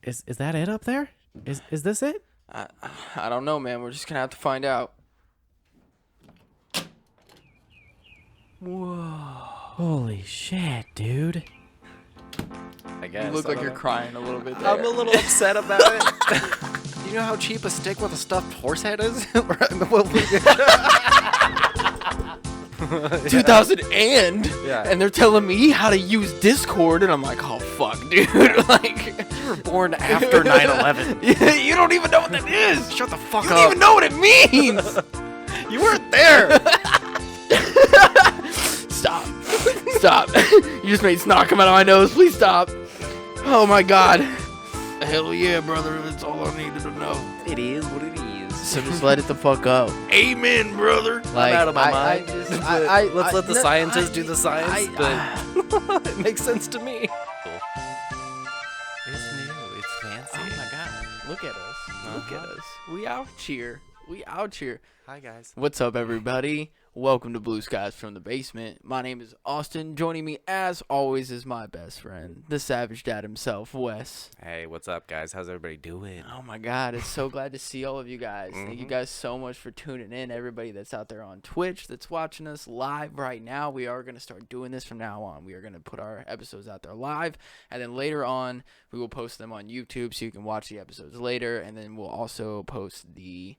Is that it up there? Is this it? I don't know, man. We're just gonna have to find out. Whoa. Holy shit, dude. I guess. You look like you're crying a little bit there. I'm a little upset about it. You know how cheap a stick with a stuffed horse head is? 2000 and Yeah. and they're telling me how to use Discord, and I'm like, oh fuck, dude. Like, You were born after 9/11. you don't even know what that is. Shut the fuck You up. don't even know what it means. You weren't there. Stop. You just made snot come out of my nose. Please stop. Oh my god. Hell yeah, brother. That's all I needed to know. It is what it is. So just let it the fuck go. Amen, brother. I'm out of my mind. Let's let the scientists do the science. But it makes sense to me. It's new. It's fancy. Oh my god. Look at us. Look at us. We out here. Hi, guys. What's up, everybody? Welcome to Blue Skies from the Basement. My name is Austin. Joining me, as always, is my best friend, the Savage Dad himself, Wes. Hey, what's up, guys? How's everybody doing? Oh my god, it's so glad to see all of you guys. Thank you Mhm. guys so much for tuning in. Everybody that's out there on Twitch that's watching us live right now. We are going to start doing this from now on. We are going to put our episodes out there live, and then later on, we will post them on YouTube so you can watch the episodes later, and then we'll also post the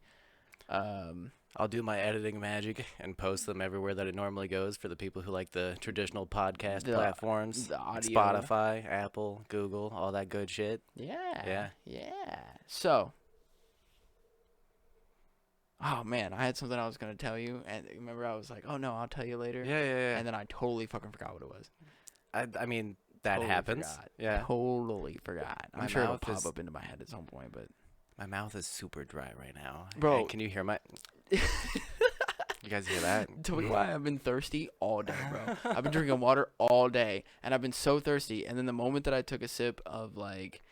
I'll do my editing magic and post them everywhere that it normally goes for the people who like the traditional podcast platforms. the audio. Spotify, Apple, Google, all that good shit. Yeah. So, oh man, I had something I was gonna tell you, and remember I was like, "Oh no, I'll tell you later." Yeah. And then I totally fucking forgot what it was. I mean, that Totally happens. forgot. Yeah. Totally forgot. I'm My sure it'll mouth pop is- up into my head at some point, but My mouth is super dry right now. Bro. Hey, can you hear my... You guys hear that? tell me why I've been thirsty all day, bro. I've been drinking water all day, and I've been so thirsty. And then the moment that I took a sip of like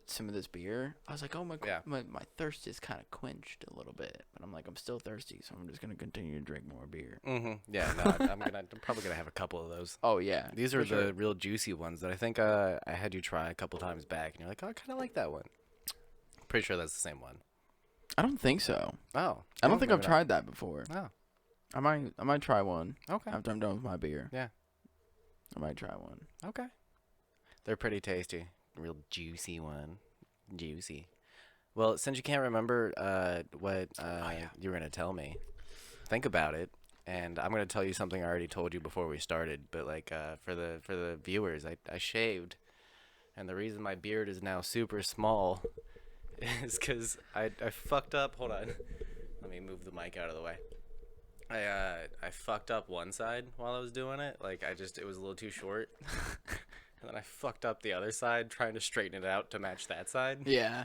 some of this beer, I was like, "Oh Yeah. my thirst is kind of quenched a little bit." But I'm like, I'm still thirsty, so I'm just gonna continue to drink more beer. Mm-hmm. Yeah, no, I'm probably gonna have a couple of those. Oh yeah, These for are sure. the real juicy ones that I think I had you try a couple times back, and you're like, oh, I kind of like that one. Pretty sure that's the same one. I don't think so. Oh, I don't think I've maybe tried that before. not. I might try one Oh, okay. after I'm done with my beer. Yeah. I might try one. Okay. They're pretty tasty. Real juicy one. Juicy. Well, since you can't remember what you were gonna tell me, think about it, and I'm gonna tell you something I already told you before we started. But like for the viewers, I shaved, and the reason my beard is now super small is because I fucked up. Hold on. Let me move the mic out of the way. I fucked up one side while I was doing it. Like it was a little too short. And then I fucked up the other side trying to straighten it out to match that side. Yeah.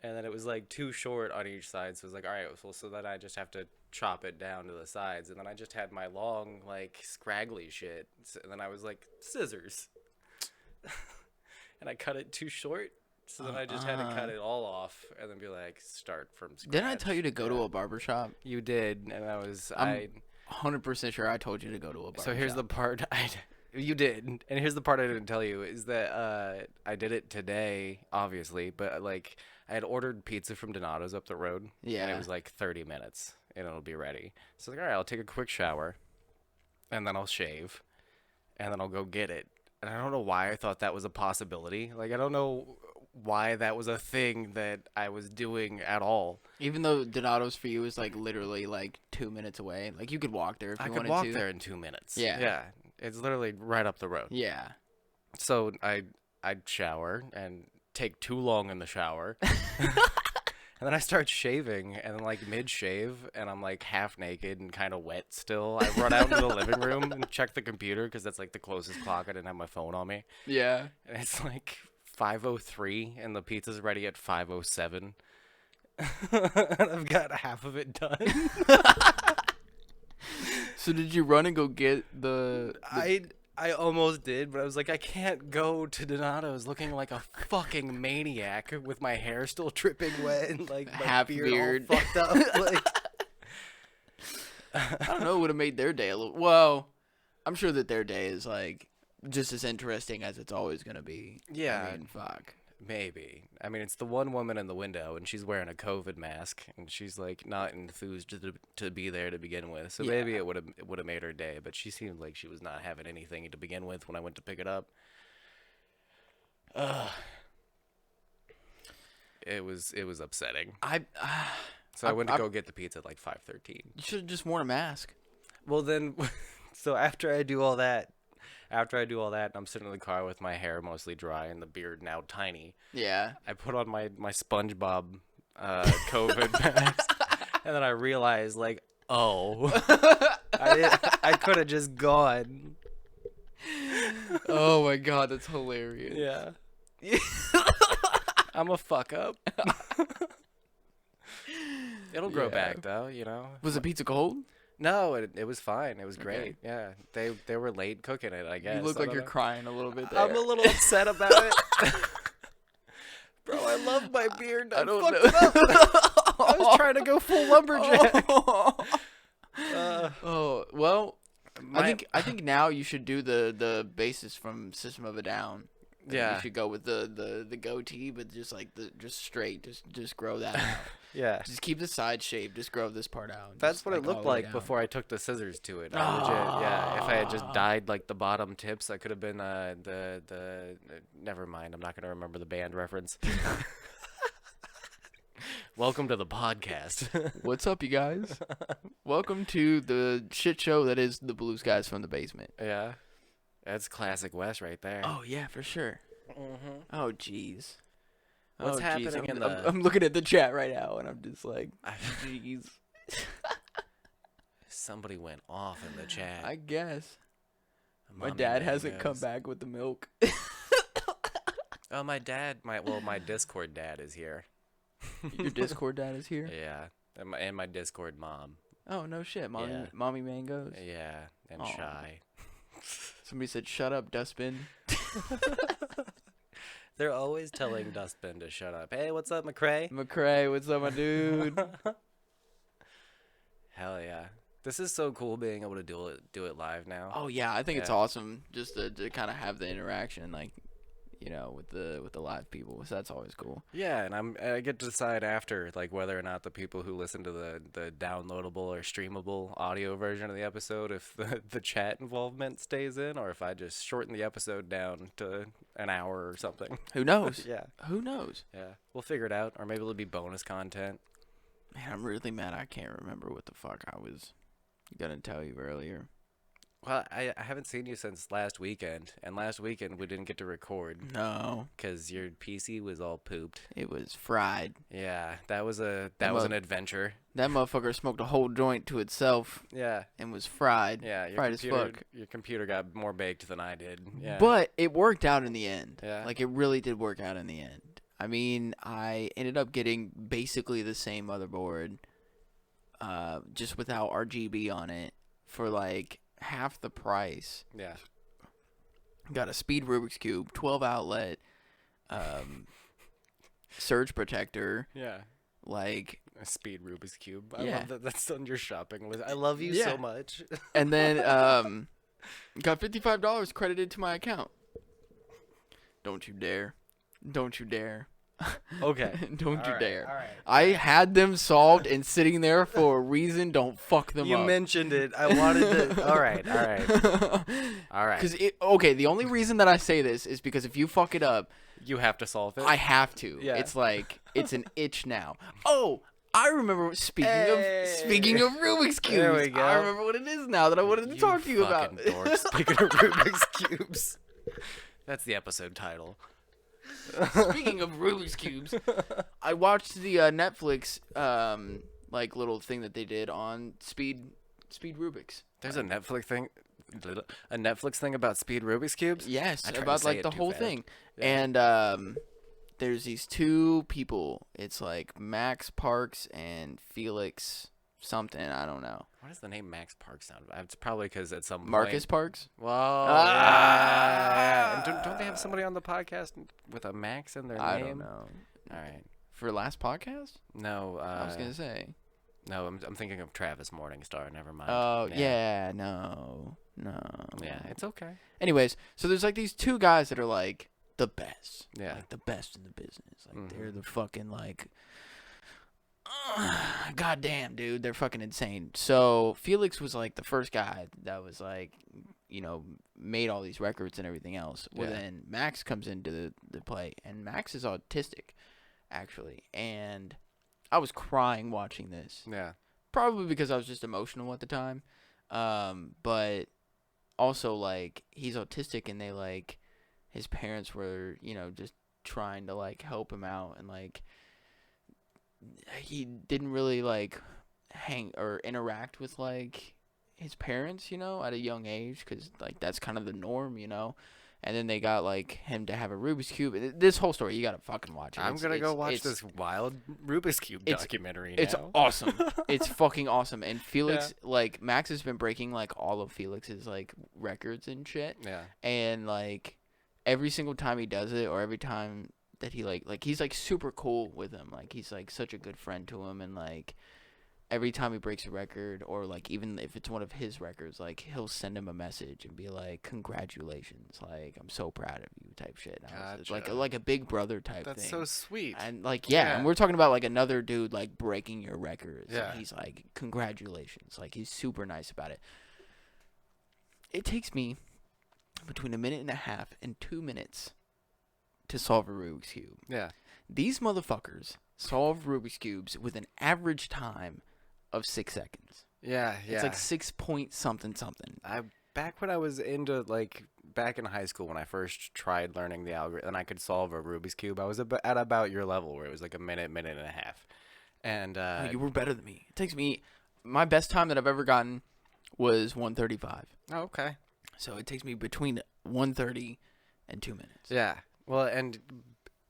And then it was like too short on each side. So it was like, all right, well, so then I just have to chop it down to the sides. And then I just had my long, like, scraggly shit. And then I was like, scissors. And I cut it too short. So then I just had to cut it all off and then be like, start from scratch. Didn't I tell you to go to a barber shop? You did. And I'm 100% sure I told you to go to a barber So here's shop. the part you did, and here's the part I didn't tell you is that I did it today, obviously, but like I had ordered pizza from Donato's up the road, and Yeah. it was like 30 minutes, and it'll be ready. So I was like, all right, I'll take a quick shower, and then I'll shave, and then I'll go get it. And I don't know why I thought that was a possibility. Like I don't know why that was a thing that I was doing at all. Even though Donato's for you is like literally like 2 minutes away. Like you could walk there if you I wanted could walk to. there in 2 minutes. Yeah. Yeah. It's literally right up the road. Yeah. So I'd shower and take too long in the shower. And then I start shaving, and then like mid-shave, and I'm like half naked and kind of wet still. I run out into the living room and check the computer because that's like the closest clock. I didn't have my phone on me. Yeah. And it's like 5:03, and the pizza's ready at 5:07. And I've got half of it done. So did you run and go get the I almost did, but I was like, I can't go to Donato's looking like a fucking maniac with my hair still dripping wet and like my Half beard beard. all fucked up. Like, I don't know, it would have made their day a little. Well, I'm sure that their day is like just as interesting as it's always gonna be. Yeah. I mean, fuck. Maybe. I mean, it's the one woman in the window, and she's wearing a COVID mask, and she's like not enthused to be there to begin with. So maybe it would have made her day. But she seemed like she was not having anything to begin with when I went to pick it up. It was upsetting. So I went to go get the pizza at like 5:13. You should have just worn a mask. Well then, so after I do all that, and I'm sitting in the car with my hair mostly dry and the beard now tiny. Yeah. I put on my SpongeBob COVID mask, and then I realized like, oh, I could have just gone. Oh my god, that's hilarious. Yeah. I'm a fuck up. It'll grow back though, you know. Was the pizza cold? No, it was fine. It was great. Yeah, they were late cooking it, I guess. You look like you're crying a little bit there. I'm a little upset about it. Bro, I love my beard. I don't know. It up. I was trying to go full lumberjack. Well, I think now you should do the bassist from System of a Down. Yeah. You should go with the goatee, but just like just straight, just grow that out. Yeah. Just keep the side shape. Just grow this part out. That's just, what it all looked the way like down. before I took the scissors to it. Legit, yeah. If I had just dyed like the bottom tips, I could have been the never mind. I'm not gonna remember the band reference. Welcome to the podcast. What's up, you guys? Welcome to the shit show that is the Blue Skies from the Basement. Yeah. That's classic West right there. Oh yeah, for sure. Mm-hmm. Oh jeez. What's happening in the? I'm looking at the chat right now, and I'm just like, jeez. Somebody went off in the chat. I guess. My Mommy dad hasn't mangoes. come back with the milk. Oh, my Discord dad is here. Your Discord dad is here? Yeah, and my Discord mom. Oh, no shit. Mommy mangoes? Yeah, and Aw. Shy. Somebody said, shut up, dustbin. They're always telling Dustbin to shut up. Hey, what's up, McCrae? McCrae, what's up, my dude? Hell yeah. This is so cool being able to do it live now. Oh, yeah. I think it's Yeah. awesome just to kind of have the interaction, like, you know, with the live people. So that's always cool. Yeah, and I get to decide after like whether or not the people who listen to the downloadable or streamable audio version of the episode, if the chat involvement stays in, or if I just shorten the episode down to an hour or something. Who knows? Yeah. Who knows? Yeah. We'll figure it out, or maybe it'll be bonus content. Man, I'm really mad I can't remember what the fuck I was gonna tell you earlier. Well, I haven't seen you since last weekend, and last weekend we didn't get to record No, because your PC was all pooped. it was fried. Yeah, that was an adventure. That motherfucker smoked a whole joint to itself Yeah. and was fried. Yeah, fried as fuck. Your computer got more baked than I did. Yeah. But it worked out in the end. Yeah. Like, it really did work out in the end. I mean, I ended up getting basically the same motherboard, just without RGB on it, for like half the price. Yeah. Got a speed Rubik's Cube, 12 outlet, surge protector, Yeah. like, A speed Rubik's Cube. I Yeah. love that that's on your shopping list. I love you Yeah. so much. and then got $55 credited to my account. Don't you dare. Don't you dare. Okay. Don't you All right, dare. all right. I had them solved and sitting there for a reason. Don't fuck them You up. mentioned it. I wanted to. All right. All right. All right. Because okay, the only reason that I say this is because if you fuck it up, You have to solve it. I have to. Yeah. It's like it's an itch now. Oh, I remember speaking Hey. of Rubik's cubes. There we go. I remember what it is now that I wanted to talk to you about. fucking dork. Speaking of Rubik's Cubes. That's the episode title. Speaking of Rubik's cubes, I watched the Netflix like little thing that they did on speed Rubik's. There's a Netflix thing about speed Rubik's Cubes? Yes, I tried to about say like it the too whole fast. thing. Yeah. And there's these two people. It's like Max Parks and Felix something. I don't know. What does the name Max Parks sound? It's probably because at some Marcus point. Parks. Whoa. Ah! Yeah. And don't they have somebody on the podcast with a Max in their I name? don't know. All right. For last podcast, No. I was gonna say. No, I'm thinking of Travis Morningstar. Never mind. Oh yeah, no. Yeah, it's okay. Anyways, so there's like these two guys that are like the best. Yeah. Like the best in the business. Like they're the fucking like goddamn, dude, they're fucking insane. So Felix was like the first guy that was like, you know, made all these records and everything else. Well, Yeah. then Max comes into the play, and Max is autistic, actually. And I was crying watching this, Yeah. probably because I was just emotional at the time. But also like he's autistic, and they like his parents were, you know, just trying to like help him out, and like he didn't really like hang or interact with like his parents, you know, at a young age, because like that's kind of the norm, you know. And then they got like him to have a Rubik's cube. This whole story, you gotta fucking watch it. I'm gonna go watch this wild Rubik's Cube documentary now. It's awesome. It's fucking awesome. And Felix, like Max has been breaking like all of Felix's like records and shit. Yeah. And like every single time he does it, or every time that he like he's like super cool with him. Like he's like such a good friend to him, and like every time he breaks a record, or like even if it's one of his records, like he'll send him a message and be like, "Congratulations, like I'm so proud of you," type shit. It's like a big brother type thing. That's so sweet. And like and we're talking about like another dude like breaking your records. Yeah. And he's like, "Congratulations!" Like he's super nice about it. It takes me between a minute and a half and 2 minutes to solve a Rubik's Cube. Yeah. These motherfuckers solve Rubik's Cubes with an average time of 6 seconds. Yeah. It's like 6 point something. Back when I was back in high school when I first tried learning the algorithm and I could solve a Rubik's Cube, I was at about your level where it was like a minute and a half. And Oh, you were better than me. It takes me, my best time that I've ever gotten was 1:35. Oh, okay. So it takes me between 1:30 and 2 minutes. Yeah. Well, and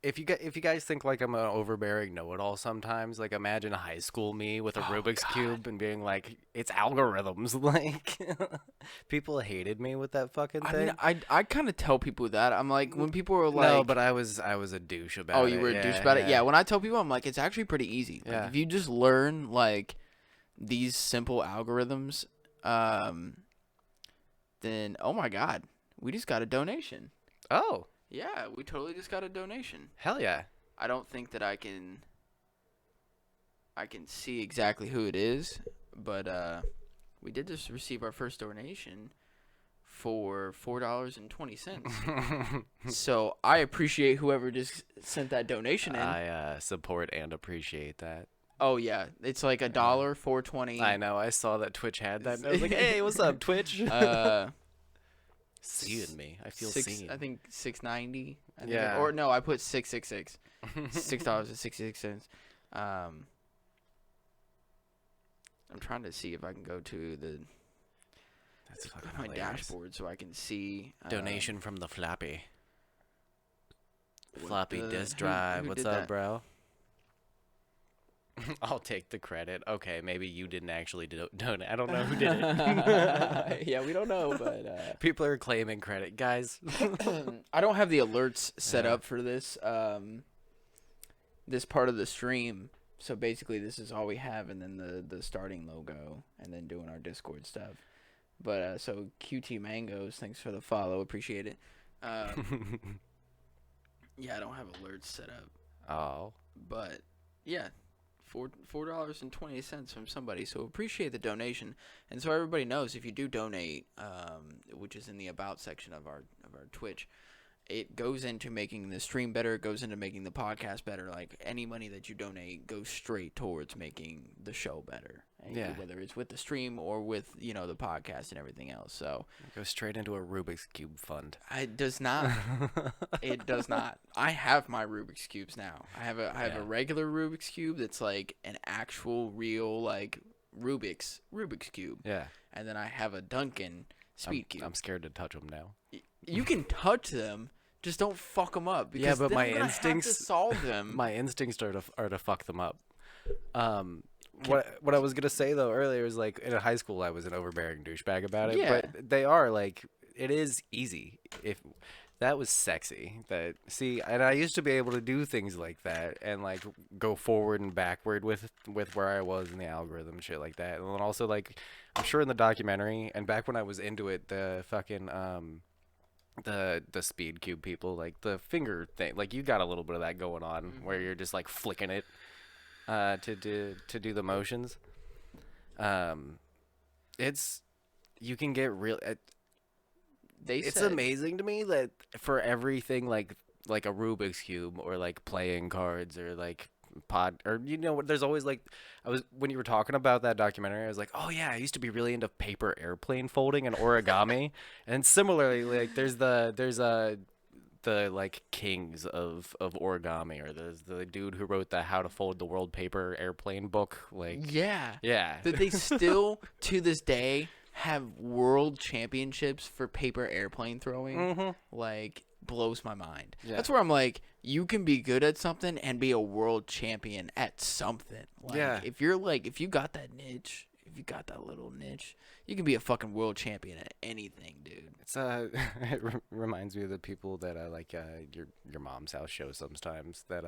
if you guys think like I'm an overbearing know-it-all sometimes, like imagine high school me with a Rubik's Cube and being like, it's algorithms. Like, people hated me with that fucking thing. I mean, I kind of tell people that. I'm like, when people are like... No, but I was a douche about it. Oh, you were a douche about it? Yeah, when I tell people, I'm like, it's actually pretty easy. Like, Yeah. if you just learn, like, these simple algorithms, then, oh my God, we just got a donation. Oh, Yeah, we totally just got a donation. hell yeah. I don't think that I can see exactly who it is, but we did just receive our first donation for $4.20. So I appreciate whoever just sent that donation in. I support and appreciate that. Oh yeah, it's like $1, $4.20. I know. I saw that Twitch had that. And I was like, hey, what's up, Twitch? Seeing me. I feel seen. I think $6.90. Yeah. Or no, I put $6.66. $6.66. I'm trying to see if I can go to That's fucking my hilarious. dashboard so I can see Donation from the floppy. what Floppy the- disk who- drive. who What's did up, that? bro? I'll take the credit. Okay, maybe you didn't actually donate. I don't know who did it. Yeah, we don't know, but People are claiming credit, guys. I don't have the alerts set Yeah. up for this this part of the stream. So basically, this is all we have, and then the starting logo, and then doing our Discord stuff. But so QT Mangoes, thanks for the follow, appreciate it. Yeah, I don't have alerts set up, Oh. but yeah. $4.20 from somebody, so appreciate the donation. And so everybody knows, if you do donate, which is in the about section of our Twitch, it goes into making the stream better, it goes into making the podcast better. Like, any money that you donate goes straight towards making the show better. And Yeah. whether it's with the stream or with, you know, the podcast and everything else. So Go straight into a Rubik's Cube fund. it does not. It does not. I have my Rubik's Cubes now. I have Yeah. a regular Rubik's Cube that's like an actual real like Rubik's Cube. Yeah. And then I have a Duncan Speed Cube. I'm scared to touch them now. You can touch them, just don't fuck them up. Because Yeah, but then my I'm gonna have to instincts- solve them. My instincts are to fuck them up. What I was gonna say though earlier is like in high school I was an overbearing douchebag about it. Yeah. But they are like it is easy. If that was sexy. And I used to be able to do things like that and like go forward and backward with where I was in the algorithm, shit like that. And then also like I'm sure in the documentary and back when I was into it, the fucking the speed cube people, like the finger thing, like you got a little bit of that going on where you're just like flicking it to do the motions. It's you can get real. It's amazing to me that for everything like a Rubik's cube or like playing cards or like or there's always like when you were talking about that documentary, I was like, oh yeah, I used to be really into paper airplane folding and origami. And similarly, like there's the like kings of origami, or there's the dude who wrote the How to Fold the World Paper Airplane book, like yeah yeah that they still to this day have world championships for paper airplane throwing. Like, blows my mind. That's where I'm like, you can be good at something and be a world champion at something. Like, if you got that niche, if you got that little niche, you can be a fucking world champion at anything, dude. It's it reminds me of the people that like your mom's house shows sometimes that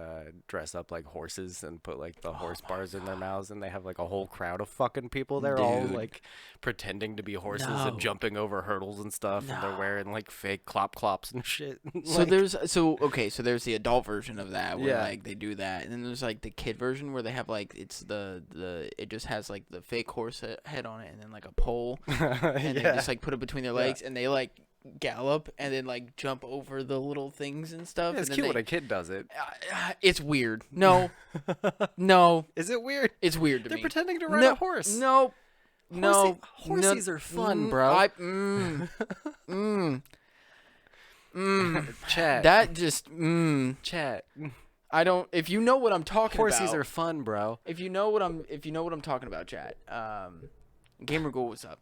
dress up like horses and put like the horse bars in their mouths, and they have like a whole crowd of fucking people. They're all like pretending to be horses and jumping over hurdles and stuff, and they're wearing like fake clops and shit. So there's the adult version of that where like they do that, and then there's like the kid version where they have like it's it just has like the fake horse head on it and then like a pole, and they just like put it between their legs and they like gallop and then like jump over the little things and stuff. Yeah, it's cute when a kid does it. It's weird. No, no. Is it weird? It's weird to me. They're pretending to ride a horse. No. Horsies are fun, bro. Chat. That just Chat. I don't. If you know what I'm talking about. Horsies are fun, bro. If you know what I'm talking about, chat. Gamer Goal, what's up?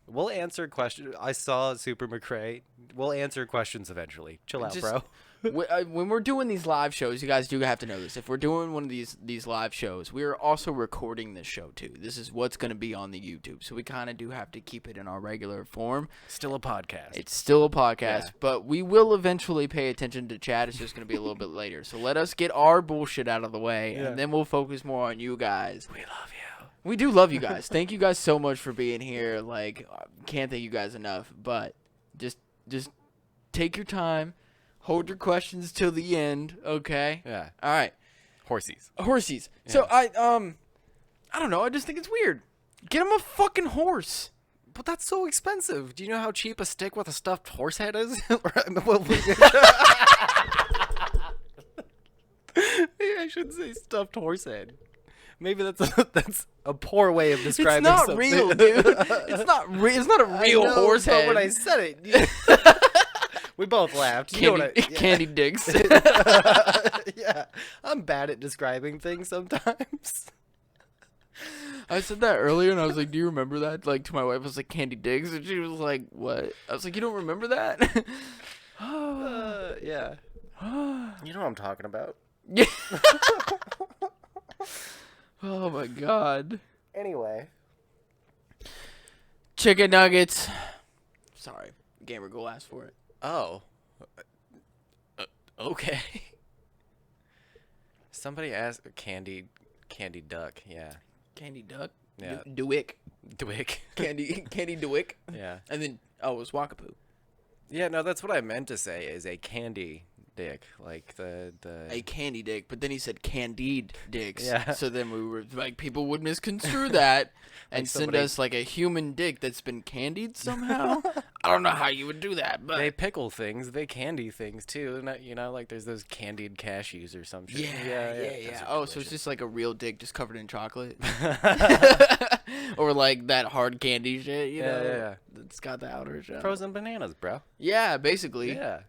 We'll answer questions. I saw Super McCray. We'll answer questions eventually. Chill out, bro. When we're doing these live shows, you guys do have to know this. If we're doing one of these live shows, we are also recording this show too. This is what's going to be on the YouTube, so we kind of do have to keep it in our regular form. Still a podcast. It's still a podcast, but we will eventually pay attention to chat. It's just going to be a little bit later. So let us get our bullshit out of the way, and then we'll focus more on you guys. We love you. We do love you guys. Thank you guys so much for being here. Like, can't thank you guys enough. But just take your time. Hold your questions till the end, okay? Yeah. All right. Horsies. Yeah. So I don't know. I just think it's weird. Get him a fucking horse. But that's so expensive. Do you know how cheap a stick with a stuffed horse head is? Maybe I should say stuffed horse head. Maybe that's a poor way of describing something. It's not real, dude. It's not a real horse head. But when I said it, we both laughed. Candy dicks. Yeah, I'm bad at describing things sometimes. I said that earlier, and I was like, "Do you remember that?" Like to my wife, I was like, "Candy dicks," and she was like, "What?" I was like, "You don't remember that?" Yeah. You know what I'm talking about. Yeah. Oh my god. Anyway. Chicken nuggets. Sorry. Gamer Goal asked for it. Oh. Okay. Somebody asked candy duck, yeah. Candy duck? Yeah. Dewick. Candy Dewick. Yeah. And then it was Wakapoo. Yeah, no, that's what I meant to say is a candy dick, like the a candy dick, but then he said candied dicks. Yeah. So then we were like, people would misconstrue that and Like send us like a human dick that's been candied somehow. I don't know how you would do that, but they pickle things, they candy things too, and you know, like there's those candied cashews or some shit. Yeah. Oh, so it's just like a real dick just covered in chocolate, or like that hard candy shit, you know? Yeah. It's got the outer shell. Frozen bananas, bro. Yeah, basically. Yeah.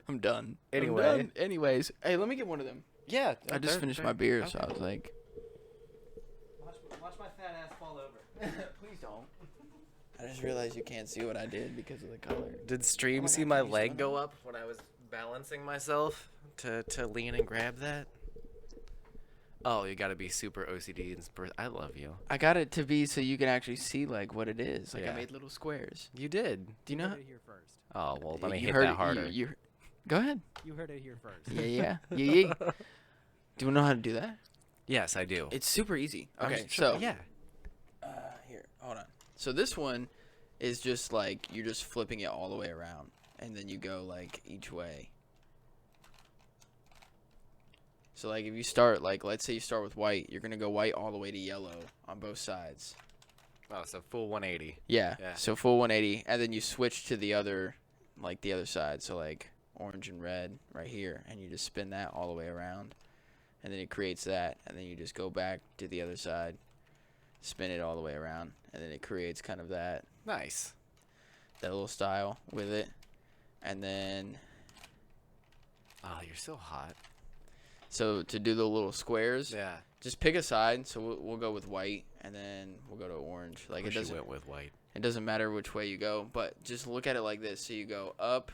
I'm done. Anyway. Anyways, hey, let me get one of them. Yeah. I just finished my beer, so I was like, watch my fat ass fall over. please don't. I just realized you can't see what I did because of the color. Did stream see my leg go up when I was balancing myself to lean and grab that? Oh, you gotta be super OCD and I love you. I got it to be so you can actually see like what it is. Like I made little squares. You did. Do you know? Heard it here first. Oh well, let me You hit heard that it- harder. You go ahead. You heard it here first. Yeah. Do you know how to do that? Yes, I do. It's super easy. I'm Okay, sure- so yeah. hold on. So this one is just like you're just flipping it all the way around, and then you go like each way. So like if you start like let's say you start with white, you're gonna go white all the way to yellow on both sides. Oh, so full 180. Yeah. Yeah. So full 180, and then you switch to the other, like the other side. So like orange and red right here, and you just spin that all the way around, and then it creates that, and then you just go back to the other side, spin it all the way around, and then it creates kind of that Nice. little style with it, and then Oh, you're so hot. so to do the little squares, Yeah. just pick a side. So we'll go with white, and then we'll go to orange. Like Wish it doesn't. you went with white. It doesn't matter which way you go, but just look at it like this. So you go up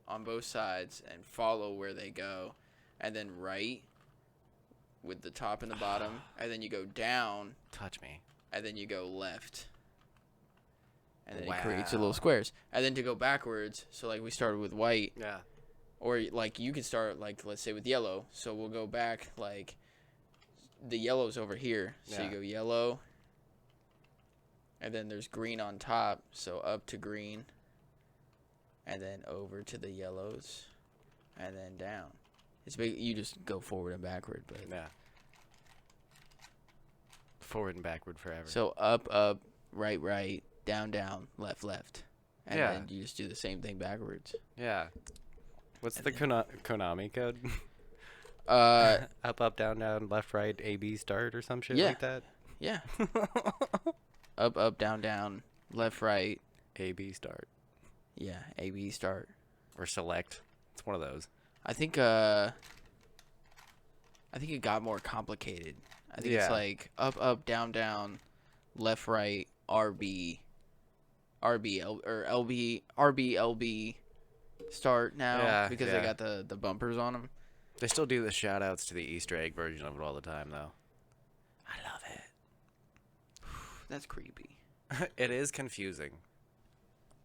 on both sides and follow where they go, and then right with the top and the bottom, and then you go down, Touch me. and then you go left. And then Wow. it creates your little squares. And then to go backwards, so like we started with white, Yeah. or like you can start like let's say with yellow. So we'll go back like the yellow's over here. So you Yeah. go yellow, and then there's green on top, so up to green, and then over to the yellows, and then down. It's big. You just go forward and backward, but Yeah. Forward and backward forever. so up, right, down, left, and Yeah. then you just do the same thing backwards. Yeah. What's And the Konami code? Uh, Up, down, left, right, A, B, start, or some shit Yeah. like that? yeah. Up, down, left, right. A, B, start. Yeah, A, B, start. Or select. It's one of those. I think it got more complicated. I think it's Yeah. like up, down, left, right, RB, or LB, LB, start now Yeah, because yeah. they got the bumpers on them. They still do the shout outs to the Easter egg version of it all the time, though. I love it. That's creepy. It is confusing.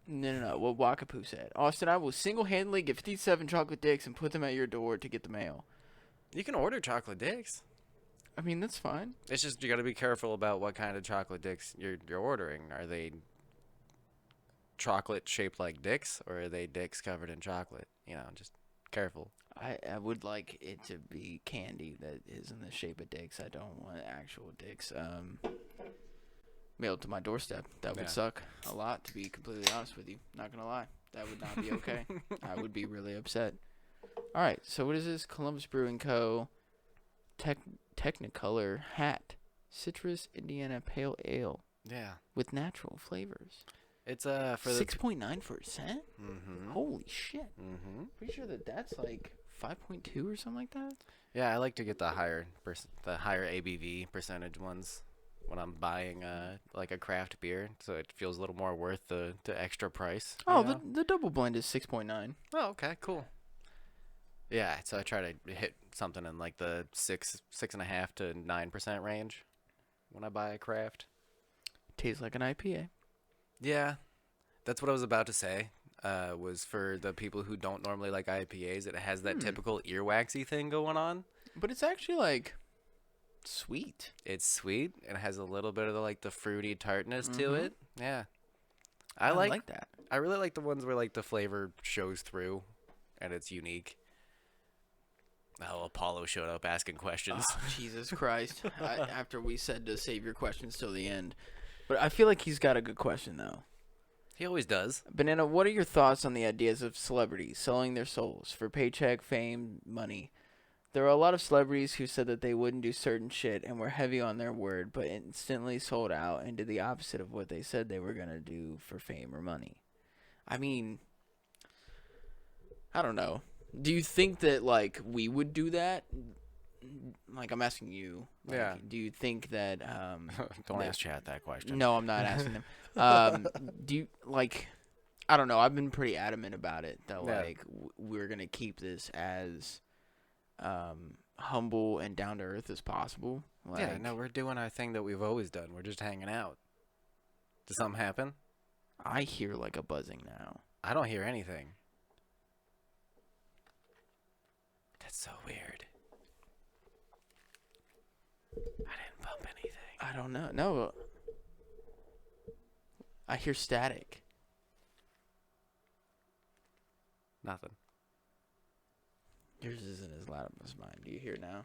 No. What Wakapoo said. Austin, I will single-handedly get 57 chocolate dicks and put them at your door to get the mail. You can order chocolate dicks. I mean, that's fine. It's just you got to be careful about what kind of chocolate dicks you're ordering. Are they chocolate shaped like dicks, or are they dicks covered in chocolate? You know, just careful. I would like it to be candy that is in the shape of dicks. I don't want actual dicks mailed to my doorstep. That would Yeah. suck a lot, to be completely honest with you. Not gonna lie. That would not be okay. I would be really upset. All right, so what is this? Columbus Brewing Co. Technicolor hat, citrus Indiana Pale Ale Yeah. with natural flavors. It's for the 6.9%. Mhm. Holy shit! Mhm. Pretty sure that's like 5.2 or something like that. Yeah, I like to get the higher ABV percentage ones when I'm buying like a craft beer, so it feels a little more worth the extra price. Oh, you know? the double blend is 6.9. Oh, okay, cool. Yeah, so I try to hit something in like the 6.5 to 9% range when I buy a craft. Tastes like an IPA. Yeah, that's what I was about to say. Was for the people who don't normally like IPAs, it has that typical earwaxy thing going on. But it's actually like sweet. It's sweet. It has a little bit of the fruity tartness to it. Yeah, I like that. I really like the ones where like the flavor shows through, and it's unique. Oh, Apollo showed up asking questions. Oh, Jesus Christ. After we said to save your questions till the end. But I feel like he's got a good question, though. He always does. Banana, what are your thoughts on the ideas of celebrities selling their souls for paycheck, fame, money? There are a lot of celebrities who said that they wouldn't do certain shit and were heavy on their word, but instantly sold out and did the opposite of what they said they were going to do for fame or money. I mean, I don't know. Do you think that, like, we would do that? Like, I'm asking you. Like, Yeah. Do you think that... Don't that- ask chat that question. No, I'm not asking them. Do you, like... I don't know. I've been pretty adamant about it. That, Yeah. like, we're going to keep this as humble and down-to-earth as possible. Like, Yeah, no, we're doing our thing that we've always done. We're just hanging out. Did something happen? I hear, like, a buzzing now. I don't hear anything. That's so weird. I didn't bump anything. I don't know. No. I hear static. Nothing. Yours isn't as loud as mine. Do you hear now?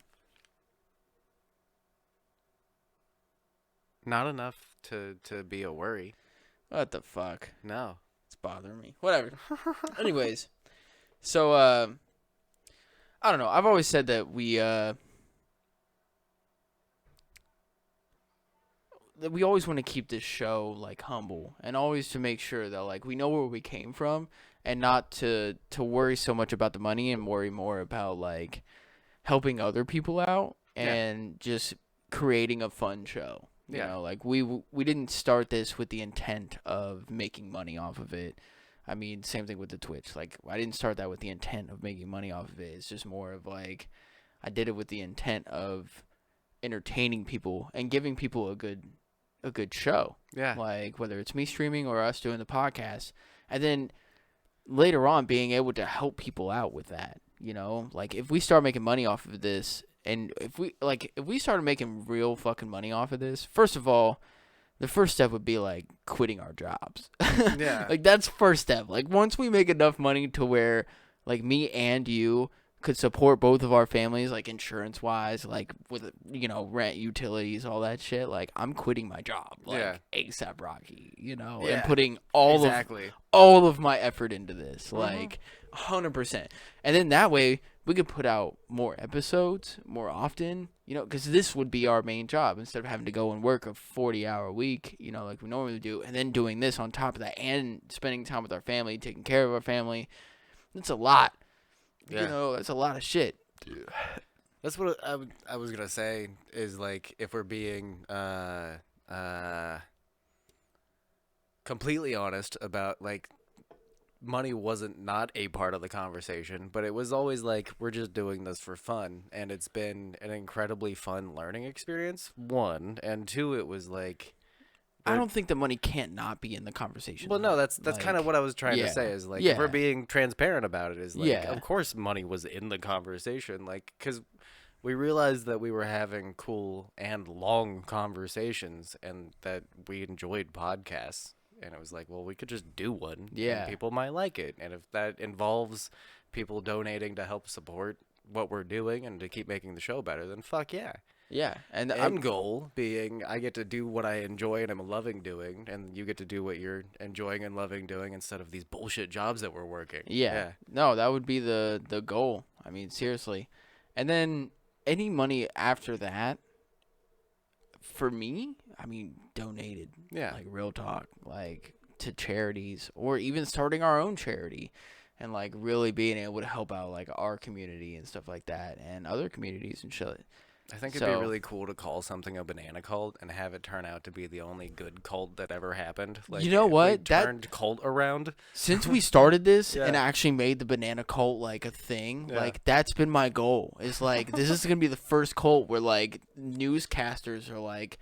Not enough to be a worry. What the fuck? No. It's bothering me. Whatever. Anyways, so I don't know. I've always said that we always want to keep this show like humble and always to make sure that like we know where we came from and not to worry so much about the money and worry more about like helping other people out and just creating a fun show. You know, like we didn't start this with the intent of making money off of it. I mean, same thing with the Twitch. Like I didn't start that with the intent of making money off of it. It's just more of like I did it with the intent of entertaining people and giving people a good show. Yeah. Like whether it's me streaming or us doing the podcast. And then later on being able to help people out with that, you know? Like if we start making money off of this and if we started making real fucking money off of this, first of all, the first step would be like quitting our jobs. Yeah. Like that's first step. Like once we make enough money to where like me and you could support both of our families, like insurance wise, like with, you know, rent, utilities, all that shit. Like I'm quitting my job, like ASAP Rocky, you know, and putting all of my effort into this, like 100%. And then that way we could put out more episodes more often, you know, because this would be our main job instead of having to go and work a 40-hour week, you know, like we normally do, and then doing this on top of that and spending time with our family, taking care of our family. It's a lot. Yeah. You know, that's a lot of shit. That's what I was gonna say is like if we're being completely honest about like money wasn't not a part of the conversation, but it was always like we're just doing this for fun, and it's been an incredibly fun learning experience. One, and two, it was like I don't think the money can't not be in the conversation. Well, no, that's like, kind of what I was trying to say is like if we're being transparent about it is like of course money was in the conversation, like because we realized that we were having cool and long conversations and that we enjoyed podcasts, and it was like, well, we could just do one and people might like it, and if that involves people donating to help support what we're doing and to keep making the show better, then fuck yeah. Yeah, and the end goal being I get to do what I enjoy and I'm loving doing, and you get to do what you're enjoying and loving doing instead of these bullshit jobs that we're working. Yeah. No, that would be the goal. I mean, seriously. And then any money after that, for me, I mean, donated. Yeah. Like, real talk. Like, to charities or even starting our own charity and, like, really being able to help out, like, our community and stuff like that and other communities and shit. I think it'd be really cool to call something a banana cult and have it turn out to be the only good cult that ever happened. Like, you know what? That turned cult around. Since we started this and actually made the banana cult like a thing, like that's been my goal. Is like this is gonna be the first cult where like newscasters are like,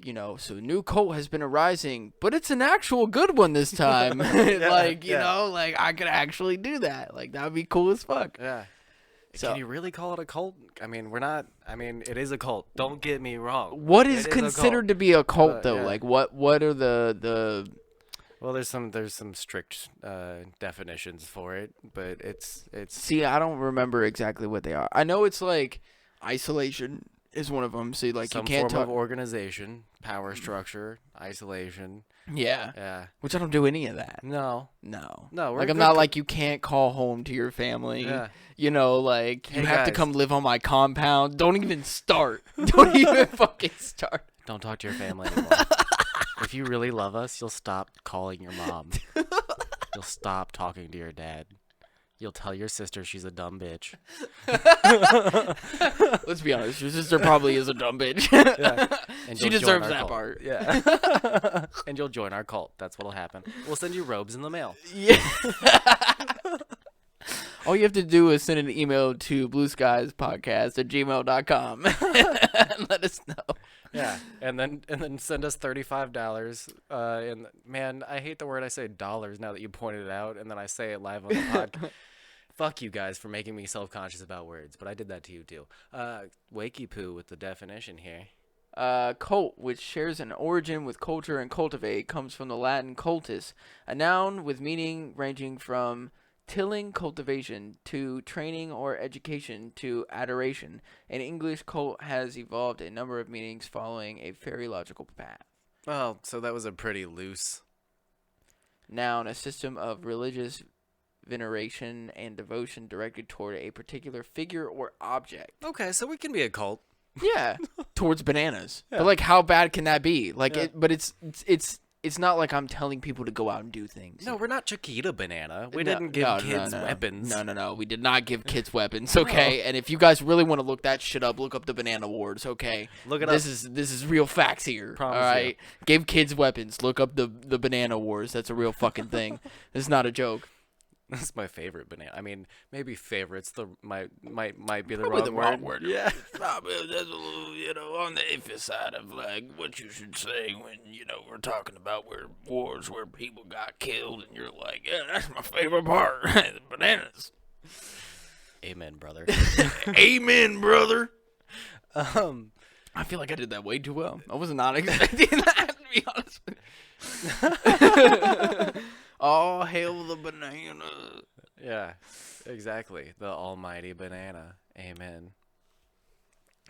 you know, so new cult has been arising, but it's an actual good one this time. Like you know, like I could actually do that. Like that would be cool as fuck. Yeah. So, can you really call it a cult? I mean, we're not. I mean, it is a cult. Don't get me wrong. What is considered to be a cult, though? Like, what are the? Well, there's some strict definitions for it, but it's. See, I don't remember exactly what they are. I know it's like isolation is one of them. See, like some you can't form of organization, power structure, isolation. Yeah. Yeah. Which I don't do any of that. No. Like I'm not like you can't call home to your family. Yeah. You know, like you have to come live on my compound. Don't even start. Don't even fucking start. Don't talk to your family anymore. If you really love us, you'll stop calling your mom. You'll stop talking to your dad. You'll tell your sister she's a dumb bitch. Let's be honest. Your sister probably is a dumb bitch. Yeah. And she deserves that part. Yeah. And you'll join our cult. That's what'll happen. We'll send you robes in the mail. Yeah. All you have to do is send an email to blueskiespodcast@gmail.com and let us know. Yeah, and then send us $35. And man, I hate the word I say dollars now that you pointed it out, and then I say it live on the podcast. Fuck you guys for making me self-conscious about words, but I did that to you too. Wakey poo with the definition here. Cult, which shares an origin with culture and cultivate, comes from the Latin cultus, a noun with meaning ranging from tilling, cultivation, to training or education, to adoration. In English, cult has evolved a number of meanings following a very logical path. Oh, so that was a pretty loose. Noun, a system of religious veneration and devotion directed toward a particular figure or object. Okay, so we can be a cult. Yeah, towards bananas. Yeah. But like, how bad can that be? Like, Yeah. but it's not like I'm telling people to go out and do things. No, we're not Chiquita Banana. We No, didn't give no, kids no. weapons. No. We did not give kids weapons. Okay, and if you guys really want to look that shit up, look up the Banana Wars. Okay, Look it this up. This is real facts here. Promise all right, give kids weapons. Look up the Banana Wars. That's a real fucking thing. This is not a joke. That's my favorite banana. I mean, maybe favorite's the might be the Probably wrong the word. wrong word. Yeah. Probably that's a little, on the iffy side of like what you should say when we're talking about where wars where people got killed, and you're like, yeah, that's my favorite part, the bananas. Amen, brother. Amen, brother. I feel like I did that way too well. I was not expecting that, to be honest with you. All hail the banana. Yeah, exactly. The almighty banana. Amen.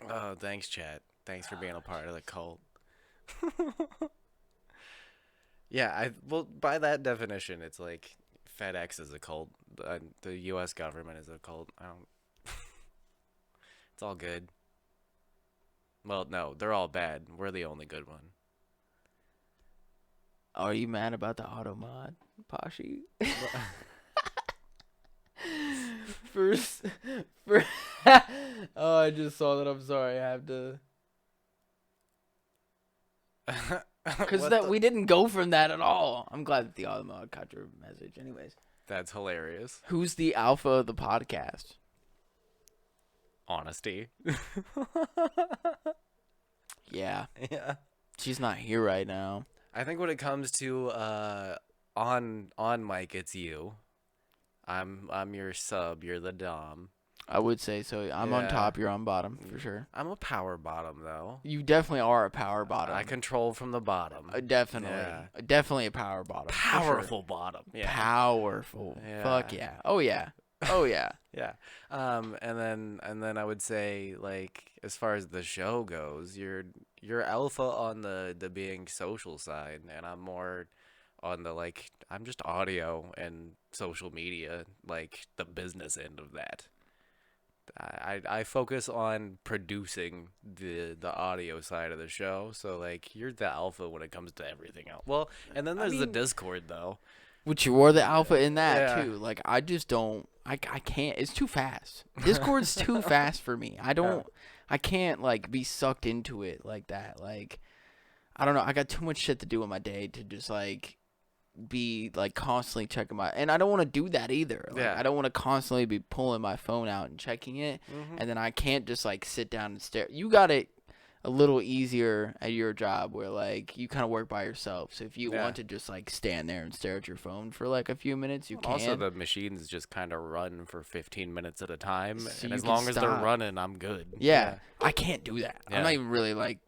Oh, thanks, chat. Thanks for being a part of the cult. Yeah, well, by that definition, it's like FedEx is a cult. The U.S. government is a cult. It's all good. Well, no, they're all bad. We're the only good one. Are you mad about the auto mod, Pashi? First, oh, I just saw that. I'm sorry. I have to. Because we didn't go from that at all. I'm glad that the auto mod caught your message. Anyways, That's hilarious. who's the alpha of the podcast? Honesty. Yeah, Yeah. she's not here right now. I think when it comes to on mic, it's you. I'm your sub. You're the dom. I would say so. I'm on Yeah. top. You're on bottom for sure. I'm a power bottom though. You definitely are a power bottom. I control from the bottom. Definitely, Yeah. definitely a power bottom. for sure. Powerful bottom. Yeah. Powerful. Yeah. Fuck yeah. Oh yeah. Oh yeah. Yeah. And then I would say, like, as far as the show goes, you're alpha on the being social side, and I'm more on the, like, I'm just audio and social media, like the business end of that. I focus on producing the audio side of the show, so like you're the alpha when it comes to everything else. Well, and then there's the Discord though. Which you were the alpha in that Yeah. too. Like I just don't. I can't. It's too fast. Discord's too fast for me. I can't like be sucked into it like that. Like I don't know. I got too much shit to do in my day to just like be like constantly checking my. And I don't want to do that either. Like, Yeah. I don't want to constantly be pulling my phone out and checking it. And then I can't just like sit down and stare. You got it a little easier at your job where like you kind of work by yourself. So if you Yeah. want to just like stand there and stare at your phone for like a few minutes, you can. Also, the machines just kind of run for 15 minutes at a time, So and you as can long as they're stop. running, I'm good. Yeah, I can't do that. I'm Yeah. not even really like,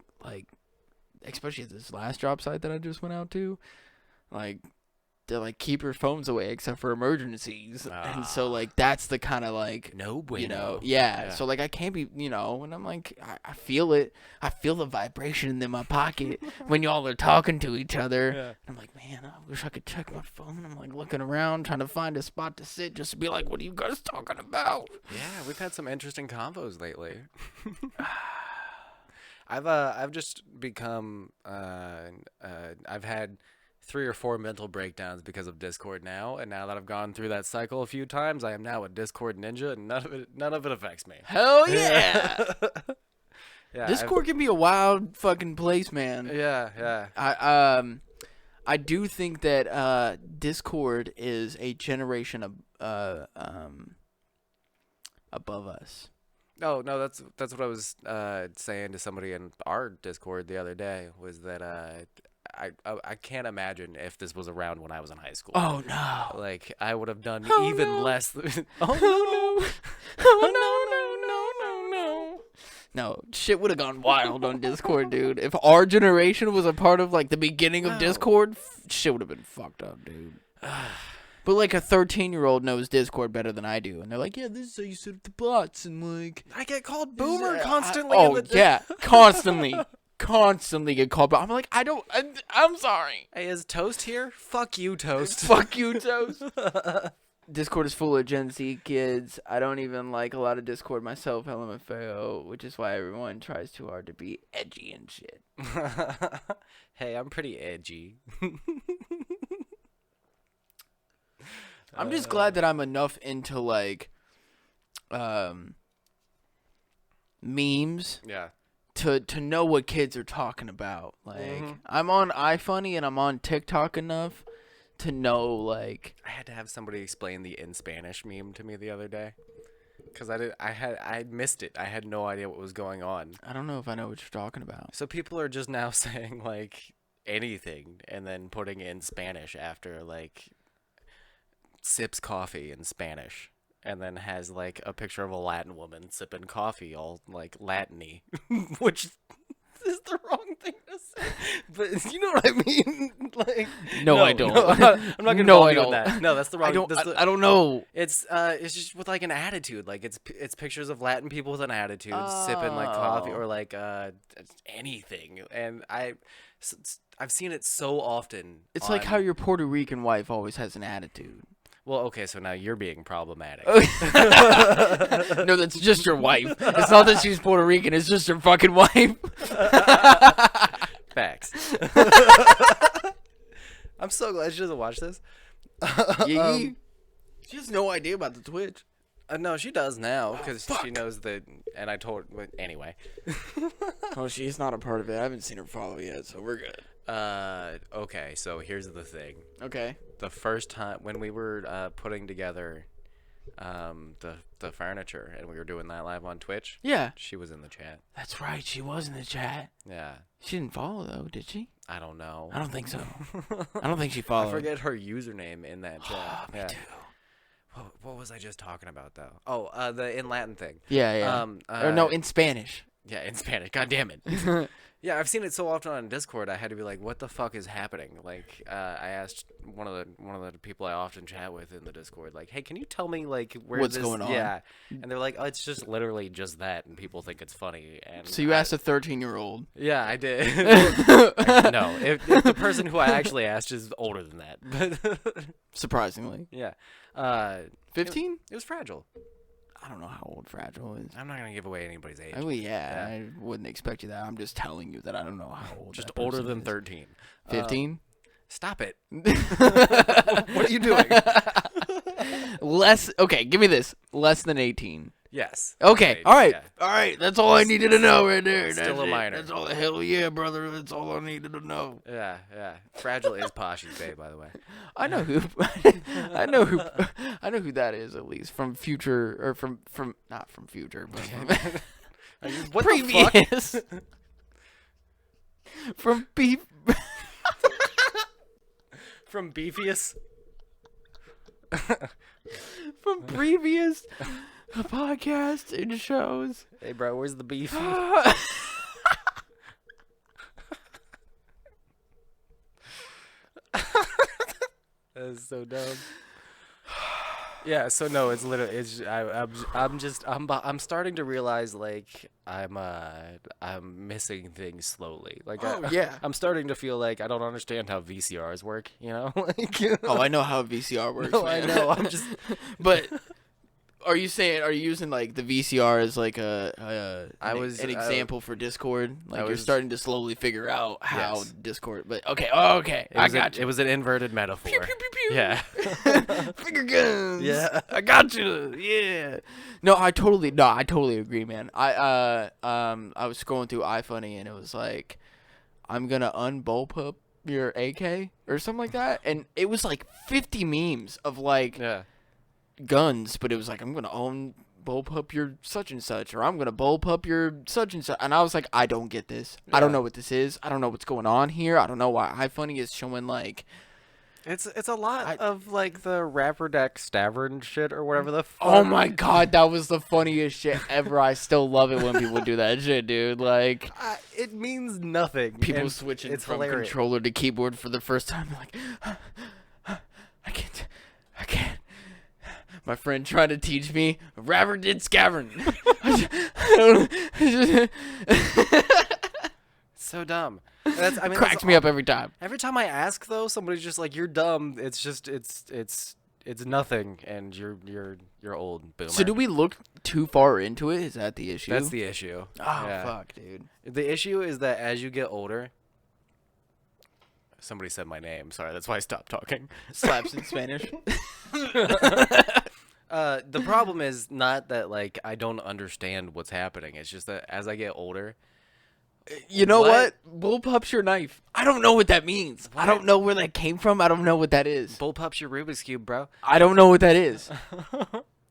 especially at this last job site that I just went out to, like, they're like keep your phones away except for emergencies, and so like that's the kind of like No bueno. yeah. So like I can't be, and I'm like I feel it. I feel the vibration in my pocket when y'all are talking to each other. Yeah. And I'm like, man, I wish I could check my phone. I'm like looking around trying to find a spot to sit just to be like, what are you guys talking about? Yeah, we've had some interesting combos lately. I've just become I've had 3 or 4 mental breakdowns because of Discord now, and now that I've gone through that cycle a few times, I am now a Discord ninja, and none of it affects me. Hell yeah! Yeah, Discord can be a wild fucking place, man. Yeah. I do think that Discord is a generation above us. Oh no, that's what I was saying to somebody in our Discord the other day, was that I can't imagine if this was around when I was in high school. Oh no! Like I would have done Oh, even no. less. Oh no! Oh no! No! No! No! No! No, shit would have gone wild on Discord, dude. If our generation was a part of, like, the beginning of Discord, shit would have been fucked up, dude. But, like, a 13-year-old knows Discord better than I do. And they're like, yeah, this is how you set up the bots. And, like... I get called boomer constantly. Constantly. Constantly get called. But I'm like, I'm sorry. Hey, is Toast here? Fuck you, Toast. Fuck you, Toast. Discord is full of Gen Z kids. I don't even like a lot of Discord myself, LMFAO, which is why everyone tries too hard to be edgy and shit. Hey, I'm pretty edgy. I'm just glad that I'm enough into, like, memes. Yeah. To know what kids are talking about. Like, I'm on iFunny and I'm on TikTok enough to know, like... I had to have somebody explain the in Spanish meme to me the other day. Because I missed it. I had no idea what was going on. I don't know if I know what you're talking about. So people are just now saying, like, anything and then putting in Spanish after, like, sips coffee in Spanish. And then has, like, a picture of a Latin woman sipping coffee all, like, Latin-y. Which is the wrong thing to say. But you know what I mean? Like, No, I don't. No, I'm not going to involve you in that. No, that's the wrong... I don't know. It's just with, like, an attitude. Like, it's pictures of Latin people with an attitude sipping, like, coffee or, like, anything. And I've seen it so often. It's like how your Puerto Rican wife always has an attitude. Well, okay, so now you're being problematic. No, that's just your wife. It's not that she's Puerto Rican. It's just your fucking wife. Facts. I'm so glad she doesn't watch this. She has no idea about the Twitch. No, she does now because she knows that. And I told her anyway. Oh, she's not a part of it. I haven't seen her follow yet, so we're good. Okay, so here's the thing. Okay. The first time when we were putting together the furniture and we were doing that live on Twitch. Yeah. She was in the chat. That's right. She was in the chat. Yeah. She didn't follow though, did she? I don't know. I don't think so. I don't think she followed. I forget her username in that chat. Me too. What was I just talking about though? Oh, the in Latin thing. Yeah. Or no, in Spanish. Yeah, in Spanish. God damn it. Yeah, I've seen it so often on Discord. I had to be like, "What the fuck is happening?" Like, I asked one of the people I often chat with in the Discord, like, "Hey, can you tell me like what's going on?" Yeah, and they're like, "Oh, it's just literally just that," and people think it's funny. And so you asked a 13-year-old? Yeah, I did. No, if the person who I actually asked is older than that, but surprisingly, yeah, 15. It was Fragile. I don't know how old Fragile is. I'm not gonna give away anybody's age. Oh yeah, I wouldn't expect you that. I'm just telling you that I don't know how old. Just older than 13. 15. Stop it. What are you doing? Less. Okay, give me this. Less than 18. Yes. Okay. All right. Yeah. All right. That's all I needed to know right there. Still a minor. That's all. Hell yeah, brother. That's all I needed to know. Yeah. Fragile is Poshy's bae, by the way. I know who. I know who that is at least from future or from not from future, but from What previous. the fuck? From beef. From Beefius. From previous podcasts and shows. Hey, bro, where's the beef? That's so dumb. Yeah, so no, it's literally I'm starting to realize like I'm missing things slowly. Like yeah. I'm starting to feel like I don't understand how VCRs work, you know? Like Oh, I know how a VCR works. No, man. I know. I'm just But are you using like the VCR as like an example for Discord? Like you're starting to slowly figure out how Discord. But okay, I got you. It was an inverted metaphor. Pew, pew, pew, pew. Yeah. Finger guns. Yeah. I got you. Yeah. No, I totally agree, man. I was scrolling through iFunny and it was like, I'm gonna unbullpup your AK or something like that, and it was like 50 memes of like guns, but it was like, I'm gonna bullpup your such and such, or I'm gonna bullpup your such and such, and I was like, I don't get this. I don't know what this is. I don't know what's going on here. I don't know why iFunny is showing like It's a lot of like the Rapper Deck Stavern shit or whatever the fuck. Oh my god, that was the funniest shit ever. I still love it when people do that shit, dude. Like, it means nothing. people switching from controller to keyboard for the first time. Like, I can't. My friend tried to teach me. Rapper did scavern. So dumb. Cracks me up every time. Every time I ask though, somebody's just like, "You're dumb." It's just it's nothing, and you're old, boomer. So do we look too far into it? Is that the issue? That's the issue. Oh fuck, dude. The issue is that as you get older. Somebody said my name. Sorry, that's why I stopped talking. Slaps in Spanish. The problem is not that like I don't understand what's happening. It's just that as I get older. You know what? Bullpup's your knife. I don't know what that means. What? I don't know where that came from. I don't know what that is. Bullpup's your Rubik's Cube, bro. I don't know what that is.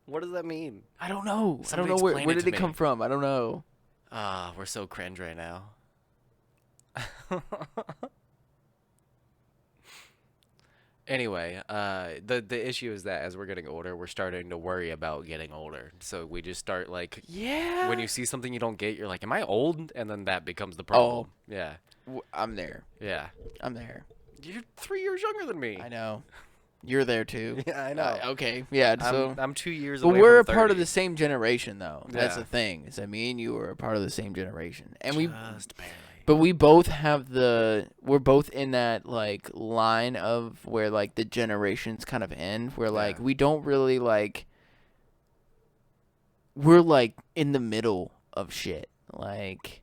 What does that mean? I don't know. Somebody I don't know where did it me. come from? I don't know. We're so cringe right now. Anyway, the issue is that as we're getting older, we're starting to worry about getting older. So we just start like, when you see something you don't get, you're like, "Am I old?" And then that becomes the problem. Yeah. I'm there. Yeah. I'm there. You're 3 years younger than me. I know. You're there too. Yeah, I know. Okay. Yeah. So I'm 2 years but away. we're a from part of 30. the same generation, though. That's Yeah. the thing. Is that me and you are a part of the same generation, and Just barely. But we both have we're both in that, like, line of where, like, the generations kind of end, where, like, we don't really, like, we're, like, in the middle of shit. Like,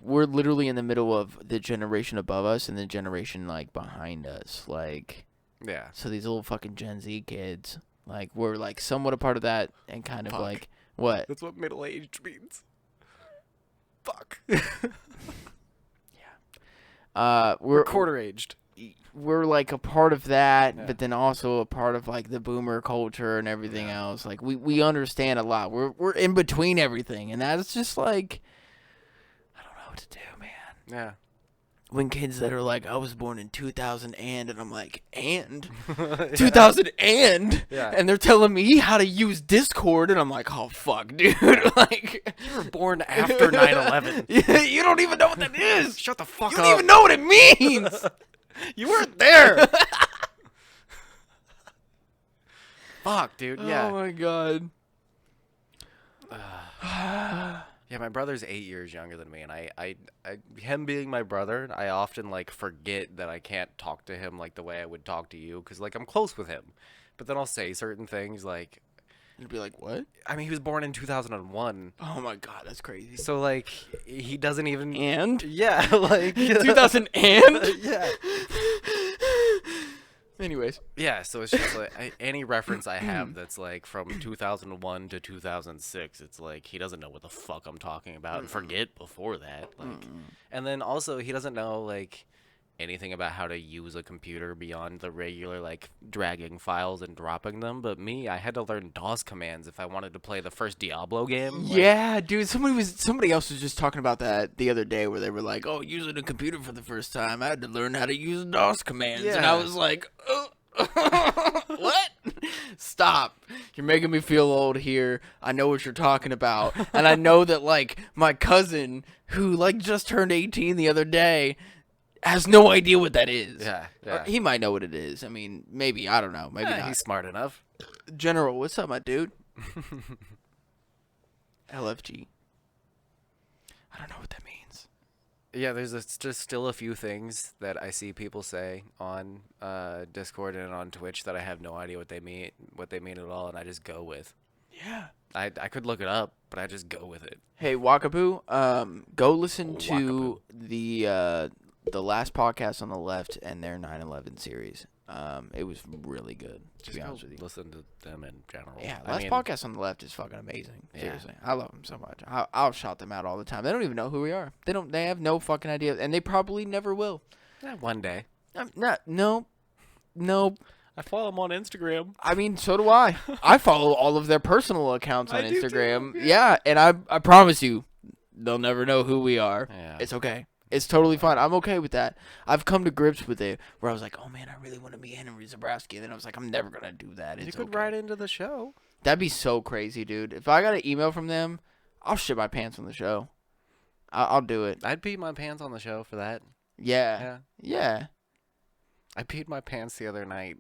we're literally in the middle of the generation above us and the generation, like, behind us. Like, Yeah. so these little fucking Gen Z kids, like, we're, like, somewhat a part of that and kind of, like, what? That's what middle-aged means. Fuck. We're quarter-aged. We're like a part of that, Yeah. but then also a part of like the boomer culture and everything else. Like we understand a lot. We're in between everything, and that's just like, I don't know what to do, man. Yeah. When kids that are like, I was born in 2000 and I'm like, and 2000 and Yeah. and they're telling me how to use Discord, and I'm like, oh fuck, dude. Like, You were born after 9/11. You don't even know what that is. Shut the fuck You up. don't even know what it means. You weren't there. Fuck, dude. Yeah. Oh my god. Yeah, my brother's 8 years younger than me, and I him being my brother, I often like forget that I can't talk to him like the way I would talk to you, because like I'm close with him, but then I'll say certain things like, You'd be like, what? I mean, he was born in 2001, Oh my god, that's crazy. so like he doesn't even. And Yeah, like 2000 and Yeah. Anyways, Yeah, so it's just like any reference I have that's like from 2001 to 2006, it's like he doesn't know what the fuck I'm talking about and forget before that. Like, and then also he doesn't know like anything about how to use a computer beyond the regular like dragging files and dropping them. But me, I had to learn DOS commands if I wanted to play the first Diablo game. Like, yeah, dude. Somebody else was just talking about that the other day, where they were like, "Oh, using a computer for the first time, I had to learn how to use DOS commands," and I Yeah. was like, "What? Stop! You're making me feel old here. I know what you're talking about, and I know that like my cousin who like just turned 18 the other day has no idea what that is. Yeah, Or yeah. he might know what it is. I mean, maybe, I don't know. Maybe Yeah, not. he's smart enough. General, what's up, my dude? LFG. I don't know what that means. Yeah, there's just still a few things that I see people say on Discord and on Twitch that I have no idea what they mean at all, and I just go with. Yeah. I could look it up, but I just go with it. Hey, Wakaboo, go listen to the last podcast on the left and their 9/11 series. It was really good, to be honest with you. Listen to them in general. Yeah, I last mean, podcast on the left is fucking amazing. Yeah. Seriously, I love them so much. I'll shout them out all the time. They don't even know who we are. They have no fucking idea, and they probably never will. one day. No. I follow them on Instagram. I mean, so do I. I follow all of their personal accounts on I do too, Instagram. yeah. Yeah, and I promise you, they'll never know who we are. Yeah. It's okay. It's totally fine. I'm okay with that. I've come to grips with it where I was like, oh man, I really want to be Henry Zabrowski. And then I was like, I'm never gonna do that. You It's could okay. write into the show. That'd be so crazy, dude. If I got an email from them, I'll shit my pants on the show. I'll do it. I'd pee my pants on the show for that. Yeah. Yeah. I peed my pants the other night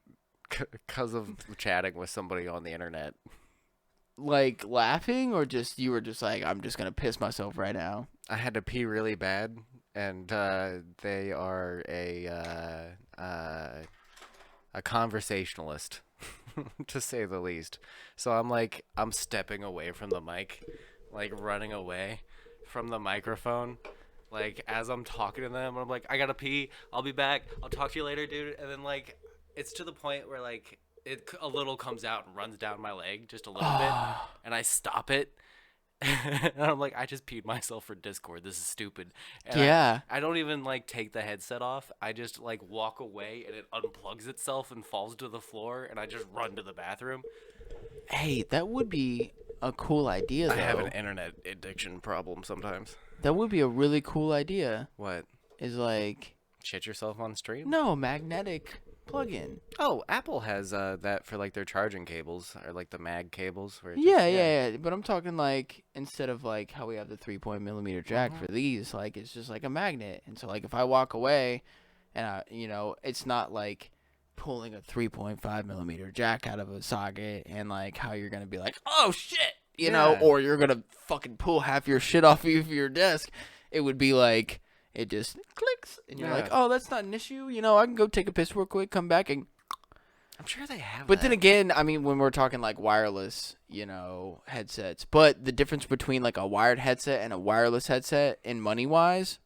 because of chatting with somebody on the internet. Like laughing, or just you were just like, I'm just gonna piss myself right now. I had to pee really bad, and they are a conversationalist, to say the least. So I'm stepping away from the mic, like running away from the microphone, like as I'm talking to them. I'm like, I gotta pee. I'll be back. I'll talk to you later, dude. And then like it's to the point where like a little comes out and runs down my leg just a little bit, and I stop it. And I'm like, I just peed myself for Discord. This is stupid. And Yeah. I don't even like take the headset off. I just like walk away, and it unplugs itself and falls to the floor, and I just run to the bathroom. Hey, that would be a cool idea, though. I have an internet addiction problem sometimes. That would be a really cool idea. What? Is like, Shit yourself on stream? no, magnetic plug-in. Oh, Apple has that for like their charging cables, or like the mag cables. Where it Yeah. But I'm talking like, instead of like how we have the 3-point-millimeter jack for these, like it's just like a magnet. And so like if I walk away, and it's not like pulling a 3.5-millimeter jack out of a socket, and like how you're gonna be like, oh shit, you know, or you're gonna fucking pull half your shit off of your desk. It would be like, it just clicks, and you're like, oh, that's not an issue. You know, I can go take a piss real quick, come back, and I'm sure they have. But then again, I mean, when we're talking like wireless, headsets, but the difference between like a wired headset and a wireless headset in money wise,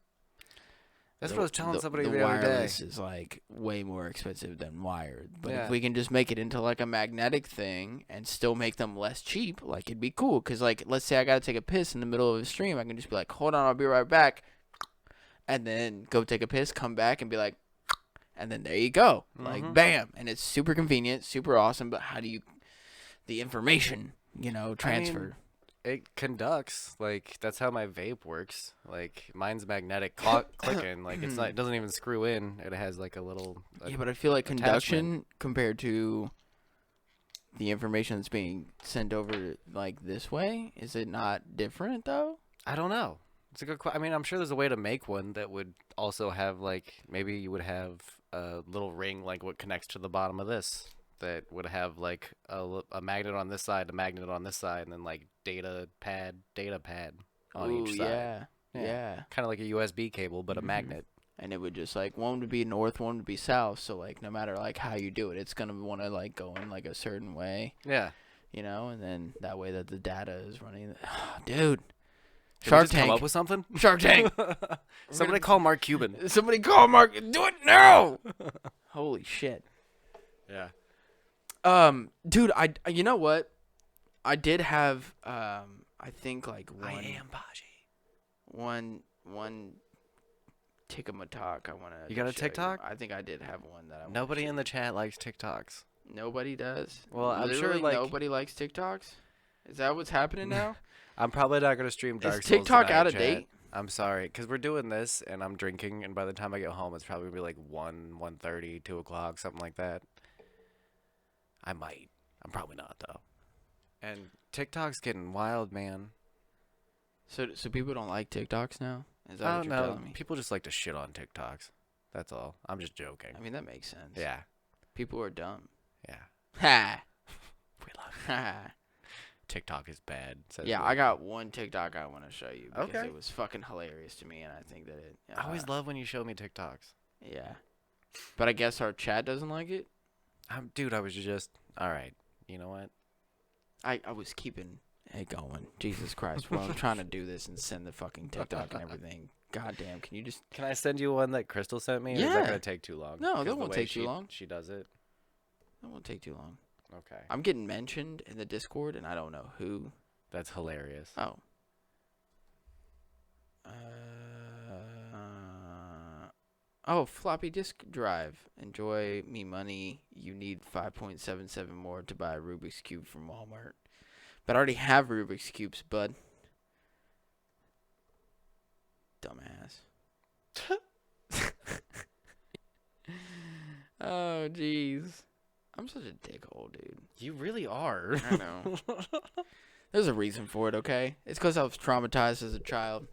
that's what I was telling somebody the the other day. wireless is like way more expensive than wired. But Yeah. if we can just make it into like a magnetic thing and still make them less cheap, like it'd be cool. Cause like, let's say I gotta take a piss in the middle of a stream, I can just be like, hold on, I'll be right back, and then go take a piss, come back, and be like, and then there you go, like bam, and it's super convenient, super awesome. But how do you, the information, transfer? I mean, it conducts, like that's how my vape works. Like mine's magnetic, clicking. Like it's not, it doesn't even screw in. It has like a little. Yeah, but I feel like conduction compared to the information that's being sent over like this way, is it not different though? I don't know. It's a good question. I mean, I'm sure there's a way to make one that would also have like, maybe you would have a little ring like what connects to the bottom of this, that would have like a magnet on this side, a magnet on this side, and then like data pad on each side. Yeah. Kind of like a USB cable, but a magnet. And it would just like, one would be north, one would be south. So like, no matter like how you do it, it's gonna want to like go in like a certain way. Yeah. And then that way that the data is running. Dude. Did Shark we just Tank. come up with something? Shark Tank. Somebody call Mark Cuban. Somebody call Mark. Do it now. Holy shit. Yeah. Dude, you know what? I did have I think like one. I am Baji. One tickamatalk I want to. You got a TikTok? I think I did have one that I. Nobody in the chat likes TikToks. Nobody does. Well, I'm sure Literally like nobody likes TikToks. Is that what's happening now? I'm probably not gonna stream Dark Is Souls TikTok tonight, out of chat. date? I'm sorry, because we're doing this and I'm drinking, and by the time I get home, it's probably gonna be like 1:30, 2 o'clock, something like that. I might. I'm probably not though. And TikTok's getting wild, man. So people don't like TikToks now? Is that I what don't you're know. telling me? People just like to shit on TikToks. That's all. I'm just joking. I mean, that makes sense. Yeah. People are dumb. Yeah. Ha. We love it. Ha. TikTok is bad. says Yeah, Will. I got one TikTok I want to show you because Okay. it was fucking hilarious to me, and I think that it. I always love when you show me TikToks. Yeah. But I guess our chat doesn't like it. Dude, I was just all right. You know what? I was keeping it going. Jesus Christ. Well, I'm trying to do this and send the fucking TikTok and everything. God damn, can you just... Can I send you one that Crystal sent me? Or is Yeah. that gonna take too long? No, 'Cause that the won't way take too long. She does it. That won't take too long. Okay. I'm getting mentioned in the Discord, and I don't know who. That's hilarious. Oh. Floppy disk drive. Enjoy me money. You need 5.77 more to buy a Rubik's Cube from Walmart. But I already have Rubik's Cubes, bud. Dumbass. Oh, jeez. I'm such a dickhole, dude. You really are. I know. There's a reason for it, okay? It's because I was traumatized as a child,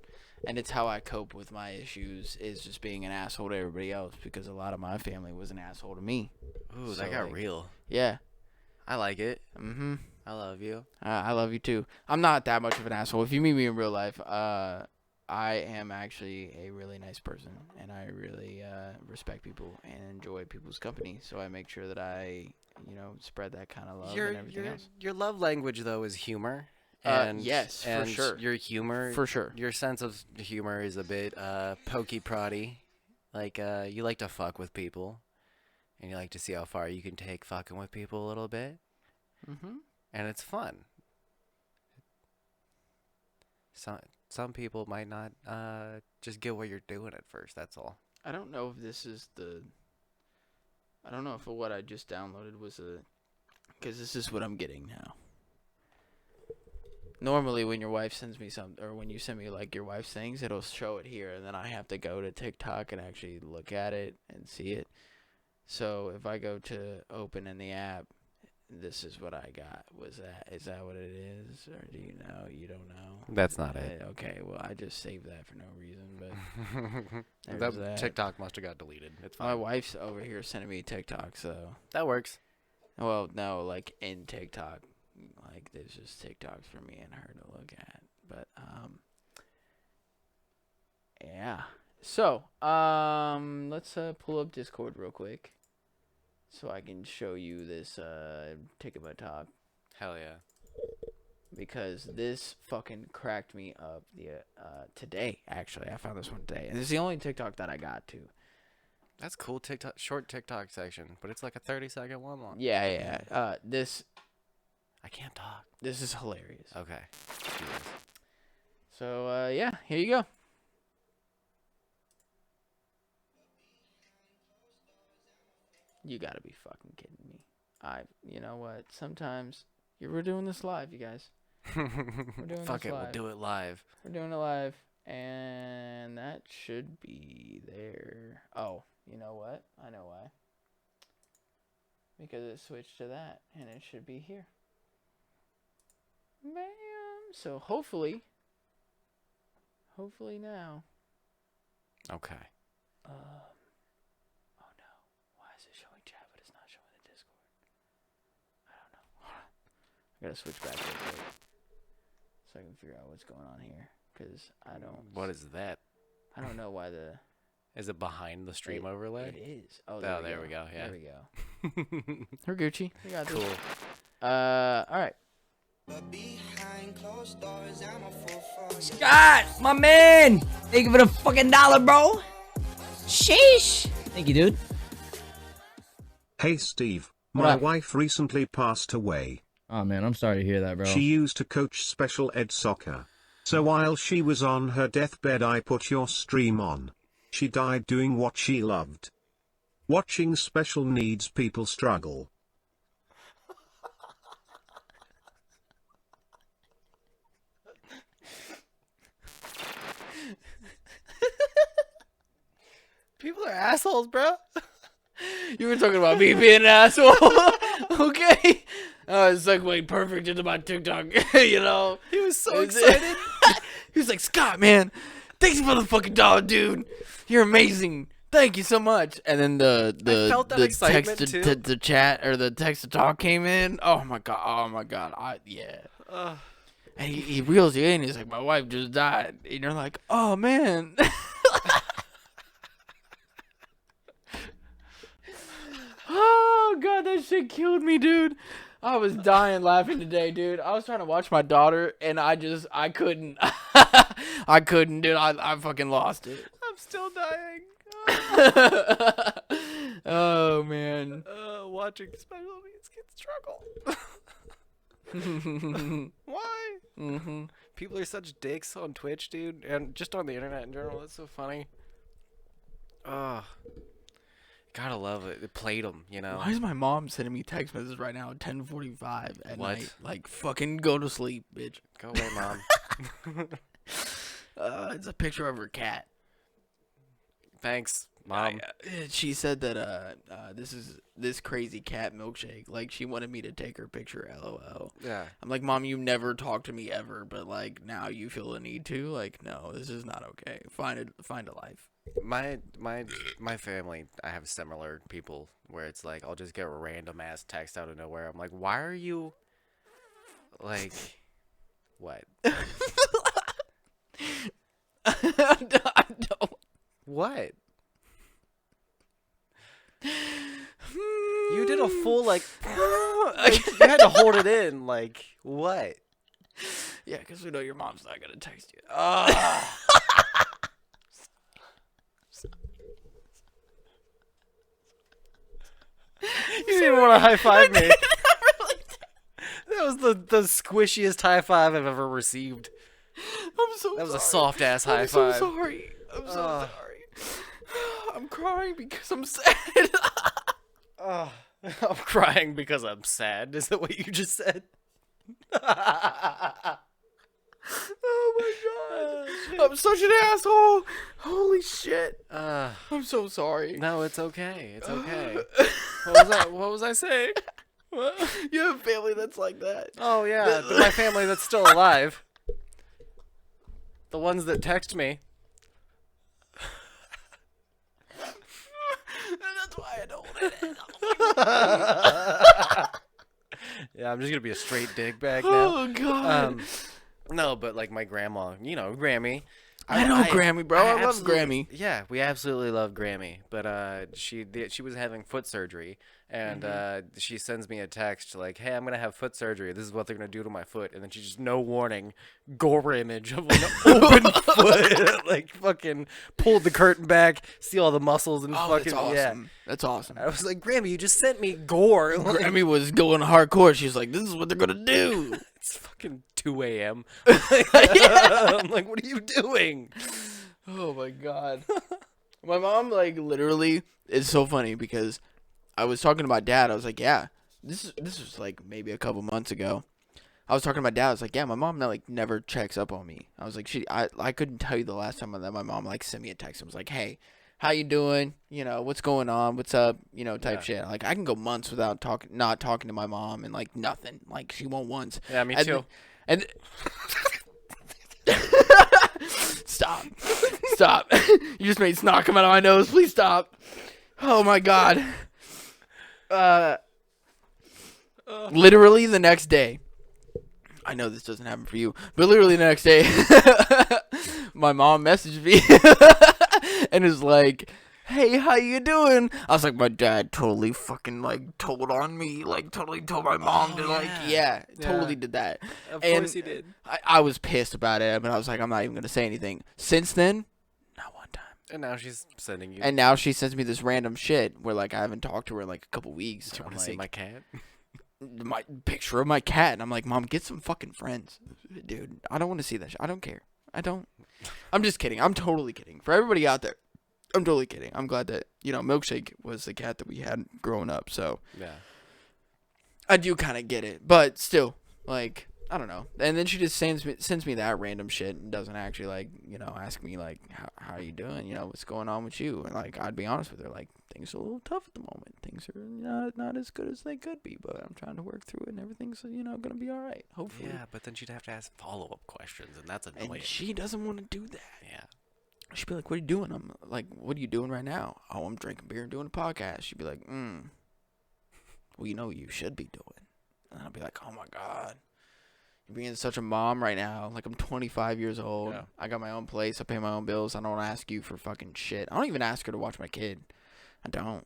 and it's how I cope with my issues is just being an asshole to everybody else because a lot of my family was an asshole to me. Ooh, So, that got like, real. Yeah. I like it. Mm-hmm. I love you. I love you, too. I'm not that much of an asshole. If you meet me in real life, I am actually a really nice person, and I really respect people and enjoy people's company, so I make sure that I, spread that kind of love and everything else. Your love language, though, is humor. And, yes, for and sure. your humor, For sure. your sense of humor is a bit pokey-proddy. Like, you like to fuck with people, and you like to see how far you can take fucking with people a little bit. Mm-hmm. And it's fun. Some people might not just get what you're doing at first, that's all. I don't know if this is I don't know if what I just downloaded was because this is what I'm getting now. Normally, when your wife sends me or when you send me like your wife's things, it'll show it here, and then I have to go to TikTok and actually look at it and see it. So if I go to open in the app, this is what I got. Is that what it is, or do you know? You don't know. That's not it. Okay, well I just saved that for no reason, but that TikTok must have got deleted. It's fine. my wife's over here sending me TikTok, so. That works. Well, no, like in TikTok, like there's just TikToks for me and her to look at. But yeah. So let's pull up Discord real quick, so I can show you this Ticketbot Talk, Hell yeah. because this fucking cracked me up today. Actually, I found this one today, and this is the only TikTok that I got to. That's cool. Short TikTok section, but it's like a 30-second one long. Yeah. I can't talk. This is hilarious. Okay. So yeah, here you go. You gotta be fucking kidding me. You know what? Sometimes we're doing this live, you guys. We're doing Fuck this it, live. we'll do it live. We're doing it live, and that should be there. Oh, you know what? I know why. Because it switched to that, and it should be here. Bam! So hopefully now. Okay. Oh no! Why is it showing chat but it's not showing the Discord? I don't know. I gotta switch back real quick so I can figure out what's going on here. Cause I don't. What is that? I don't know why Is it behind the stream overlay? It is. Oh, there we go. Yeah. There we go. We're Gucci. We got this. Cool. All right. Scott, my man! Thank you for the fucking $1, bro. Sheesh. Thank you, dude. Hey Steve, What my up? wife recently passed away. Oh man, I'm sorry to hear that, bro. She used to coach special ed soccer. So while she was on her deathbed I put your stream on. She died doing what she loved. Watching special needs people struggle. People are assholes, bro. You were talking about me being an asshole. Okay. It's like way perfect into my TikTok. You know. He was so excited. He was like, Scott, man, thanks for the fucking $1, dude. You're amazing. Thank you so much. And then I felt that excitement, text too. to chat or the text to talk came in. Oh my god. Yeah. And he reels you in. He's like, my wife just died. And you're like, oh man. Oh god, that shit killed me, dude. I was dying laughing today, dude. I was trying to watch my daughter, and I couldn't. I couldn't, dude. I fucking lost it. I'm still dying. Oh man. Watching special needs kids struggle. Why? Mhm. People are such dicks on Twitch, dude, and just on the internet in general. That's so funny. Gotta love it. It played them, you know. Why is my mom sending me text messages right now at 10:45 at What? night? Like, fucking go to sleep, bitch. Go away, mom. It's a picture of her cat. Thanks. Mom. She said that this crazy cat milkshake. Like she wanted me to take her picture. LOL. Yeah. I'm like, Mom, you never talked to me ever, but like now you feel the need to. Like, no, this is not okay. Find a life. My family, I have similar people where it's like I'll just get a random ass text out of nowhere. I'm like, why are you like what? I don't. What? You did a full like you had to hold it in. Like what? Yeah, because we know your mom's not gonna text you. You didn't want to high five me. That was the squishiest high five I've ever received. I'm so sorry. That was a soft ass high I'm five. so sorry. I'm so sorry. I'm crying because I'm sad. I'm crying because I'm sad. Is that what you just said? Oh my god. I'm such an asshole. Holy shit. I'm so sorry. No, it's okay. It's okay. What was I saying? You have a family that's like that. Oh yeah, my family that's still alive. The ones that text me. That's why I don't want it. Yeah, I'm just gonna be a straight dig bag now. Oh god. No, but like my grandma, you know, Grammy. I know Grammy, bro. I love absolutely- Grammy. Yeah, we absolutely love Grammy. But she was having foot surgery, and she sends me a text like, "Hey, I'm gonna have foot surgery. This is what they're gonna do to my foot." And then she just no warning, gore image of an open foot, like fucking pulled the curtain back, see all the muscles and Oh, fucking that's awesome. yeah. That's awesome. I was like, Grammy, you just sent me gore. Like, Grammy was going hardcore. She's like, this is what they're gonna do. it's fucking 2 a.m. I'm like, what are you doing? Oh my god. My mom, like, literally, it's so funny because I was talking to my dad. I was like, yeah, this was like maybe a couple months ago. I was talking to my dad. I was like, yeah, my mom like never checks up on me. I was like, I couldn't tell you the last time that my mom like sent me a text and was like, hey, how you doing? You know, what's going on? What's up? You know, type shit. Like, I can go months without not talking to my mom and like nothing. Like, she won't once. Yeah, me And too. And stop. You just made snot come out of my nose. Please stop. Oh my god. Literally the next day. I know this doesn't happen for you, but literally the next day, my mom messaged me and is like, hey, how you doing? I was like, my dad totally fucking like told on me, like totally told my mom to like, totally did that. Of And course he did. I was pissed about it, but I was like, I'm not even gonna say anything. Since then, not one time. And now she's sending you. And now she sends me this random shit where like I haven't talked to her in like a couple weeks. Do you want I'm to see like, my cat? my picture of my cat, and I'm like, Mom, get some fucking friends, dude. I don't want to see that shit. I don't care. I'm just kidding. I'm totally kidding. For everybody out there, I'm totally kidding. I'm glad that, you know, Milkshake was the cat that we had growing up, so Yeah. I do kind of get it, but still, like, I don't know. And then she just sends me that random shit and doesn't actually, like, you know, ask me, like, how are you doing? You know, what's going on with you? And, like, I'd be honest with her, like, things are a little tough at the moment. Things are not as good as they could be, but I'm trying to work through it, and everything's, you know, going to be all right, hopefully. Yeah, but then she'd have to ask follow-up questions, and that's annoying. And she doesn't want to do that. Yeah. She'd be like, what are you doing? I'm like, what are you doing right now? Oh, I'm drinking beer and doing a podcast. She'd be like, well, you know what you should be doing. And I'll be like, oh, my God. You're being such a mom right now. Like, I'm 25 years old. Yeah. I got my own place. I pay my own bills. I don't ask you for fucking shit. I don't even ask her to watch my kid. I don't.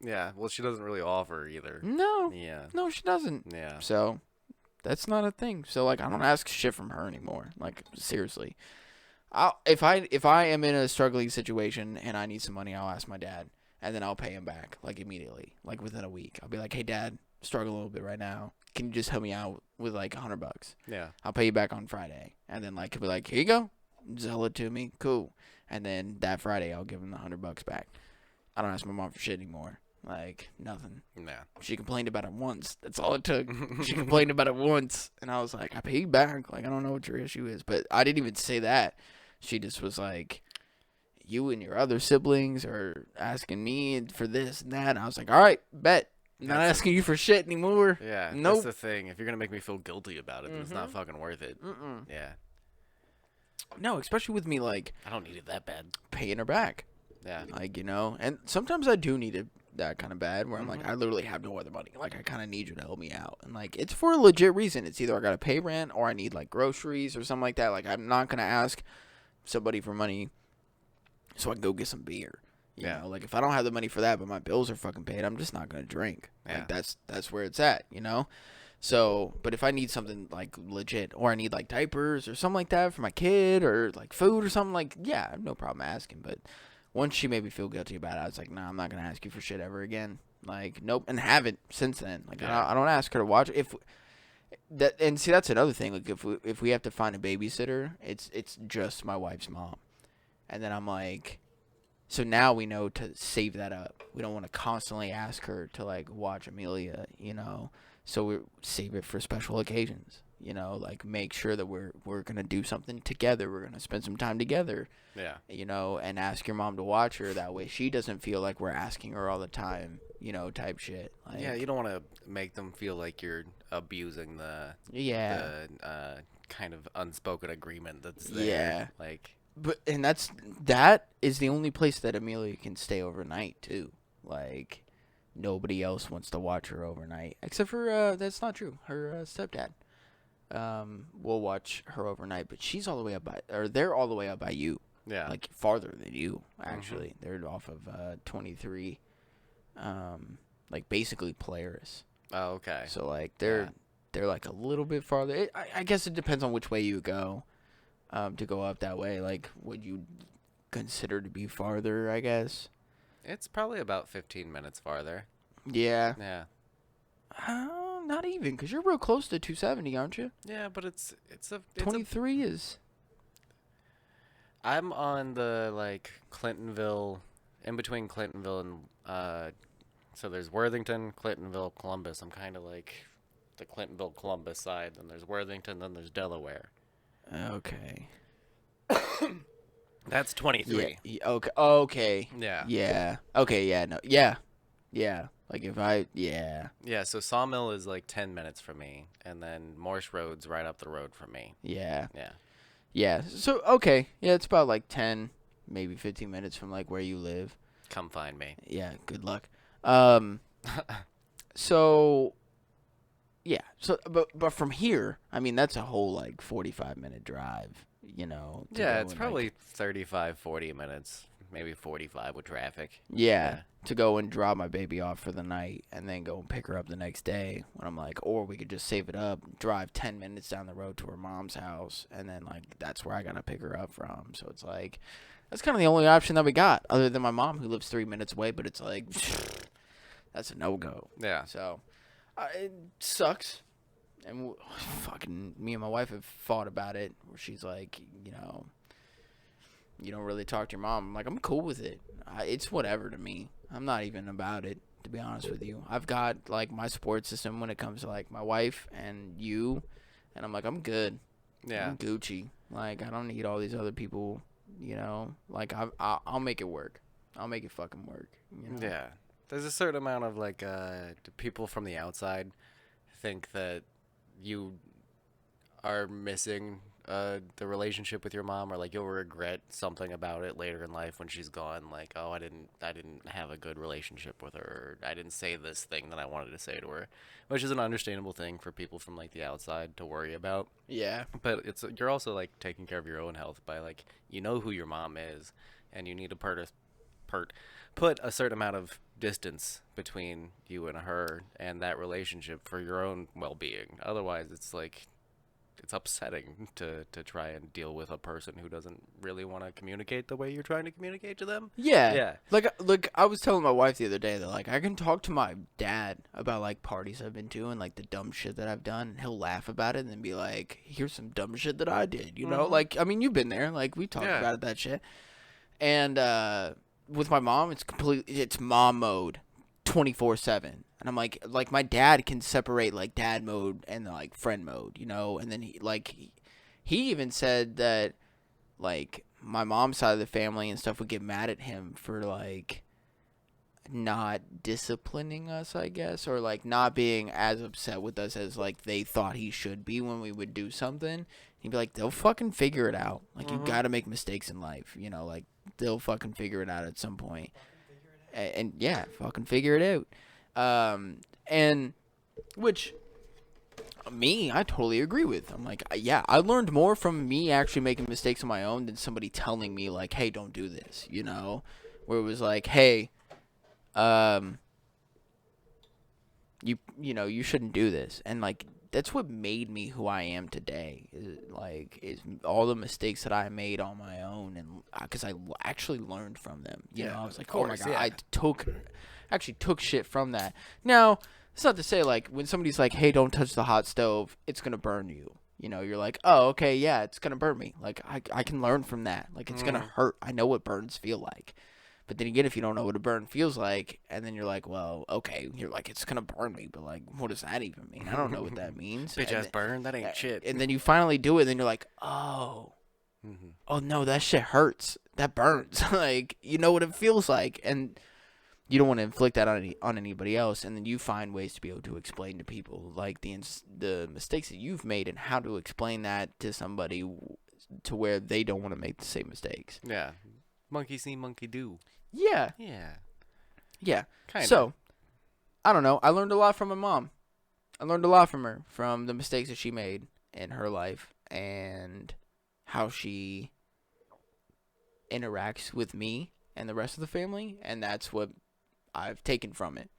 Yeah, well, she doesn't really offer either. No. Yeah. No, she doesn't. Yeah. So, that's not a thing. So, like, I don't ask shit from her anymore. Like, seriously. If I am in a struggling situation and I need some money, I'll ask my dad. And then I'll pay him back, like, immediately. Like, within a week. I'll be like, hey, Dad, struggle a little bit right now. Can you just help me out with, like, $100? Yeah. I'll pay you back on Friday. And then, like, he'll be like, here you go. Sell it to me. Cool. And then that Friday, I'll give him the $100 back. I don't ask my mom for shit anymore. Like, nothing. Nah. She complained about it once. That's all it took. She complained about it once. And I was like, I pay you back. Like, I don't know what your issue is. But I didn't even say that. She just was like, you and your other siblings are asking me for this and that. And I was like, all right, bet. Not asking you for shit anymore. Yeah, Nope. that's the thing. If you're gonna make me feel guilty about it, then it's not fucking worth it. Yeah. No, especially with me, like, I don't need it that bad. paying her back. Yeah. Like, you know, and sometimes I do need it that kind of bad where I'm like, I literally have no other money. Like, I kind of need you to help me out. And, like, it's for a legit reason. It's either I got to pay rent or I need, like, groceries or something like that. Like, I'm not going to ask somebody for money so I can go get some beer. You know, like, if I don't have the money for that, but my bills are fucking paid, I'm just not going to drink. Yeah. Like, that's where it's at, you know? So, but if I need something, like, legit, or I need, like, diapers or something like that for my kid, or, like, food or something, like, yeah, I have no problem asking. But once she made me feel guilty about it, I was like, nah, I'm not going to ask you for shit ever again. Like, nope, and haven't since then. Like, I don't ask her to watch. And see, that's another thing. Like, if we have to find a babysitter, it's just my wife's mom. And then I'm like... So now we know to save that up. We don't want to constantly ask her to, like, watch Amelia, you know. So we save it for special occasions, you know. Like, make sure that we're going to do something together. We're going to spend some time together. Yeah. You know, and ask your mom to watch her. That way she doesn't feel like we're asking her all the time, you know, type shit. Like, Yeah, you don't want to make them feel like you're abusing the kind of unspoken agreement that's there. Yeah. Like... But that is the only place that Amelia can stay overnight too. Like, nobody else wants to watch her overnight except for that's not true. Her stepdad will watch her overnight, but she's all the way up they're all the way up by you. Yeah. Like farther than you actually. They're off of 23 like basically Polaris. Oh, okay. So like they're like a little bit farther. I guess it depends on which way you go. To go up that way, like, would you consider to be farther, I guess? It's probably about 15 minutes farther. Yeah. Yeah. Not even, because you're real close to 270, aren't you? Yeah, but it's 23 is... I'm on the, like, Clintonville, in between Clintonville and, so there's Worthington, Clintonville, Columbus. I'm kind of like the Clintonville, Columbus side. Then there's Worthington, then there's Delaware. Okay. That's 23. Yeah. Okay. Okay. Yeah. Yeah. Okay. Yeah. No. Yeah. Yeah. Like if I. Yeah. Yeah. So Sawmill is like 10 minutes from me, and then Morse Road's right up the road from me. Yeah. Yeah. Yeah. So okay. Yeah, it's about like 10, maybe 15 minutes from like where you live. Come find me. Yeah. Good luck. So. Yeah. So, but from here, I mean, that's a whole like 45-minute drive. You know. Yeah, it's probably 35, 40 minutes, maybe 45 with traffic. Yeah, to go and drop my baby off for the night and then go and pick her up the next day when I'm like, or we could just save it up, drive 10 minutes down the road to her mom's house, and then, like, that's where I got to pick her up from. So it's like, that's kind of the only option that we got, other than my mom who lives 3 minutes away, but it's like, that's a no-go. Yeah. So, it sucks. And fucking me and my wife have fought about it, where she's like, you know, you don't really talk to your mom. I'm like, I'm cool with it. It's whatever to me. I'm not even about it, to be honest with you. I've got, like, my support system when it comes to, like, my wife and you, and I'm like, I'm good. Yeah. I'm Gucci. Like, I don't need all these other people, you know. Like, I'll make it work. I'll make it fucking work. You know? Yeah. There's a certain amount of, like, people from the outside think that you are missing the relationship with your mom, or like you'll regret something about it later in life when she's gone. Like, oh, I didn't have a good relationship with her, or I didn't say this thing that I wanted to say to her, which is an understandable thing for people from like the outside to worry about. Yeah. But you're also like taking care of your own health by like, you know who your mom is, and you need to put a certain amount of distance between you and her and that relationship for your own well-being. Otherwise, it's like, it's upsetting to try and deal with a person who doesn't really want to communicate the way you're trying to communicate to them. Yeah. Yeah. Like I was telling my wife the other day that, like, I can talk to my dad about, like, parties I've been to and, like, the dumb shit that I've done, and he'll laugh about it and then be like, here's some dumb shit that I did, you know? Like, I mean, you've been there. Like, we talked about that shit. And, with my mom, it's mom mode 24/7. And I'm like my dad can separate like dad mode and like friend mode, you know? And then he even said that like my mom's side of the family and stuff would get mad at him for like not disciplining us, I guess, or like not being as upset with us as like they thought he should be when we would do something. He'd be like, they'll fucking figure it out. Like, you gotta make mistakes in life, you know, like they'll fucking figure it out at some point. And yeah, fucking figure it out. And which me, I totally agree with. I'm like, yeah, I learned more from me actually making mistakes on my own than somebody telling me like, hey, don't do this, you know, where it was like, hey, you know, you shouldn't do this. And like, that's what made me who I am today, is all the mistakes that I made on my own, and because I actually learned from them. You know, I was like, oh my god, I actually took shit from that. Now, it's not to say like when somebody's like, hey, don't touch the hot stove, it's gonna burn you. You know, you're like, oh, okay, yeah, it's gonna burn me. Like I can learn from that. Like, it's gonna hurt. I know what burns feel like. But then again, if you don't know what a burn feels like, and then you're like, well, okay, you're like, it's going to burn me, but like, what does that even mean? I don't know what that means. Bitch ass burn? That ain't shit. And then you finally do it, and then you're like, oh, oh no, that shit hurts. That burns. Like, you know what it feels like, and you don't want to inflict that on anybody else, and then you find ways to be able to explain to people, like, the mistakes that you've made and how to explain that to somebody to where they don't want to make the same mistakes. Yeah. Monkey see, monkey do. Yeah. Yeah. Kinda. So, I don't know. I learned a lot from my mom. I learned a lot from her, from the mistakes that she made in her life and how she interacts with me and the rest of the family, and that's what I've taken from it.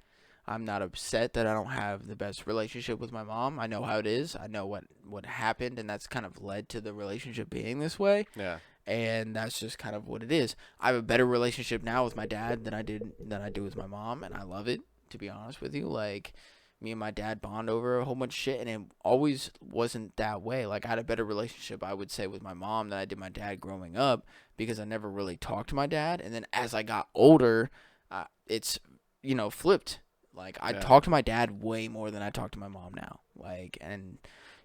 I'm not upset that I don't have the best relationship with my mom. I know how it is. I know what happened, and that's kind of led to the relationship being this way. Yeah. And that's just kind of what it is. I have a better relationship now with my dad than I do with my mom, and I love it, to be honest with you. Like, me and my dad bond over a whole bunch of shit, and it always wasn't that way. Like, I had a better relationship, I would say, with my mom than I did my dad growing up, because I never really talked to my dad. And then as I got older, it's, you know, flipped. Like, I talk to my dad way more than I talk to my mom now. Like, and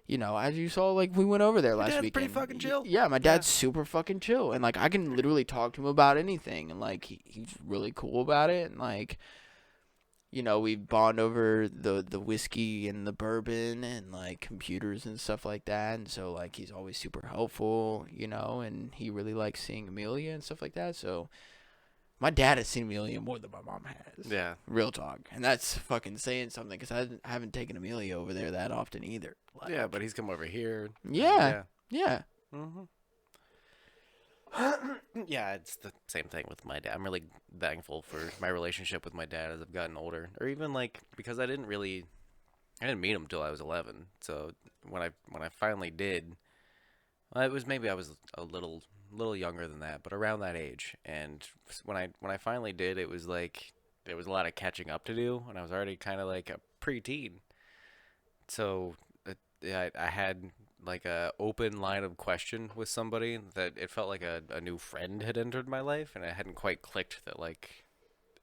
you know, as you saw, like, we went over there last weekend. Pretty fucking chill. Yeah, my dad's super fucking chill. And, like, I can literally talk to him about anything. And, like, he's really cool about it. And, like, you know, we bond over the whiskey and the bourbon and, like, computers and stuff like that. And so, like, he's always super helpful, you know. And he really likes seeing Amelia and stuff like that. So, my dad has seen Amelia more than my mom has. Yeah. Real talk. And that's fucking saying something, because I haven't taken Amelia over there that often either. Like, yeah, but he's come over here. Yeah. Mm-hmm. Yeah, it's the same thing with my dad. I'm really thankful for my relationship with my dad as I've gotten older. Or even, like, because I didn't meet him till I was 11. So when I finally did, well, it was maybe I was a little younger than that, but around that age. And when I finally did, it was like there was a lot of catching up to do, and I was already kind of like a preteen. So I had like a open line of question with somebody that it felt like a new friend had entered my life, and it hadn't quite clicked that, like,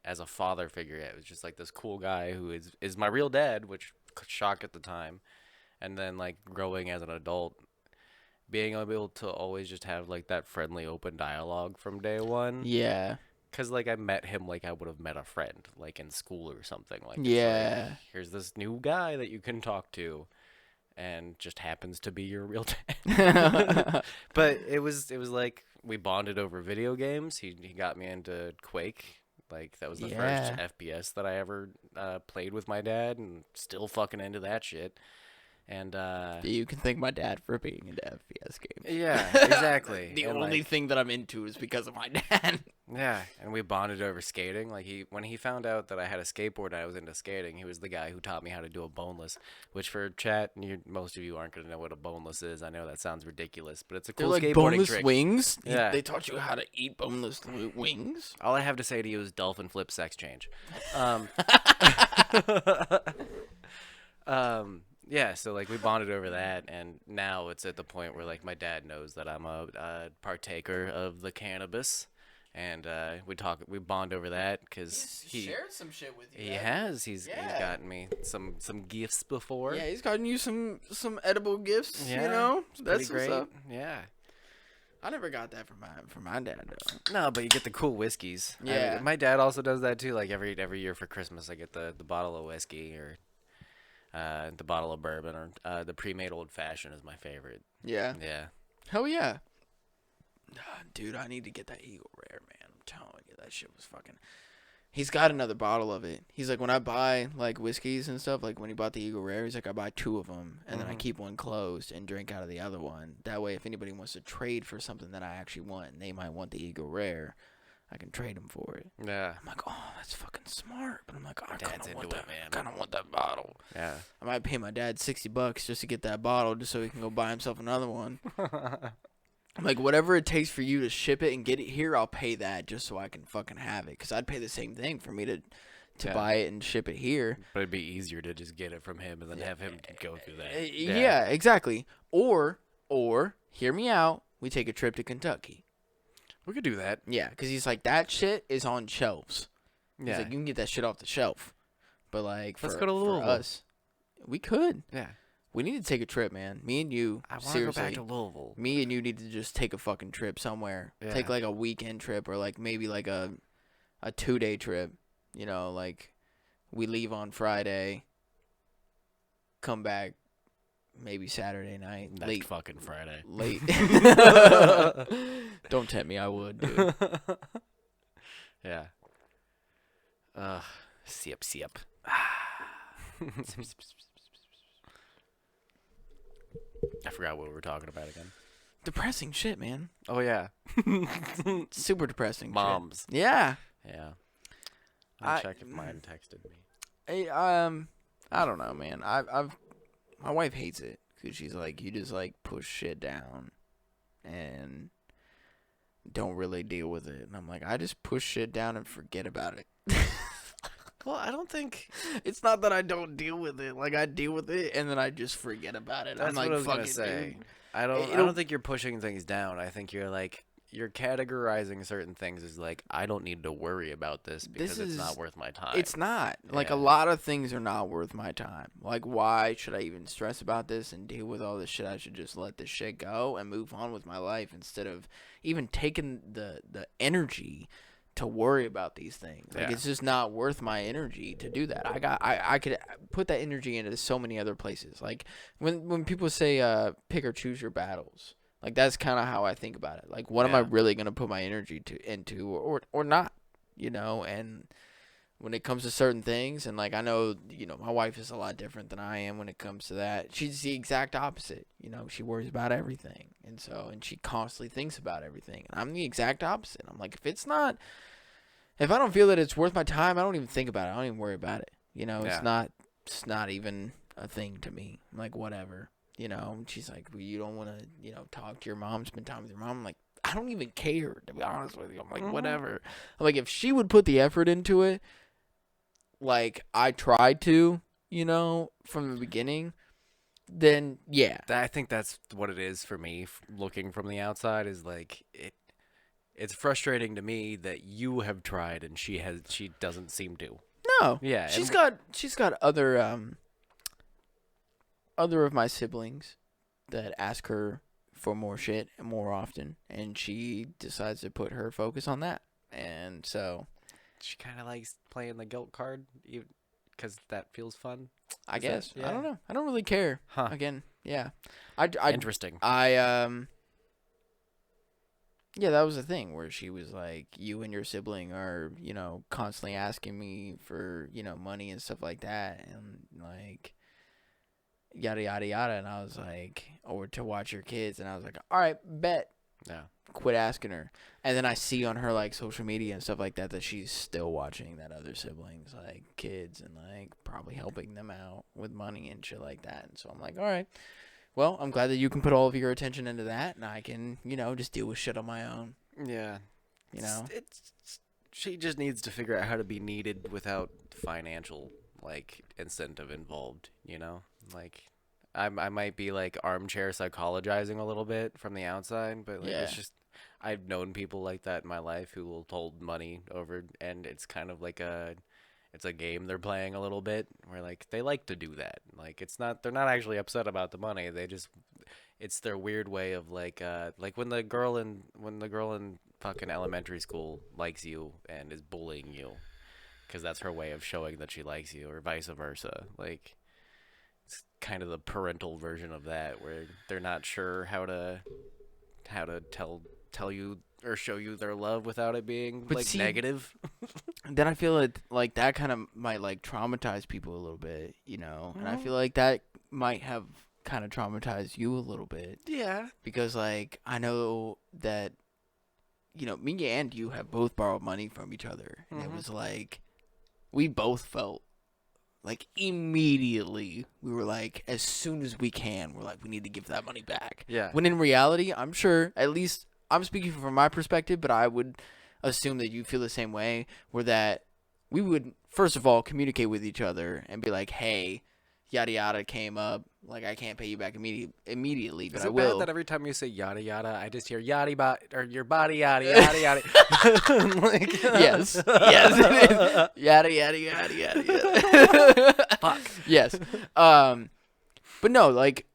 as a father figure yet. It was just like this cool guy who is my real dad, which shocked at the time. And then, like, growing as an adult, being able to always just have, like, that friendly, open dialogue from day one. Yeah. Because, like, I met him like I would have met a friend, like, in school or something. Like, yeah. Like, here's this new guy that you can talk to, and just happens to be your real dad. But it was like we bonded over video games. He got me into Quake. Like, that was the first FPS that I ever played with my dad, and still fucking into that shit. And you can thank my dad for being into FPS games. Yeah, exactly. The only thing that I'm into is because of my dad. Yeah, and we bonded over skating. Like, when he found out that I had a skateboard and I was into skating, he was the guy who taught me how to do a boneless. Which, for chat, most of you aren't gonna know what a boneless is. I know that sounds ridiculous, but it's a cool skateboarding boneless trick. Wings. Yeah, they taught you how to eat boneless wings. All I have to say to you is dolphin flip sex change. Yeah, so, like, we bonded over that, and now it's at the point where, like, my dad knows that I'm a partaker of the cannabis, and we bond over that, because he shared some shit with you. He has. He's gotten me some gifts before. Yeah, he's gotten you some edible gifts. Yeah, you know, that's great. Yeah. I never got that from my dad though. No, but you get the cool whiskeys. Yeah. My dad also does that too. Like every year for Christmas, I get the bottle of whiskey or the bottle of bourbon or the pre-made old fashioned is my favorite. Yeah. Yeah. Hell yeah. Dude, I need to get that Eagle Rare, man. I'm telling you, that shit was fucking. He's got another bottle of it. He's like, when I buy like whiskeys and stuff, like when he bought the Eagle Rare, he's like, I buy 2 of them and then I keep one closed and drink out of the other one. That way, if anybody wants to trade for something that I actually want and they might want the Eagle Rare, I can trade them for it. Yeah. I'm like, oh, that's fucking smart. But I'm like, I Dad's kind of want into that, it, man. I kind of want that bottle. Yeah. I might pay my dad $60 just to get that bottle, just so he can go buy himself another one. I'm like, whatever it takes for you to ship it and get it here, I'll pay that just so I can fucking have it. Because I'd pay the same thing for me to buy it and ship it here. But it'd be easier to just get it from him and then have him go through that. Yeah, exactly. Or, hear me out, we take a trip to Kentucky. We could do that. Yeah, because he's like, that shit is on shelves. Yeah. He's like, you can get that shit off the shelf. But like, Let's for, go to Louisville. for us, we could. Yeah. We need to take a trip, man. Me and you, I want to go seriously. back to Louisville. Me and you need to just take a fucking trip somewhere. Yeah. Take like a weekend trip or like maybe like a 2-day trip. You know, like we leave on Friday, come back maybe Saturday night. Next late. fucking Friday. Late. Don't tempt me, I would, dude. Yeah. Sip. I forgot what we were talking about again. Depressing shit, man. Oh yeah. Super depressing Moms. shit. Yeah. Yeah. I- I'll check if mine texted me. Hey, I don't know, man. My wife hates it because she's like, you just like push shit down and don't really deal with it. And I'm like, I just push shit down and forget about it. Well, I don't think It's not that I don't deal with it. Like I deal with it and then I just forget about it. that's I'm like, what I was fuck gonna it, say. dude. I don't It'll- think you're pushing things down. I think you're categorizing certain things as like, I don't need to worry about this because it's not worth my time. It's not. Like a Yeah. lot of things are not worth my time. Like why should I even stress about this and deal with all this shit? I should just let this shit go and move on with my life instead of even taking the energy to worry about these things. Like Yeah. it's just not worth my energy to do that. I could put that energy into so many other places. Like when people say pick or choose your battles. Like that's kind of how I think about it. Like what am I Yeah. really going to put my energy into or not, you know? And when it comes to certain things, and like I know, you know, my wife is a lot different than I am when it comes to that. She's the exact opposite. You know, she worries about everything. And she constantly thinks about everything. And I'm the exact opposite. I'm like, if I don't feel that it's worth my time, I don't even think about it. I don't even worry about it. You know, Yeah. it's not even a thing to me. I'm like, whatever. You know, and she's like, well, you don't want to, you know, talk to your mom, spend time with your mom. I'm like, I don't even care, to be honest with you. I'm like, whatever. I'm like, if she would put the effort into it, like I tried to, you know, from the beginning, then yeah. I think that's what it is for me. Looking from the outside is like it's frustrating to me that you have tried and she doesn't seem to. No. Yeah, She's and- got other of my siblings that ask her for more shit more often, and she decides to put her focus on that. And so She kind of likes playing the guilt card because that feels fun. I Is that- guess I yeah. don't know. I don't really care. Huh. Again, yeah. I Interesting. Yeah, that was the thing where she was like, you and your sibling are, you know, constantly asking me for, you know, money and stuff like that. And like, yada, yada, yada. And I was like, or to watch your kids. And I was like, all right, bet. Yeah. Quit asking her. And then I see on her like social media and stuff like that she's still watching that other siblings, like kids, and like probably helping them out with money and shit like that. And so I'm like, all right. Well, I'm glad that you can put all of your attention into that, and I can, you know, just deal with shit on my own. Yeah. You know? She just needs to figure out how to be needed without financial like incentive involved, you know? Like I might be like armchair psychologizing a little bit from the outside, but like it's Yeah. just I've known people like that in my life who will hold money over, and it's kind of like it's a game they're playing a little bit where like they like to do that. Like they're not actually upset about the money. They just it's their weird way of like when the girl in fucking elementary school likes you and is bullying you, because that's her way of showing that she likes you, or vice versa. Like, it's kind of the parental version of that, where they're not sure how to tell you or show you their love without it being negative. Then I feel like that kind of might like traumatize people a little bit, you know. And I feel like that might have kind of traumatized you a little bit. Yeah. Because like I know that, you know, me and you have both borrowed money from each other, and it was like we both felt like immediately we were like, as soon as we can, we're like, we need to give that money back. Yeah. When in reality, I'm sure, at least I'm speaking from my perspective, but I would assume that you feel the same way, where that we would, first of all, communicate with each other and be like, hey, yada yada came up, like I can't pay you back immediately, but Is I it will. bad that every time you say yada yada, I just hear yada or your body yada yada yada? Like, Yes, yes, it is. Yada yada yada yada yada. Fuck. Yes. But no, like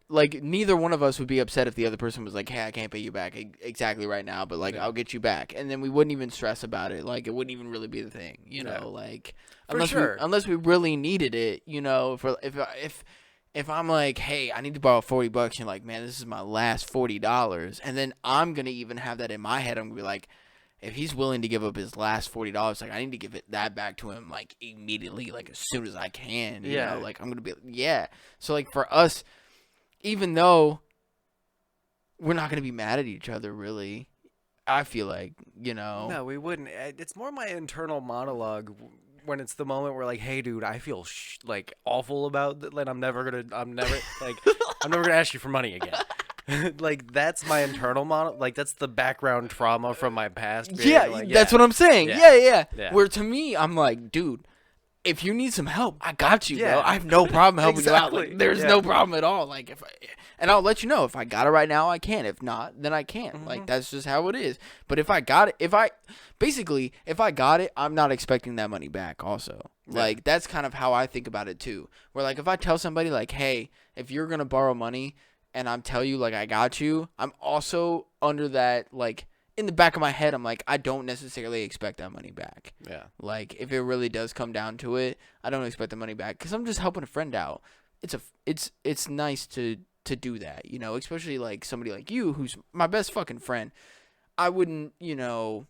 neither one of us would be upset if the other person was like, hey, I can't pay you back exactly right now, but like I'll get you back, and then we wouldn't even stress about it. Like it wouldn't even really be the thing, you know. Like unless we really needed it, you know. If I'm like, hey, I need to borrow $40, you're like, man, this is my last $40, and then I'm gonna even have that in my head. I'm gonna be like, if he's willing to give up his last $40, like I need to give that back to him like immediately, like as soon as I can. You know? Like I'm gonna be So like for us, even though we're not gonna be mad at each other, really, I feel like, you know. No, we wouldn't. It's more my internal monologue when it's the moment where like, hey, dude, I feel like awful about that. Like I'm never gonna ask you for money again. Like that's my internal like that's the background trauma from my past. Yeah, like, that's what I'm saying. Yeah. Where to me, I'm like, dude, if you need some help, I got you, bro. I have no problem helping you out. Like, there's no problem at all. Like and I'll let you know if I got it right now, I can. If not, then I can't. Like that's just how it is. But if I got it, if I got it, I'm not expecting that money back. Also, like that's kind of how I think about it too. Where like if I tell somebody like, hey, if you're gonna borrow money, and I'm telling you, like, I got you, I'm also under that, like, in the back of my head, I'm like, I don't necessarily expect that money back. Yeah. Like, if it really does come down to it, I don't expect the money back because I'm just helping a friend out. It's nice to do that, you know, especially, like, somebody like you who's my best fucking friend. I wouldn't, you know,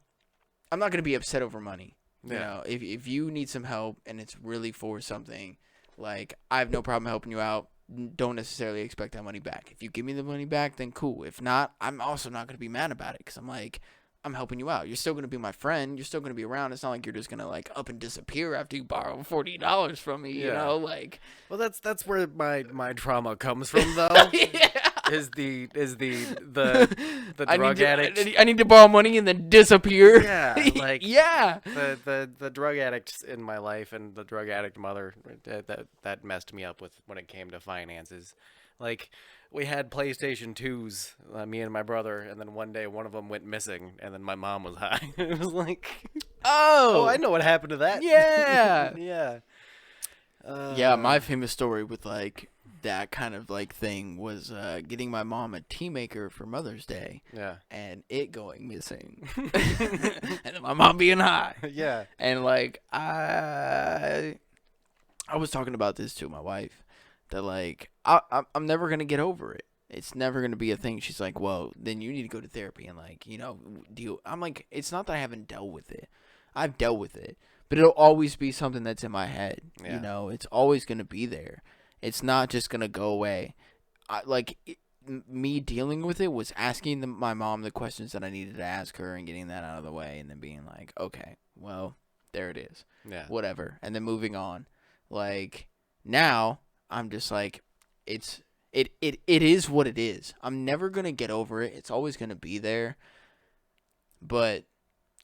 I'm not going to be upset over money. You know, if you need some help and it's really for something, like, I have no problem helping you out. Don't necessarily expect that money back. If you give me the money back, then cool. If not, I'm also not going to be mad about it because I'm like, I'm helping you out. You're still going to be my friend. You're still going to be around. It's not like you're just going to like up and disappear after you borrow $40 from me, you know? Like, well, that's where my trauma comes from though. Is the drug addict. I need to borrow money and then disappear. Yeah, like the drug addicts in my life and the drug addict mother that messed me up with when it came to finances. Like we had PlayStation 2s, me and my brother, and then one day one of them went missing, and then my mom was high. It was like, oh, I know what happened to that. Yeah, yeah. My famous story with like that kind of like thing was getting my mom a tea maker for Mother's Day. Yeah. And it going missing. And then my mom being high. Yeah. And like I was talking about this to my wife that like I'm never gonna get over it. It's never gonna be a thing. She's like, well, then you need to go to therapy and like, you know, deal. I'm like, it's not that I haven't dealt with it. I've dealt with it. But it'll always be something that's in my head. Yeah. You know, it's always gonna be there. It's not just going to go away. Me dealing with it was asking my mom the questions that I needed to ask her and getting that out of the way and then being like, okay, well, there it is. Yeah. Whatever. And then moving on. Like, now, I'm just like, it is what it is. I'm never going to get over it. It's always going to be there. But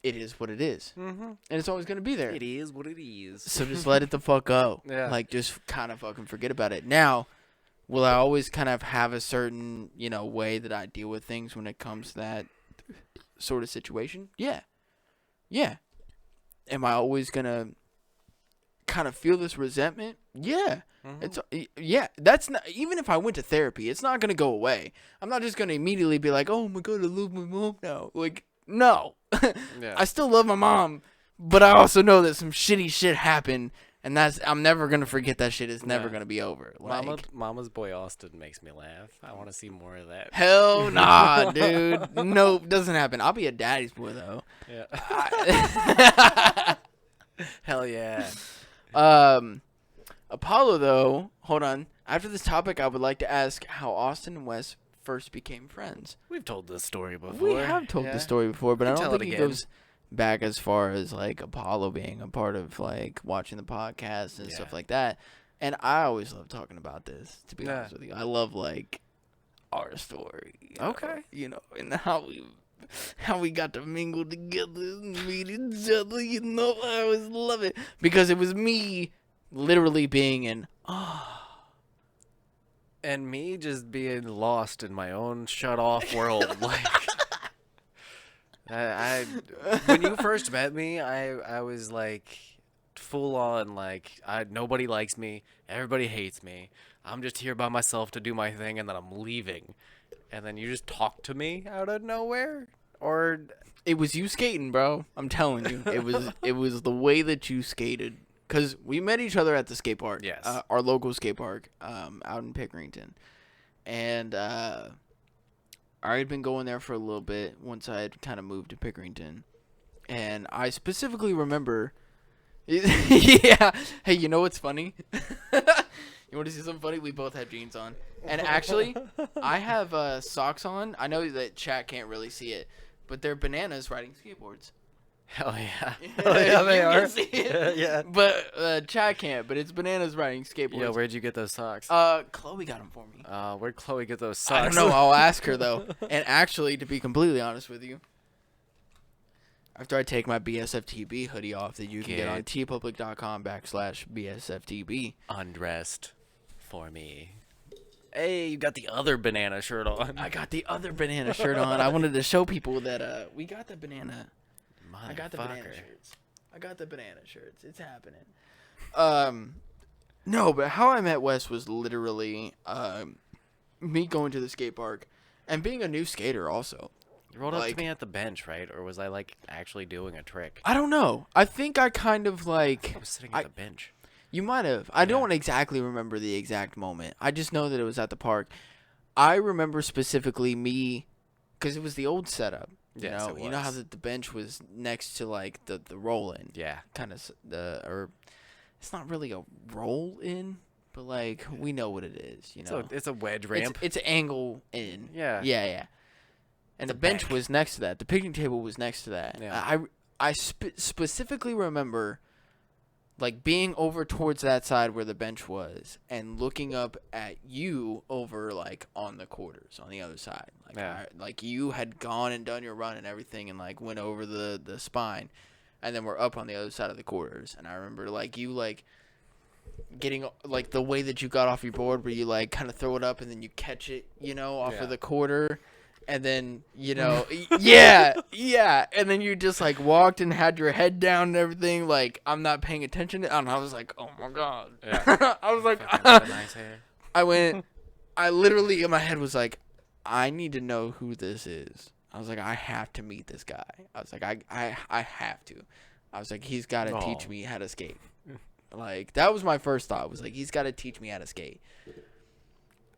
it is what it is. Mm-hmm. And it's always going to be there. It is what it is. So just let it the fuck go. Yeah. Like, just kind of fucking forget about it. Now, will I always kind of have a certain, you know, way that I deal with things when it comes to that sort of situation? Yeah. Yeah. Am I always going to kind of feel this resentment, yeah. It's that's not, even if I went to therapy, it's not gonna go away. I'm not just gonna immediately be like, oh my god, I love my mom now. Like, no. I still love my mom, but I also know that some shitty shit happened, and I'm never gonna forget that shit. It's never gonna be over. Like, Mama's Boy Austin makes me laugh. I want to see more of that. hell nah, dude. Nope, doesn't happen. I'll be a daddy's boy though. Yeah. Hell yeah. Apollo, though, hold on. After this topic, I would like to ask how Austin and Wes first became friends. We've told this story before. We have told this story before, but I don't think it again. goes back as far as, like, Apollo being a part of, like, watching the podcast and stuff like that. And I always love talking about this, to be honest with you. I love, like, our story. You know, and how we got to mingle together and meet each other, you know. I always love it. Because it was me literally being in and me just being lost in my own shut off world. Like, I when you first met me, I was like full on like nobody likes me, everybody hates me. I'm just here by myself to do my thing, and then I'm leaving. And then you just talk to me out of nowhere, or it was you skating, bro. I'm telling you, it was the way that you skated. Because we met each other at the skate park. Yes. Our local skate park out in Pickerington. And I had been going there for a little bit once I had kind of moved to Pickerington. And I specifically remember... yeah. Hey, you know what's funny? You want to see something funny? We both have jeans on. And actually, I have socks on. I know that chat can't really see it. But they're bananas riding skateboards. hell yeah. Hell yeah, they you are. Can see it. Yeah. But Chad can't. But it's bananas riding skateboards. Yeah, where'd you get those socks? Chloe got them for me. Where'd Chloe get those I socks? don't know. I'll ask her though. And actually, to be completely honest with you, after I take my BSFTB hoodie off, that you can get on tpublic.com/BSFTB. Undressed for me. Hey, you got the other banana shirt on. I got the other banana shirt on. I wanted to show people that we got the banana. I got the banana shirts. I got the banana shirts. It's happening. No, but how I met Wes was literally me going to the skate park and being a new skater also. You rolled up to me at the bench, right? Or was I like actually doing a trick? I don't know. I think I kind of like... I was sitting at the bench. You might have. I don't exactly remember the exact moment. I just know that it was at the park. I remember specifically me, because it was the old setup. You know how the bench was next to like the roll-in. Yeah. Kind of or it's not really a roll-in, but like we know what it is. You know, it's a wedge ramp. It's an angle in. Yeah. Yeah. And the bench was next to that. The picnic table was next to that. Yeah. I specifically remember like being over towards that side where the bench was and looking up at you over like on the quarters on the other side. Like like you had gone and done your run and everything and like went over the spine and then we're up on the other side of the quarters. And I remember like you like getting like the way that you got off your board where you like kind of throw it up and then you catch it, you know, off of the quarter. And then, you know, yeah. And then you just, like, walked and had your head down and everything. Like, I'm not paying attention. And I was like, oh, my God. Yeah. I was like, nice hair. I literally in my head was like, I need to know who this is. I was like, I have to meet this guy. I was like, I have to. I was like, he's got to teach me how to skate. Like, that was my first thought. Was like, he's got to teach me how to skate.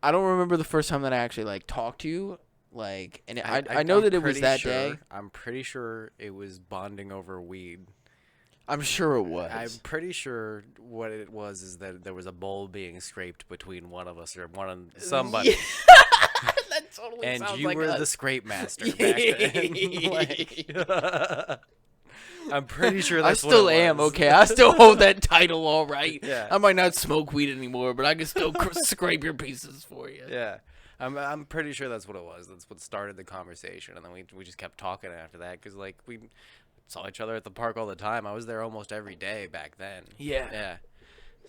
I don't remember the first time that I actually, like, talked to you. Like, and I know that it was that day. I'm pretty sure it was bonding over weed. I'm sure it was. I'm pretty sure what it was is that there was a bowl being scraped between one of us or somebody. Yeah. That totally and sounds you like were us. the scrape master back then. Like, I'm pretty sure that's I still what it am, was. okay? I still hold that title all right. Yeah. I might not smoke weed anymore, but I can still scrape your pieces for you. Yeah. I'm pretty sure that's what it was. That's what started the conversation, and then we just kept talking after that because like we saw each other at the park all the time. I was there almost every day back then. Yeah.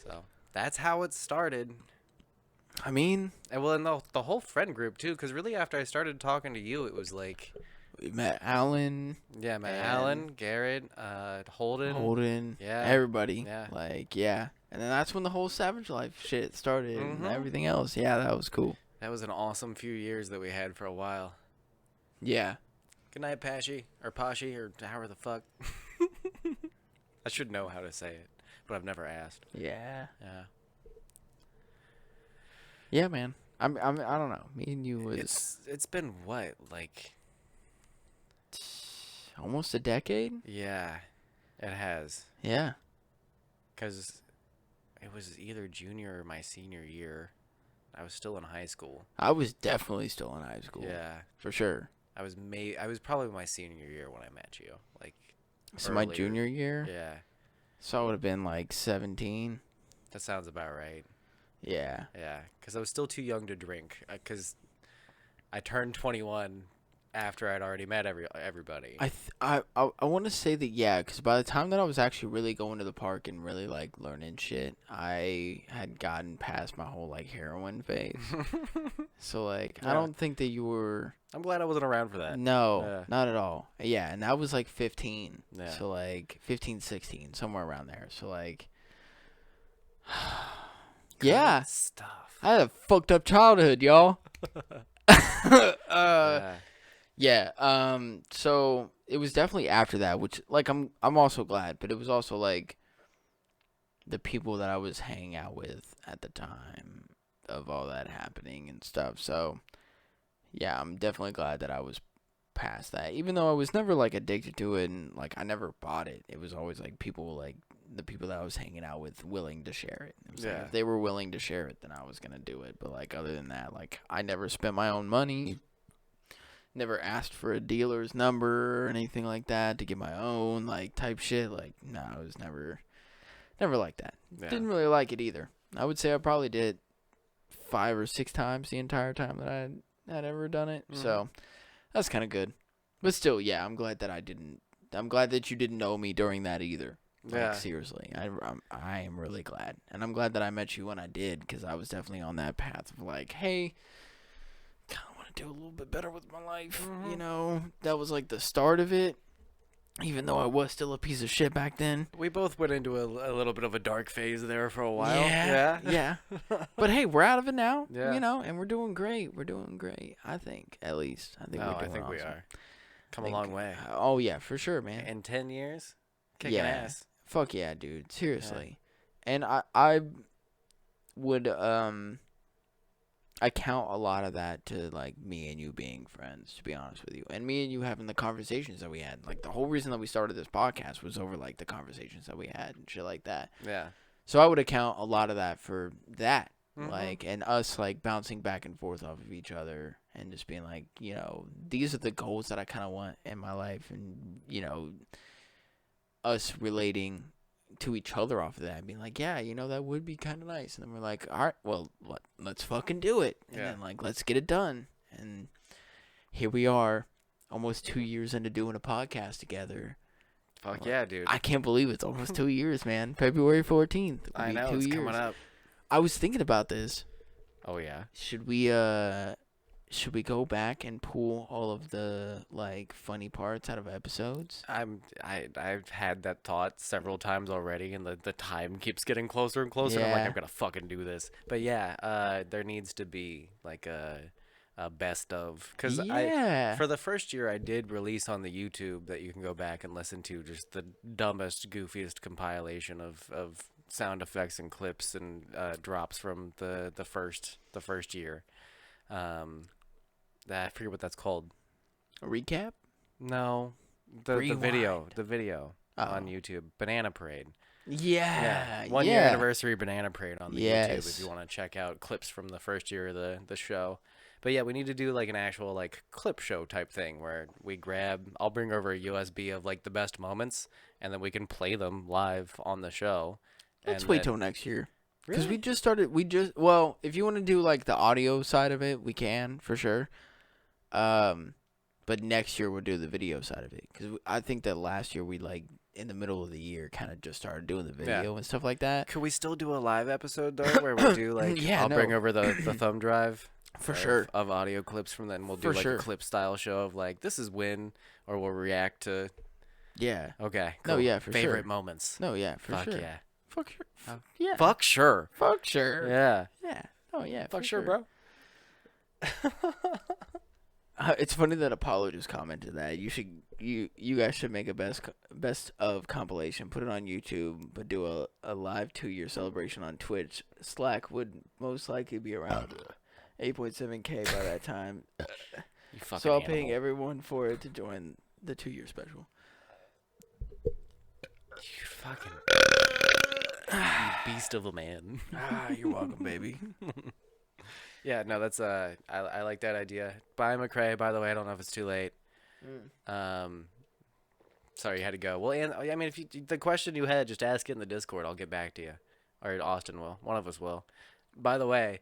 So that's how it started. I mean, And well, and the whole friend group too, because really after I started talking to you, it was like We met Alan. Yeah, man. And Alan, Garrett, Holden. Yeah. Yeah. Everybody. Yeah. Like, yeah. And then that's when the whole Savage Life shit started and Mhm. everything else. Yeah, that was cool. That was an awesome few years that we had for a while. Yeah. Good night, Pashy. Or Pashi, or however the fuck. I should know how to say it, but I've never asked. Yeah. Yeah. Yeah, man. I don't know. Me and you was It's been what, like... almost a decade? Yeah, it has. Yeah. Because it was either junior or my senior year. I was still in high school. I was definitely still in high school. Yeah. For sure. I was probably my senior year when I met you. Like, So my earlier. junior year? Yeah. So I would have been like 17. That sounds about right. Yeah. Yeah, because I was still too young to drink. Because I turned 21 after I'd already met everybody. I want to say that, yeah, because by the time that I was actually really going to the park and really like learning shit, I had gotten past my whole like heroin phase. So like, I Yeah. don't think that you were. I'm glad I wasn't around for that. No, Yeah. not at all. Yeah, and that was like 15. Yeah. So like 15, 16, somewhere around there. So like, yeah, Good stuff. I had a fucked up childhood, y'all. Yeah. Yeah. So it was definitely after that, which like I'm also glad, but it was also like the people that I was hanging out with at the time of all that happening and stuff. So yeah, I'm definitely glad that I was past that. Even though I was never like addicted to it and like I never bought it. It was always like people like the people that I was hanging out with willing to share it. It was like Yeah. if they were willing to share it, then I was gonna do it. But like other than that, like I never spent my own money. Never asked for a dealer's number or anything like that to get my own like type shit. Like no, I was never like that. Yeah. Didn't really like it either. I would say I probably did 5 or 6 times the entire time that I had ever done it. Mhm. So that's kind of good. But still, yeah, I'm glad that I didn't. I'm glad that you didn't know me during that either. Like, Yeah. seriously, I am really glad, and I'm glad that I met you when I did, because I was definitely on that path of like, hey, kind of want to do a little bit better with my life. You know, that was like the start of it. Even though I was still a piece of shit back then. We both went into a little bit of a dark phase there for a while. Yeah, yeah. But hey, we're out of it now. Yeah. You know, and we're doing great. We're doing great. I think, at least. I think No, we're doing I think we awesome. are. Come a Think- long way. Oh yeah, for sure, man. In 10 years, kicking Yeah. ass. Fuck yeah, dude. Seriously. And I would I count a lot of that to like me and you being friends, to be honest with you. And me and you having the conversations that we had. Like the whole reason that we started this podcast was over like the conversations that we had and shit like that. Yeah. So I would account a lot of that for that. Mhm. Like, and us like bouncing back and forth off of each other and just being like, you know, these are the goals that I kind of want in my life, and you know, us relating to each other off of that and being like, yeah, you know, that would be kind of nice. And then we're like, all right, well, let's fucking do it. And Yeah. then like, let's get it done. And here we are, almost 2 years into doing a podcast together. Fuck yeah, dude. I can't believe it's almost 2 years, man. February 14th. I will be know, 2 it's years. coming up. I was thinking about this. Oh, yeah. Should we go back and pull all of the like funny parts out of episodes? I've had that thought several times already, and the time keeps getting closer and closer. I'm like, Yeah. I'm gonna fucking do this. But yeah, there needs to be like a best of, because Yeah. for the first year I did release on the YouTube that you can go back and listen to, just the dumbest, goofiest compilation of sound effects and clips and drops from the first year. I forget what that's called. A recap? No, the video on Oh. YouTube, Banana Parade. Yeah. 1 year anniversary Banana Parade on the YouTube Yes. if you want to check out clips from the first year of the show. But yeah, we need to do like an actual like clip show type thing where I'll bring over a USB of like the best moments, and then we can play them live on the show. Let's And wait then- till next year. Because Really? we just started. Well, if you want to do like the audio side of it, we can for sure. But next year we'll do the video side of it. Because I think that last year we like in the middle of the year kind of just started doing the video and stuff like that. Could we still do a live episode though, where we do like Yeah, I'll bring no. over the thumb drive? For sure. of audio clips from then. We'll do For like sure. a clip style show of like this is when, or we'll react to. Yeah. Okay. No, Cool. yeah, for Favorite sure. moments. No, yeah, for Fuck sure. yeah. Fuck sure. Yeah. Fuck sure. Fuck sure. Yeah. Yeah. Oh yeah. Fuck for sure, bro. It's funny that Apollo just commented that you guys should make a best of compilation, put it on YouTube, but do a live 2-year celebration on Twitch. Slack would most likely be around 8.7K by that time. You fucking So I'll animal. paying everyone for it to join the 2-year special. You fucking you beast of a man. You're welcome, baby. Yeah, no, that's I like that idea. Bye, McCrae. By the way, I don't know if it's too late. Sorry you had to go. Well, and I mean, if you the question you had, just ask it in the Discord. I'll get back to you, or Austin will. One of us will. By the way,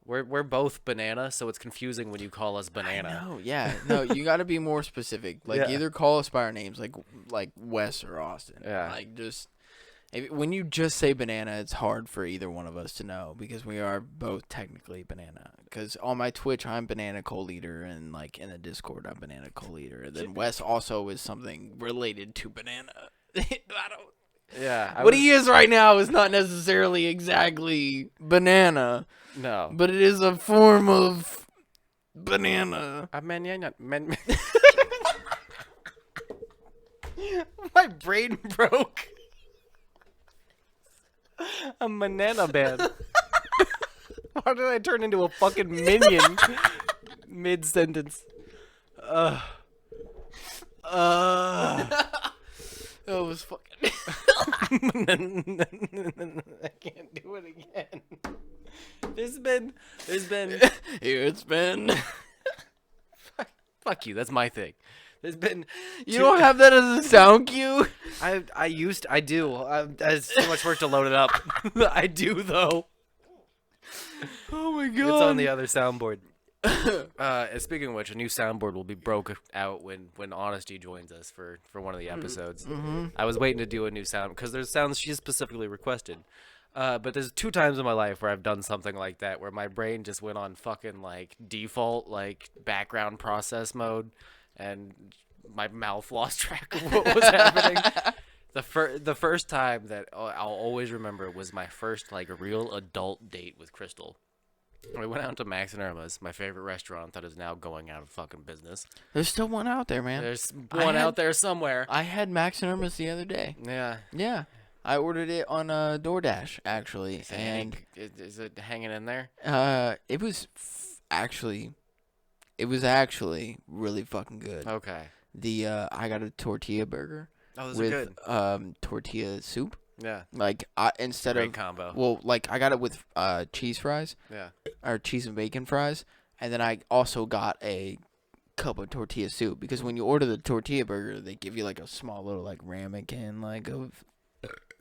we're both banana, so it's confusing when you call us banana. No, yeah, no, you got to be more specific. Like Yeah. either call us by our names, like Wes or Austin. Yeah. Like just when you just say banana, it's hard for either one of us to know because we are both technically banana. Because on my Twitch, I'm banana co-leader, and like in the Discord, I'm banana co-leader. And then Wes also is something related to banana. I don't. Yeah. What he is right now is not necessarily exactly banana, No. but it is a form of banana. My brain broke. A banana band. Why did I turn into a fucking minion mid sentence? That was fucking. I can't do it again. There's been Here it's been. fuck you. That's my thing. There's been You don't have that as a sound cue? I do. There's too much work to load it up. I do though. Oh my god. It's on the other soundboard. And speaking of which, a new soundboard will be broke out when Honesty joins us for one of the episodes. I was waiting to do a new sound because there's sounds she specifically requested. But there's 2 times in my life where I've done something like that, where my brain just went on fucking like default like background process mode, and my mouth lost track of what was happening. The first time that I'll always remember was my first like real adult date with Crystal. We went out to Max and Irma's, my favorite restaurant that is now going out of fucking business. There's still one out there, man. There's one out there somewhere. I had Max and Irma's the other day. Yeah. Yeah. I ordered it on DoorDash, actually. Is it hanging in there? It was actually really fucking good. Okay. I got a tortilla burger Oh, those with are good. tortilla soup. Yeah. Like instead Great of combo. well, like I got it with cheese fries Yeah. or cheese and bacon fries, and then I also got a cup of tortilla soup because when you order the tortilla burger, they give you like a small little like ramekin like of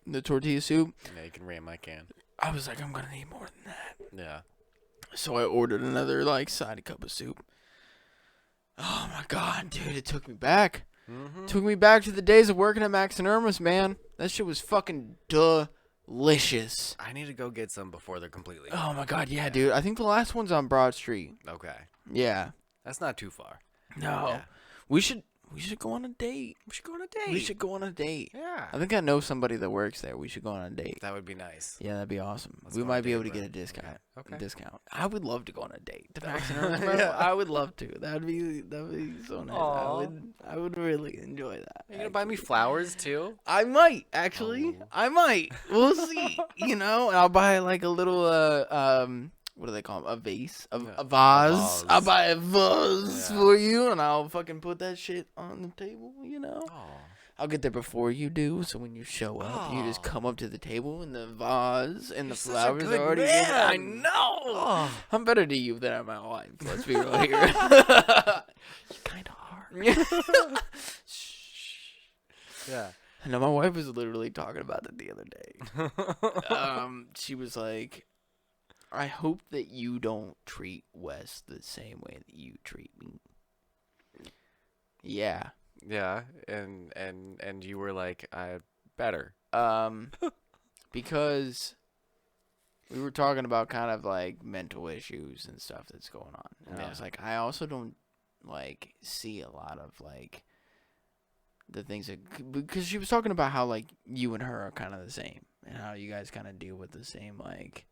the tortilla soup. Yeah, you can ram my can. I was like, I'm gonna need more than that. Yeah. So I ordered another like side cup of soup. Oh my god, dude, it took me back. Took me back to the days of working at Max and Irma's, man. That shit was fucking delicious. I need to go get some before they're completely. Oh my god, yeah, dude. I think the last one's on Broad Street. Okay. Yeah. That's not too far. No. Yeah. We should go on a date. We should go on a date. We should go on a date. Yeah. I think I know somebody that works there. We should go on a date. That would be nice. Yeah, that'd be awesome. Let's We go on might a be date, able to bro. get a discount. Okay. Discount. I would love to go on a date to Max and Irma's, bro. Yeah. I would love to. That'd be so nice. Aw. I would really enjoy that. Are you gonna buy me flowers too? I might actually. I might. We'll see. And I'll buy like a little what do they call them? A vase, a vase. vase. I'll buy a vase Yeah. for you, and I'll fucking put that shit on the table. Oh. I'll get there before you do, so when you show up, you just come up to the table, and the vase and the such a flowers good are already man. in. I know. I'm better to you than my wife. Let's be real here. You kind of are. Yeah. No, my wife was literally talking about that the other day. She was like, I hope that you don't treat Wes the same way that you treat me. Yeah. Yeah. And you were like, I better. Because we were talking about kind of like mental issues and stuff that's going on. And I was like, I also don't like see a lot of like the things that, because she was talking about how like you and her are kind of the same and how you guys kind of deal with the same like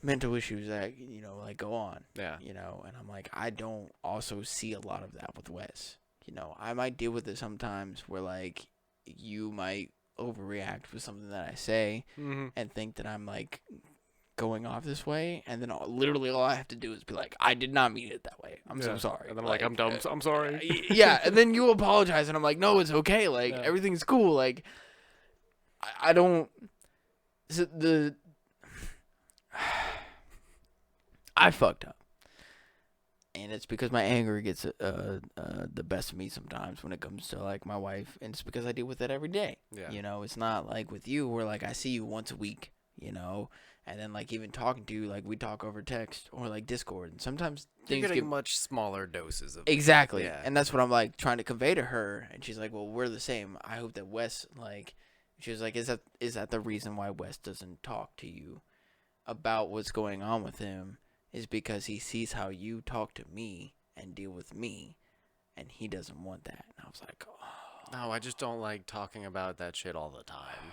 mental issues that, you know, like go on. Yeah. You know, and I'm like, I don't also see a lot of that with Wes. You know, I might deal with it sometimes where like you might overreact with something that I say and think that I'm like going off this way, and then literally all I have to do is be like, I did not mean it that way. I'm so sorry. And then I'm like, I'm dumb. I'm sorry. Yeah, and then you apologize, and I'm like, no, it's okay. Like everything's cool. Like I don't. I fucked up, and it's because my anger gets the best of me sometimes when it comes to like my wife, and it's because I deal with it every day. Yeah. You know, it's not like with you where like I see you once a week, you know, and then like even talking to you, like we talk over text or like Discord, and sometimes You're things getting get much smaller doses of exactly, Yeah. and that's what I'm like trying to convey to her, and she's like, well, we're the same. I hope that Wes like, she was like, is that the reason why Wes doesn't talk to you about what's going on with him? Is because he sees how you talk to me and deal with me, and he doesn't want that. And I was like, oh. No, I just don't like talking about that shit all the time.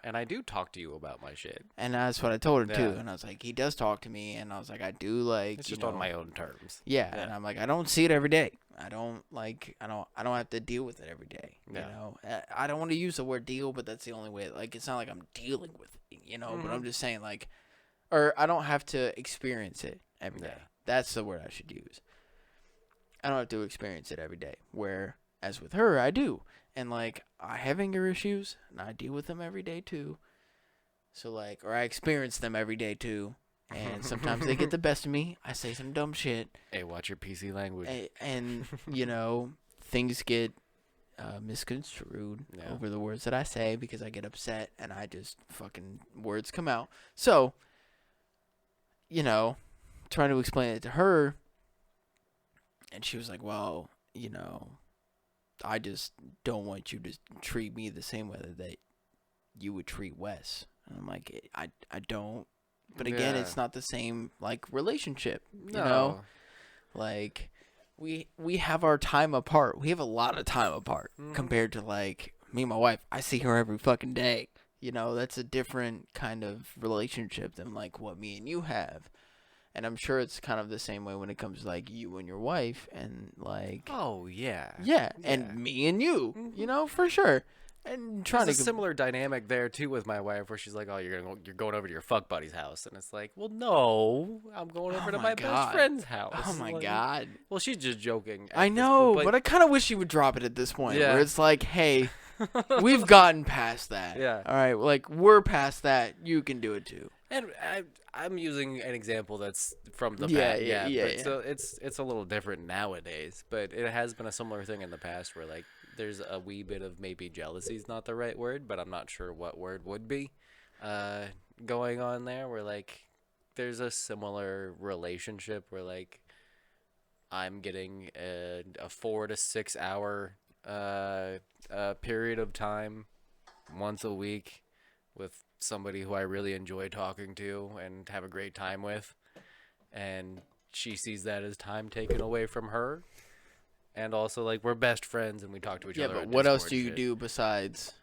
And I do talk to you about my shit. And that's what I told her too. Yeah. And I was like, he does talk to me, and I was like, I do like. It's you just know, on my own terms. Yeah, and I'm like, I don't see it every day. I don't have to deal with it every day. You Yeah. know, I don't want to use the word deal, but that's the only way. Like, it's not like I'm dealing with it, you know. But I'm just saying like, or I don't have to experience it every day. That's the word I should use. I don't have to experience it every day. Whereas with her, I do. And like, I have anger issues, and I deal with them every day too. So like, or I experience them every day too. And sometimes they get the best of me. I say some dumb shit. Hey, watch your PC language. And you know, things get misconstrued over the words that I say because I get upset and I just fucking words come out. So, you know, trying to explain it to her, and she was like, well, you know, I just don't want you to treat me the same way that you would treat Wes. And I'm like, I don't. But again, it's not the same, like, relationship, you know? Like, we have our time apart. We have a lot of time apart compared to, like, me and my wife. I see her every fucking day. You know, that's a different kind of relationship than, like, what me and you have. And I'm sure it's kind of the same way when it comes to, like, you and your wife and, like... Oh, yeah. Yeah, and me and you, you know, for sure. And trying There's to... a similar dynamic there, too, with my wife, where she's like, oh, you're going over to your fuck buddy's house. And it's like, well, no, I'm going over to my best friend's house. Oh, my like, God. Well, she's just joking. I know, but I kind of wish you would drop it at this point, Yeah. where it's like, hey, we've gotten past that. Yeah. All right, like, we're past that. You can do it, too. And I'm using an example that's from the Yeah, past. yeah. So it's a little different nowadays, but it has been a similar thing in the past where like there's a wee bit of maybe jealousy is not the right word, but I'm not sure what word would be going on there. Where like there's a similar relationship where like I'm getting a 4 to 6 hour period of time once a week with somebody who I really enjoy talking to and have a great time with, and she sees that as time taken away from her, and also like we're best friends and we talk to each other. Yeah, but on what else Discord do you shit. do besides,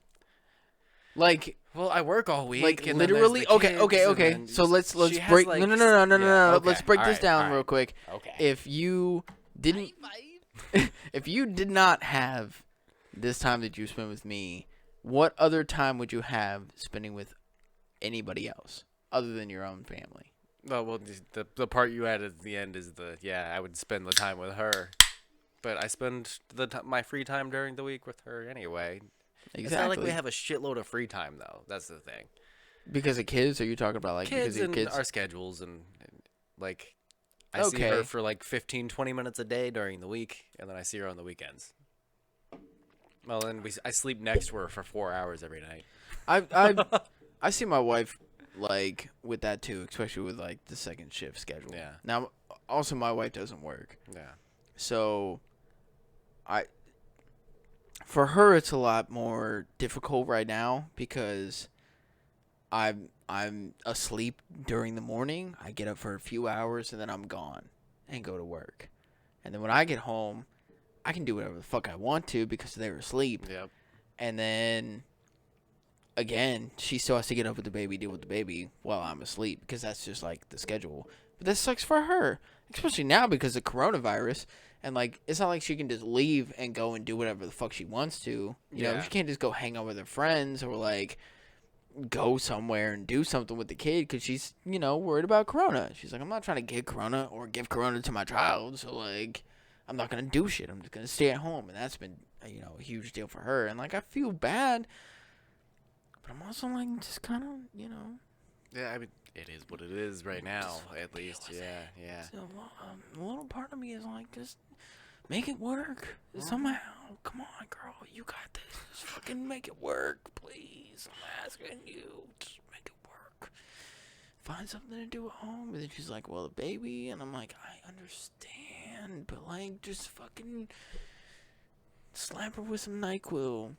like, Well, I work all week. like and then there's literally? the Okay. And then So let's she has, break. like, No. yeah, okay. Let's break All this right, down all right. real quick. Okay. If you didn't, if you did not have this time that you spent with me, what other time would you have spending with anybody else other than your own family? Oh, well, the part you added at the end is I would spend the time with her, but I spend my free time during the week with her anyway. Exactly. It's not like we have a shitload of free time though. That's the thing. Because of kids? Or are you talking about like Kids because of and kids? our schedules and like I see her for like 15-20 minutes a day during the week, and then I see her on the weekends. Well, and I sleep next to her for 4 hours every night. I see my wife like with that too, especially with like the second shift schedule. Yeah. Now, also my wife doesn't work, Yeah. so for her it's a lot more difficult right now because I'm asleep during the morning. I get up for a few hours and then I'm gone and go to work. And then when I get home, I can do whatever the fuck I want to because they're asleep. Yep. And then again, she still has to get up with the baby, deal with the baby while I'm asleep because that's just like the schedule. But that sucks for her, especially now because of coronavirus. And like, it's not like she can just leave and go and do whatever the fuck she wants to. You know, she can't just go hang out with her friends or like go somewhere and do something with the kid because she's, you know, worried about corona. She's like, I'm not trying to get corona or give corona to my child. So like, I'm not going to do shit. I'm just going to stay at home. And that's been, you know, a huge deal for her. And like, I feel bad. But I'm also like, just kind of, you know. Yeah, I mean, it is what it is right now, at least. Yeah. So, a little part of me is like, just make it work somehow. Come on, girl, you got this. Just fucking make it work, please. I'm asking you, just make it work. Find something to do at home. And then she's like, well, the baby, and I'm like, I understand, but like, just fucking slap her with some NyQuil.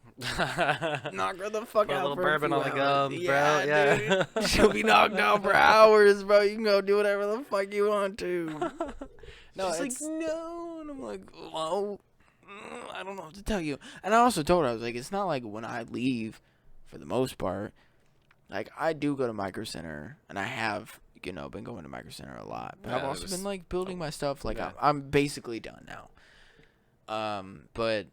Knock her the fuck Put a out little for bourbon a on few the gums, hours. bro. Yeah. Dude. She'll be knocked out for hours, bro. You can go do whatever the fuck you want to. No, She's it's like, no. And I'm like, well, I don't know what to tell you. And I also told her, I was like, it's not like when I leave, for the most part, like, I do go to Micro Center, and I have, you know, been going to Micro Center a lot. But I've also been, like, building my stuff. Like, I'm basically done now. But,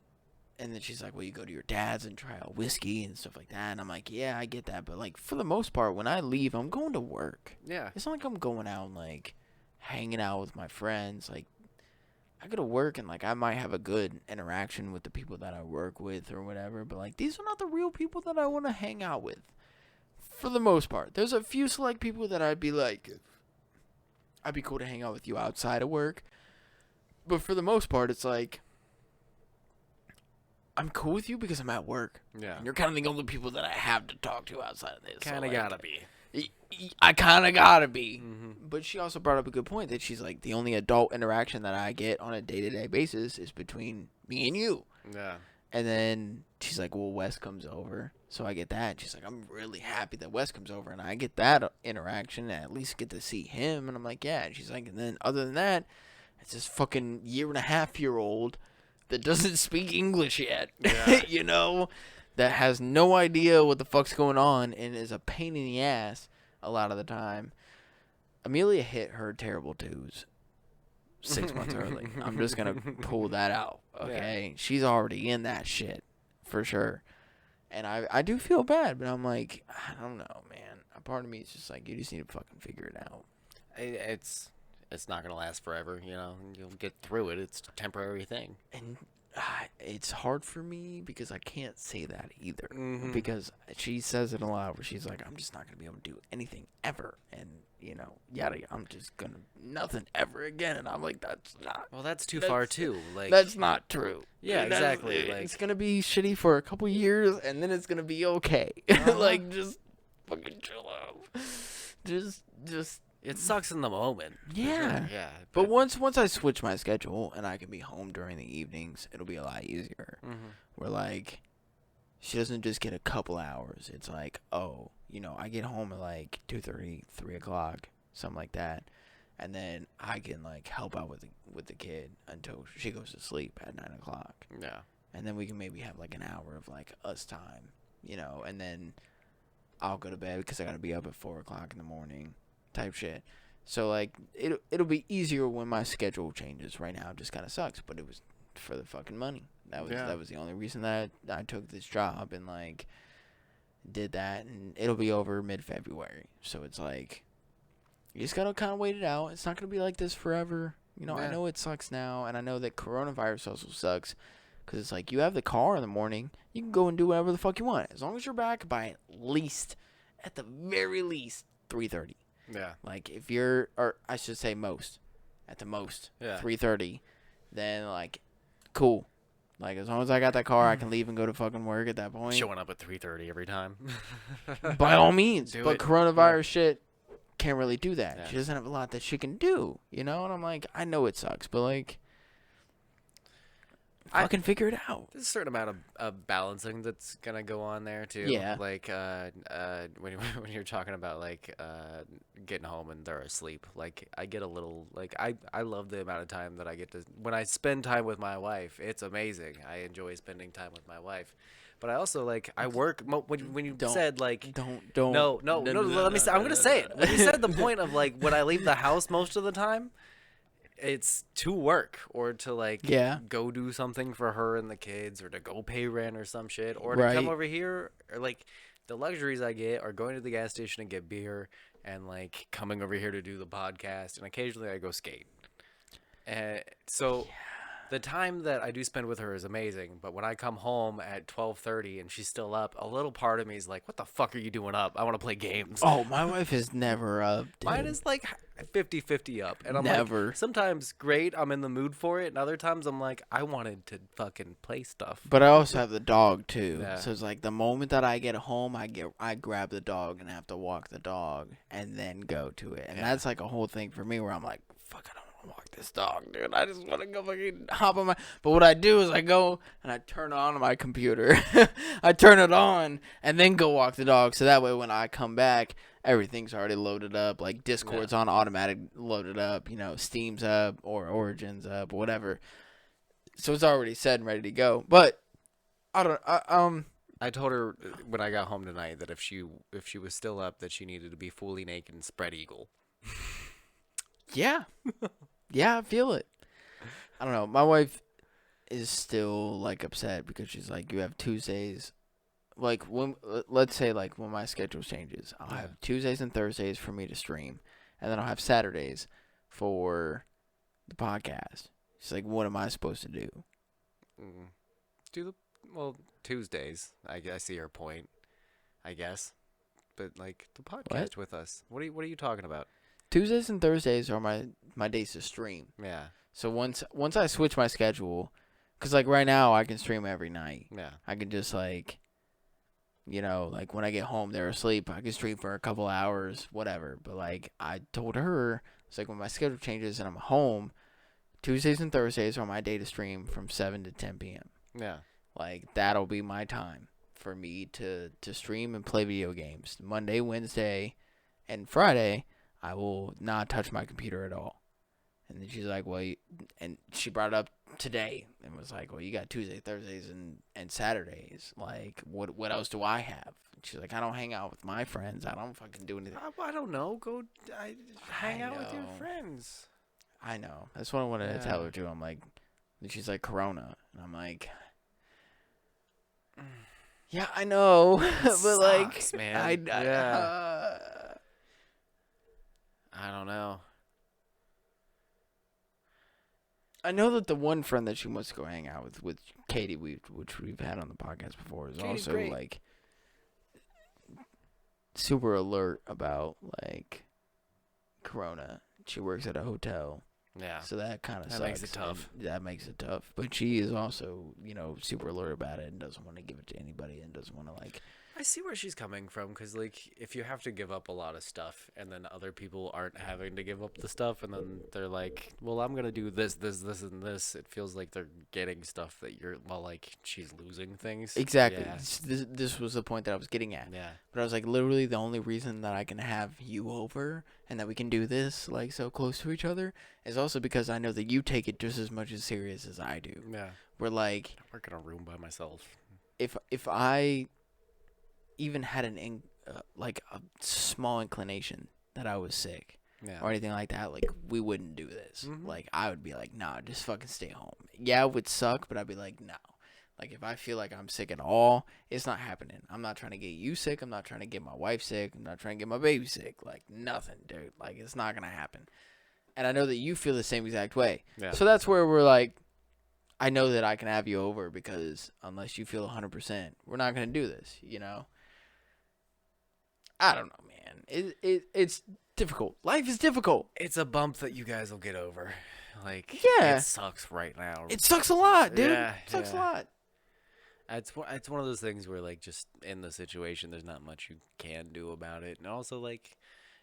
and then she's like, well, you go to your dad's and try out whiskey and stuff like that. And I'm like, yeah, I get that. But, like, for the most part, when I leave, I'm going to work. Yeah. It's not like I'm going out and, like, hanging out with my friends. Like, I go to work and, like, I might have a good interaction with the people that I work with or whatever. But, like, these are not the real people that I want to hang out with. For the most part. There's a few select people that I'd be like, I'd be cool to hang out with you outside of work. But for the most part, it's like, I'm cool with you because I'm at work. Yeah. And you're kind of the only people that I have to talk to outside of this. Kind of gotta be. I kind of gotta be. Mm-hmm. But she also brought up a good point that she's like, the only adult interaction that I get on a day-to-day basis is between me and you. Yeah. And then she's like, well, Wes comes over. So I get that. She's like, I'm really happy that Wes comes over. And I get that interaction and at least get to see him. And I'm like, yeah. And she's like, and then other than that, it's this fucking 1.5-year-old that doesn't speak English yet. Yeah. You know? That has no idea what the fuck's going on and is a pain in the ass a lot of the time. Amelia hit her terrible twos 6 months early. I'm just going to pull that out, okay? Yeah. She's already in that shit, for sure. And I do feel bad, but I'm like, I don't know, man. A part of me is just like, you just need to fucking figure it out. It's not going to last forever, you know? You'll get through it. It's a temporary thing. And it's hard for me because I can't say that either. Mm-hmm. Because she says it a lot where she's like, I'm just not going to be able to do anything ever. And, you know, I'm just going to nothing ever again. And I'm like, that's not. Well, that's too far, too. Like, that's not true. Yeah, exactly. It's going to be shitty for a couple years, and then it's going to be okay. Like, just fucking chill out. Just. It sucks in the moment. Yeah. Sure. Yeah. But once I switch my schedule and I can be home during the evenings, it'll be a lot easier. Mm-hmm. Where, like, she doesn't just get a couple hours. It's like, oh, you know, I get home at, like, 2:30, 3 o'clock, something like that. And then I can, like, help out with the kid until she goes to sleep at 9 o'clock. Yeah. And then we can maybe have, like, an hour of, like, us time, you know. And then I'll go to bed because I got to be up at 4 o'clock in the morning. Type shit. So like it'll be easier when my schedule changes. Right now it just kind of sucks, but it was for the fucking money. That was the only reason that I took this job and like did that, and it'll be over mid-February. So it's like you just gotta kind of wait it out. It's not gonna be like this forever. You know, I know it sucks now, and I know that coronavirus also sucks because it's like you have the car in the morning, you can go and do whatever the fuck you want as long as you're back by at the very least 3:30. Yeah. Like, if you're, or I should say at the most, 3:30, then, like, cool. Like, as long as I got that car, I can leave and go to fucking work at that point. Showing up at 3:30 every time. By all means. But coronavirus shit can't really do that. Yeah. She doesn't have a lot that she can do, you know? And I'm like, I know it sucks, but, like, fucking figure it out. There's a certain amount of balancing that's gonna go on there too. Yeah. Like when when you're talking about like getting home and they're asleep, like I get a little like I love the amount of time that I get to when I spend time with my wife. It's amazing. I enjoy spending time with my wife. But I also like I work when you said like Don't no let me say I'm gonna say it. When you said the point of like when I leave the house most of the time, it's to work or to like go do something for her and the kids or to go pay rent or some shit or to come over here or like the luxuries I get are going to the gas station and get beer and like coming over here to do the podcast and occasionally I go skate. And so the time that I do spend with her is amazing, but when I come home at 12:30 and she's still up, a little part of me is like, what the fuck are you doing up? I want to play games. Oh, my wife is never up, dude. Mine is like 50-50 up. And I'm never. Like, sometimes great, I'm in the mood for it, and other times I'm like, I wanted to fucking play stuff. But I also have the dog too. Yeah. So it's like the moment that I get home, I grab the dog and have to walk the dog and then go to it. And that's like a whole thing for me where I'm like, fuck, I don't want to walk this dog, dude. I just want to go fucking hop on my... But what I do is I go and I turn on my computer. I turn it on and then go walk the dog. So that way when I come back, everything's already loaded up. Like Discord's on automatic loaded up. You know, Steam's up or Origin's up, whatever. So it's already set and ready to go. But I told her when I got home tonight that if she was still up that she needed to be fully naked and spread eagle. Yeah. Yeah, I feel it. I don't know. My wife is still like upset because she's like, you have Tuesdays. Like when let's say like when my schedule changes, I'll have Tuesdays and Thursdays for me to stream, and then I'll have Saturdays for the podcast. She's like, what am I supposed to do? Tuesdays. I see your point. I guess, but like the podcast with us. What are you talking about? Tuesdays and Thursdays are my days to stream. Yeah. So once I switch my schedule, because like right now I can stream every night. Yeah. I can just like, you know, like when I get home they're asleep, I can stream for a couple hours, whatever. But like I told her, it's like when my schedule changes and I'm home, Tuesdays and Thursdays are my day to stream from 7 to 10 p.m. Yeah. Like that'll be my time for me to stream and play video games. Monday, Wednesday, and Friday, I will not touch my computer at all. And then she's like, well, and she brought it up today and was like, well, you got Tuesday, Thursdays, and Saturdays. Like, what else do I have? And she's like, I don't hang out with my friends. I don't fucking do anything. I don't know. Go hang out with your friends. I know. That's what I wanted to tell her, too. I'm like, and she's like, Corona. And I'm like, yeah, I know. But sucks, like, man. I don't know. I know that the one friend that she wants to go hang out with Katie, which we've had on the podcast before, is Katie's also great. like super alert about like Corona. She works at a hotel. Yeah. So that kind of sucks. That makes it tough. That makes it tough. But she is also, you know, super alert about it and doesn't want to give it to anybody and doesn't want to like... I see where she's coming from because, like, if you have to give up a lot of stuff and then other people aren't having to give up the stuff and then they're like, well, I'm going to do this, and this, it feels like they're getting stuff that you're, well, like, she's losing things. Exactly. Yeah. This was the point that I was getting at. Yeah. But I was like, literally the only reason that I can have you over and that we can do this, like, so close to each other is also because I know that you take it just as much as serious as I do. Yeah. We're like... I work in a room by myself. If I... even had like a small inclination that I was sick or anything like that, like we wouldn't do this. Like I would be like, nah, just fucking stay home. Yeah, it would suck, but I'd be like, no. Like if I feel like I'm sick at all, it's not happening. I'm not trying to get you sick. I'm not trying to get my wife sick. I'm not trying to get my baby sick. Like nothing, dude. Like it's not gonna happen. And I know that you feel the same exact way. Yeah. So that's where we're like, I know that I can have you over because unless you feel 100%, we're not gonna do this. You know. I don't know, man. It's difficult. Life is difficult. It's a bump that you guys will get over. Like, it sucks right now. It sucks a lot, dude. Yeah, it sucks a lot. It's one of those things where, like, just in the situation, there's not much you can do about it. And also, like,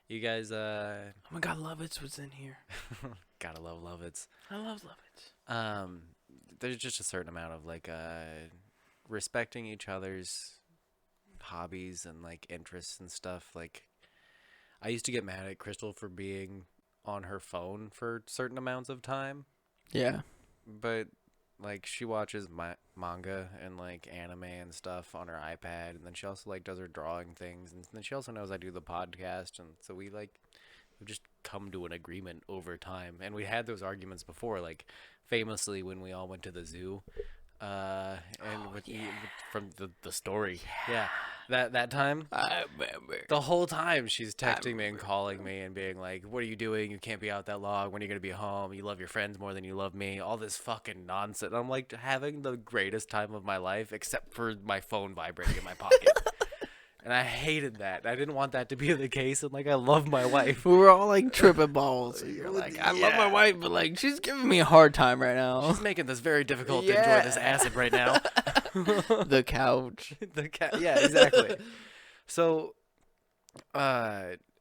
you guys, oh my God, Lovitz was in here. Gotta love Lovitz. I love Lovitz. there's just a certain amount of like respecting each other's hobbies and like interests and stuff. Like I used to get mad at Crystal for being on her phone for certain amounts of time, Yeah. but like she watches manga and like anime and stuff on her iPad, and then she also like does her drawing things, and then she also knows I do the podcast, and so we've just come to an agreement over time. And we had those arguments before, like famously when we all went to the zoo, from the story, yeah, that time. I remember. The whole time she's texting me and calling me and being like, "What are you doing? You can't be out that long. When are you gonna be home? You love your friends more than you love me." All this fucking nonsense. I'm like having the greatest time of my life, except for my phone vibrating in my pocket. And I hated that. I didn't want that to be the case. And like, I love my wife. We were all like tripping balls. You're like, I love my Yeah. wife, but like, she's giving me a hard time right now. She's making this very difficult to Yeah. enjoy this acid right now. The couch. The cat. Yeah, exactly. So,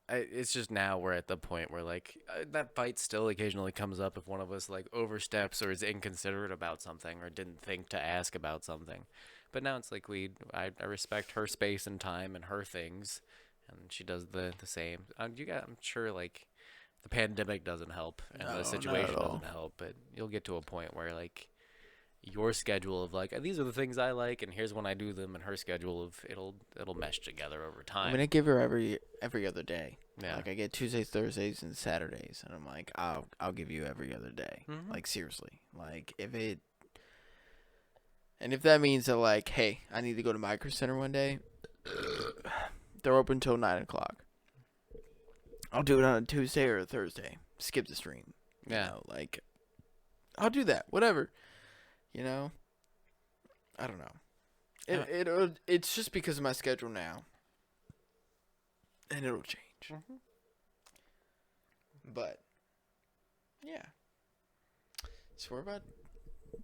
it's just now we're at the point where like that fight still occasionally comes up if one of us like oversteps or is inconsiderate about something or didn't think to ask about something. But now it's like I respect her space and time and her things, and she does the same. I'm sure like the pandemic doesn't help and No, the situation not at all. doesn't help, but you'll get to a point where like your schedule of like these are the things I like and here's when I do them, and her schedule of it'll mesh together over time. I'm gonna give her every other day. Yeah. Like I get Tuesdays, Thursdays, and Saturdays, and I'm like, I'll give you every other day. Mhm. Like seriously, like if that means that like, hey, I need to go to Micro Center one day. They're open till 9:00. I'll do it on a Tuesday or a Thursday. Skip the stream. Yeah. You know, like I'll do that. Whatever. You know. I don't know. It's just because of my schedule now, and it'll change. Mhm. But yeah. So we're about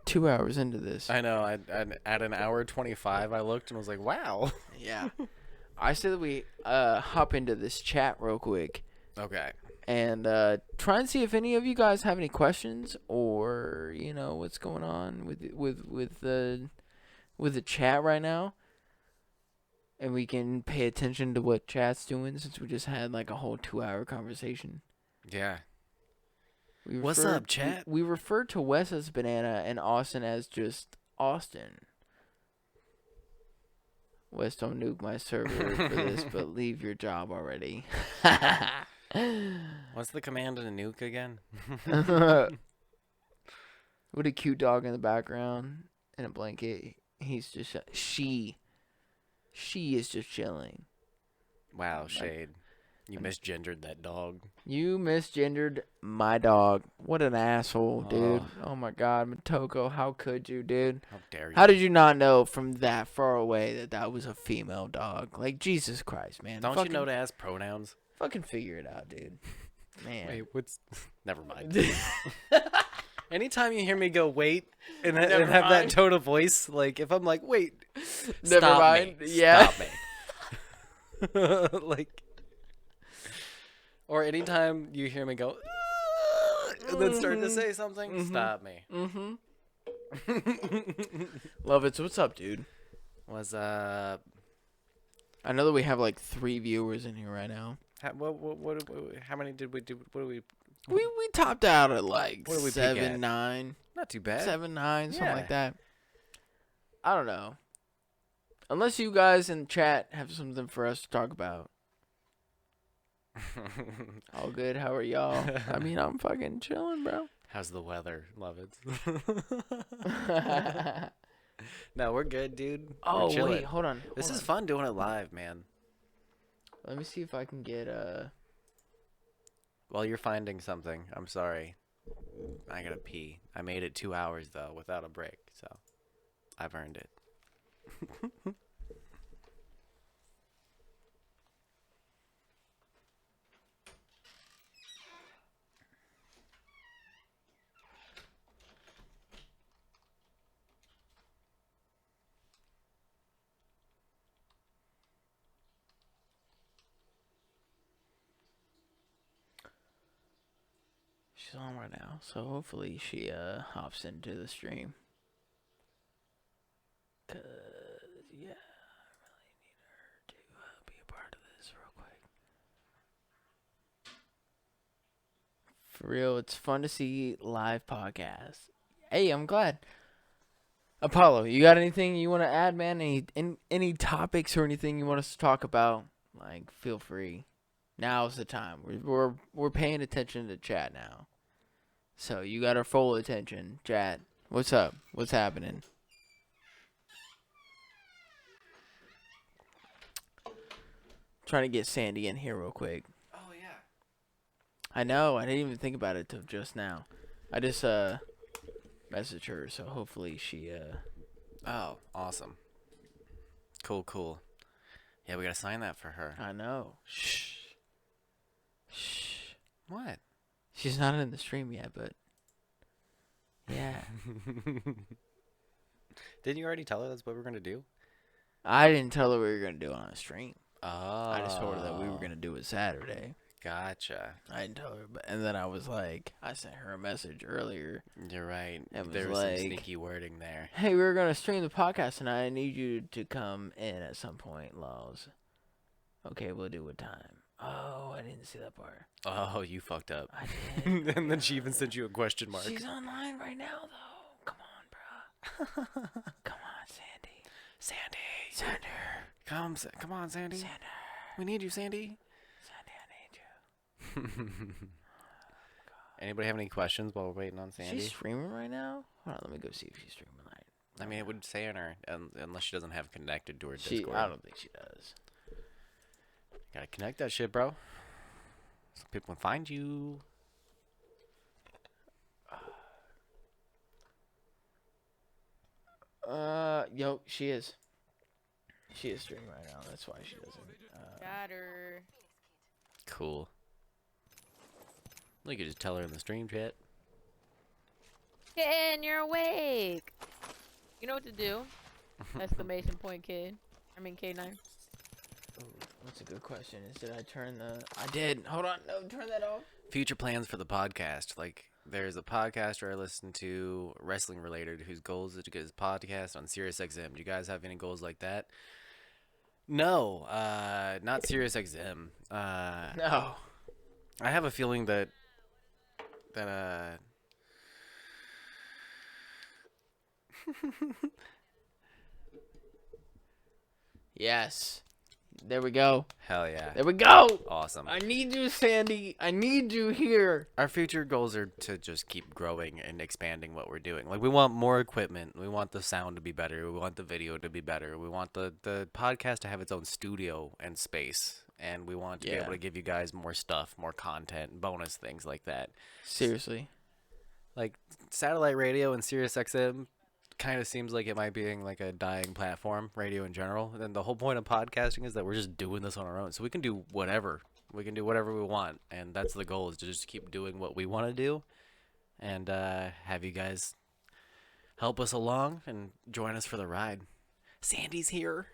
2 hours into this. I know. I at an hour 25, I looked and was like, "Wow." Yeah. I say that we hop into this chat real quick Okay. and try and see if any of you guys have any questions or what's going on with the chat right now, and we can pay attention to what chat's doing since we just had like a whole 2-hour conversation. Yeah. We What's referred- up, chat? We referred to Wes as Banana and Austin as just Austin. Wes, don't nuke my server for this, but leave your job already. What's the command in a nuke again? What a cute dog in the background in a blanket. He's just she is just chilling. Wow, Shade. You misgendered that dog. You misgendered my dog. What an asshole, dude. Oh my god, Motoko, how could you, dude? How dare you? How did you not know from that far away that was a female dog? Like, Jesus Christ, man. Don't you know to ask pronouns? Fucking figure it out, dude. Man. Wait, what's... Never mind. Anytime you hear me go, wait, and have Never that mind. tone of voice, like, if I'm like, wait, Never stop mind. me. Yeah. Stop me. Like... Or anytime you hear me go, and then start to say something, stop me. Mm-hmm. Love it. So what's up, dude? What's I know that we have like 3 viewers in here right now. how many did we do? What do we? We topped out at like What did we peak at? 7, 9, Not too bad. 7, 9, something Yeah. like that. I don't know. Unless you guys in chat have something for us to talk about. All good. How are y'all? I mean, I'm fucking chilling, bro. How's the weather? Love it. No, we're good, dude. We're Oh, chilling. wait. Hold on. This hold is on. fun doing it live, man. Let me see if I can get While you're finding something, I'm sorry. I gotta pee. I made it 2 hours, though, without a break, so I've earned it. She's on right now, so hopefully she hops into the stream. Cause yeah, I really need her to be a part of this real quick. For real, it's fun to see live podcasts. Hey, I'm glad. Apollo, you got anything you want to add, man? Any topics or anything you want us to talk about? Like, feel free. Now's the time. We're paying attention to chat now. So you got our full attention, chat. What's up? What's happening? Trying to get Sandy in here real quick. Oh yeah. I know. I didn't even think about it till just now. I just messaged her, so hopefully she Oh, awesome. Cool. Yeah, we gotta sign that for her. I know. Shh. What? She's not in the stream yet, but yeah. Didn't you already tell her that's what we're gonna do? I didn't tell her we were gonna do it on a stream. Oh. I just told her that we were gonna do it Saturday. Gotcha. I didn't tell her, and then I was like, I sent her a message earlier. You're right. It There was was like, some sneaky wording there. Hey, we're gonna stream the podcast tonight. I need you to come in at some point, Laws. Okay, we'll do a time. Oh, I didn't see that part. Oh, you fucked up. I did. And then she even sent you a question mark. She's online right now, though. Come on, bro. Come on, Sandy. Sandy. Come on, Sandy. Sander. We need you, Sandy. Sandy, I need you. Anybody have any questions while we're waiting on Sandy? She's streaming right now? Hold on, let me go see if she's streaming right. I mean, it would say on her, unless she doesn't have connected to her She, Discord. I don't think she does. Gotta connect that shit, bro. So people can find you. Yo, she is. She is streaming right now. That's why she doesn't. Got her. Cool. You could just tell her in the stream chat. Kid, you're awake. You know what to do. Exclamation point, kid. I mean, K9. Ooh, that's a good question. Did I turn the? I did. Hold on. No, turn that off. Future plans for the podcast. Like, there's a podcaster I listen to, wrestling related, whose goal is to get his podcast on SiriusXM. Do you guys have any goals like that? No, not SiriusXM. No. I have a feeling that Yes. There we go. hell yeah. There we go. Awesome. I need you, Sandy. I need you here. Our future goals are to just keep growing and expanding what we're doing. Like, we want more equipment. We want the sound to be better. We want the video to be better. We want the podcast to have its own studio and space. And we want to be able to give you guys more stuff, more content, bonus things like that. Seriously. Like, satellite radio and SiriusXM kind of seems like it might be like a dying platform, radio in general. And the whole point of podcasting is that we're just doing this on our own. So we can do whatever. We can do whatever we want. And that's the goal, is to just keep doing what we want to do. And have you guys help us along and join us for the ride. Sandy's here.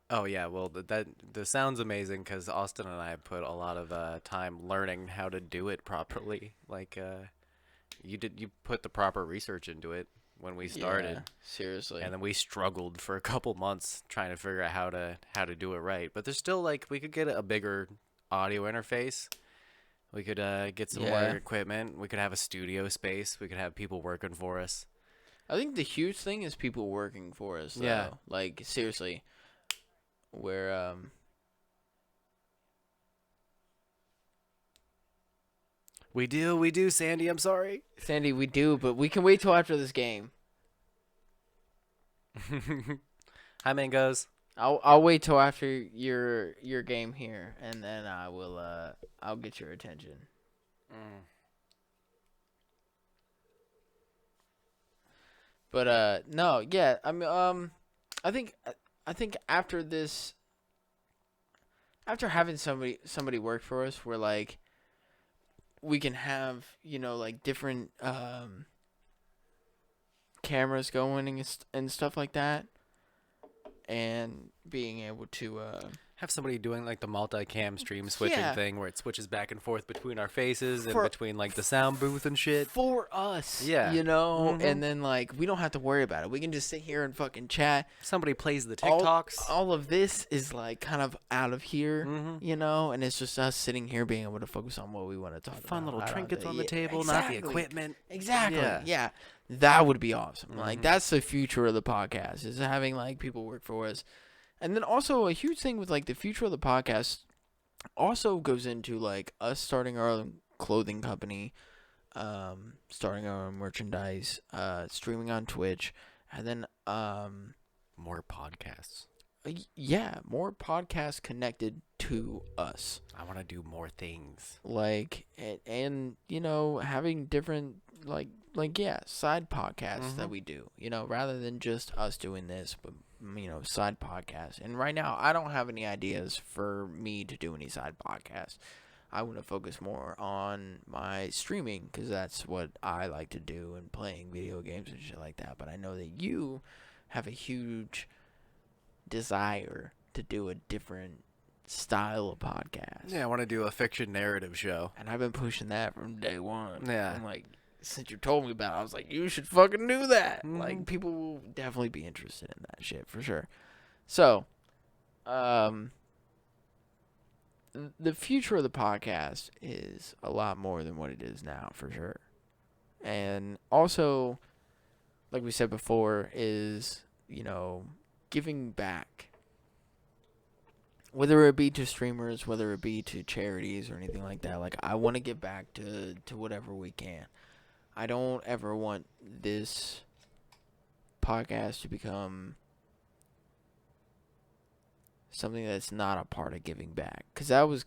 Oh yeah, well that sounds amazing, because Austin and I put a lot of time learning how to do it properly. Like you put the proper research into it when we started. Yeah, seriously. And then we struggled for a couple months trying to figure out how to do it right. But there's still, like, we could get a bigger audio interface. We could get some more equipment. We could have a studio space. We could have people working for us. I think the huge thing is people working for us, though. Yeah. Like, seriously. Where, We do, Sandy, I'm sorry. Sandy, we do, but we can wait till after this game. Hi, Mangoes. I'll wait till after your game here, and then I will I'll get your attention. But no, yeah, I mean, I think after this, after having somebody work for us, we're like, we can have, you know, like different cameras going and stuff like that, and being able to Have somebody doing like the multicam stream switching thing where it switches back and forth between our faces and between like the sound booth and shit. For us, Yeah. you know, and then like we don't have to worry about it. We can just sit here and fucking chat. Somebody plays the TikToks. All of this is like kind of out of here, you know, and it's just us sitting here being able to focus on what we want to talk about. Fun little trinkets on the table, not the equipment. Exactly. Yeah. That would be awesome. Like that's the future of the podcast, is having like people work for us. And then also a huge thing with like the future of the podcast also goes into like us starting our own clothing company, starting our own merchandise, streaming on Twitch, and then more podcasts. Yeah, more podcasts connected to us. I want to do more things. Like and you know, having different side podcasts that we do, you know, rather than just us doing this, but you know, side podcasts. And right now I don't have any ideas for me to do any side podcasts. I want to focus more on my streaming because that's what I like to do, and playing video games and shit like that. But I know that you have a huge desire to do a different style of podcast. Yeah, I want to do a fiction narrative show. And I've been pushing that from day one. Yeah. I'm like, since you told me about it, I was like, you should fucking do that. Like, people will definitely be interested in that shit for sure. So, the future of the podcast is a lot more than what it is now, for sure. And also, like we said before, is, you know, giving back. Whether it be to streamers, whether it be to charities or anything like that. Like, I want to give back to whatever we can. I don't ever want this podcast to become something that's not a part of giving back. Because that was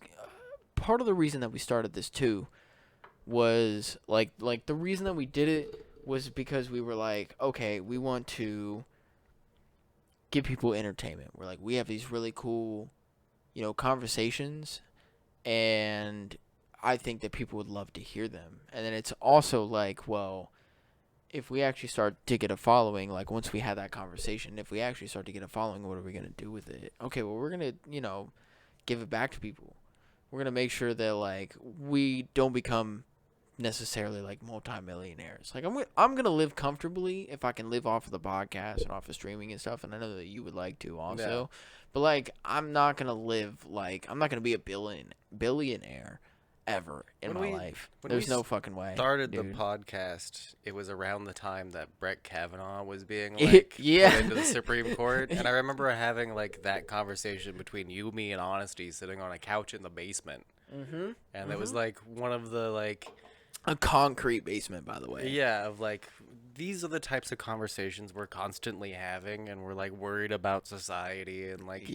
part of the reason that we started this too. Was like the reason that we did it was because we were like, okay, we want to give people entertainment. We're like, we have these really cool, you know, conversations, and I think that people would love to hear them. And then it's also like, well, if we actually start to get a following, like once we had that conversation, if we actually start to get a following, what are we going to do with it? Okay, well, we're going to, you know, give it back to people. We're going to make sure that, like, we don't become necessarily, like, multimillionaires. Like, I'm going to live comfortably if I can live off of the podcast and off of streaming and stuff, and I know that you would like to also. Yeah. But, like, I'm not going to live, like, I'm not going to be a billionaire ever in my life. There's no fucking way. Started the podcast. It was around the time that Brett Kavanaugh was being like put into the Supreme Court, and I remember having like that conversation between you, me, and Honesty sitting on a couch in the basement. And it was like one of the like a concrete basement, by the way. Yeah, of like these are the types of conversations we're constantly having, and we're like worried about society and like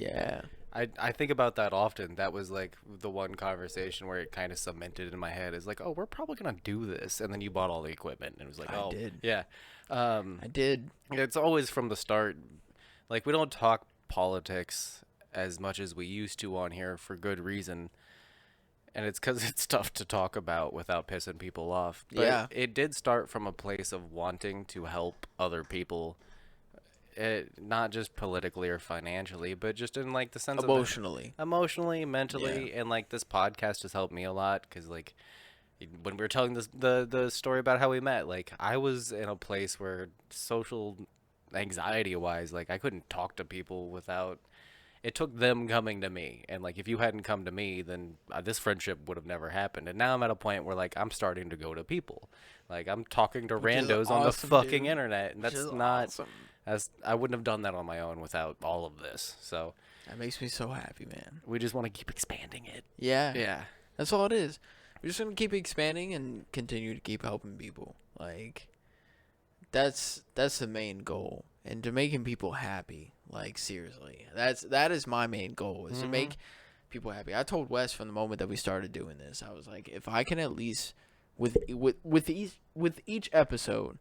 I think about that often. That was like the one conversation where it kind of cemented in my head is like, oh, we're probably gonna do this, and then you bought all the equipment, and it was like, I did. Yeah, I did. It's always from the start. Like, we don't talk politics as much as we used to on here for good reason, and it's because it's tough to talk about without pissing people off. But it did start from a place of wanting to help other people. Not just politically or financially, but just in like the sense emotionally, mentally, and like this podcast has helped me a lot because like when we were telling this the story about how we met, like I was in a place where social anxiety wise, like I couldn't talk to people without it took them coming to me, and like if you hadn't come to me, then this friendship would have never happened. And now I'm at a point where like I'm starting to go to people, like I'm talking to randos on the fucking internet, and that's not awesome. I wouldn't have done that on my own without all of this. So that makes me so happy, man. We just want to keep expanding it. Yeah. That's all it is. We're just going to keep expanding and continue to keep helping people. Like, that's the main goal. And to making people happy, like, seriously. That is my main goal, is to make people happy. I told Wes from the moment that we started doing this, I was like, if I can at least, with each episode,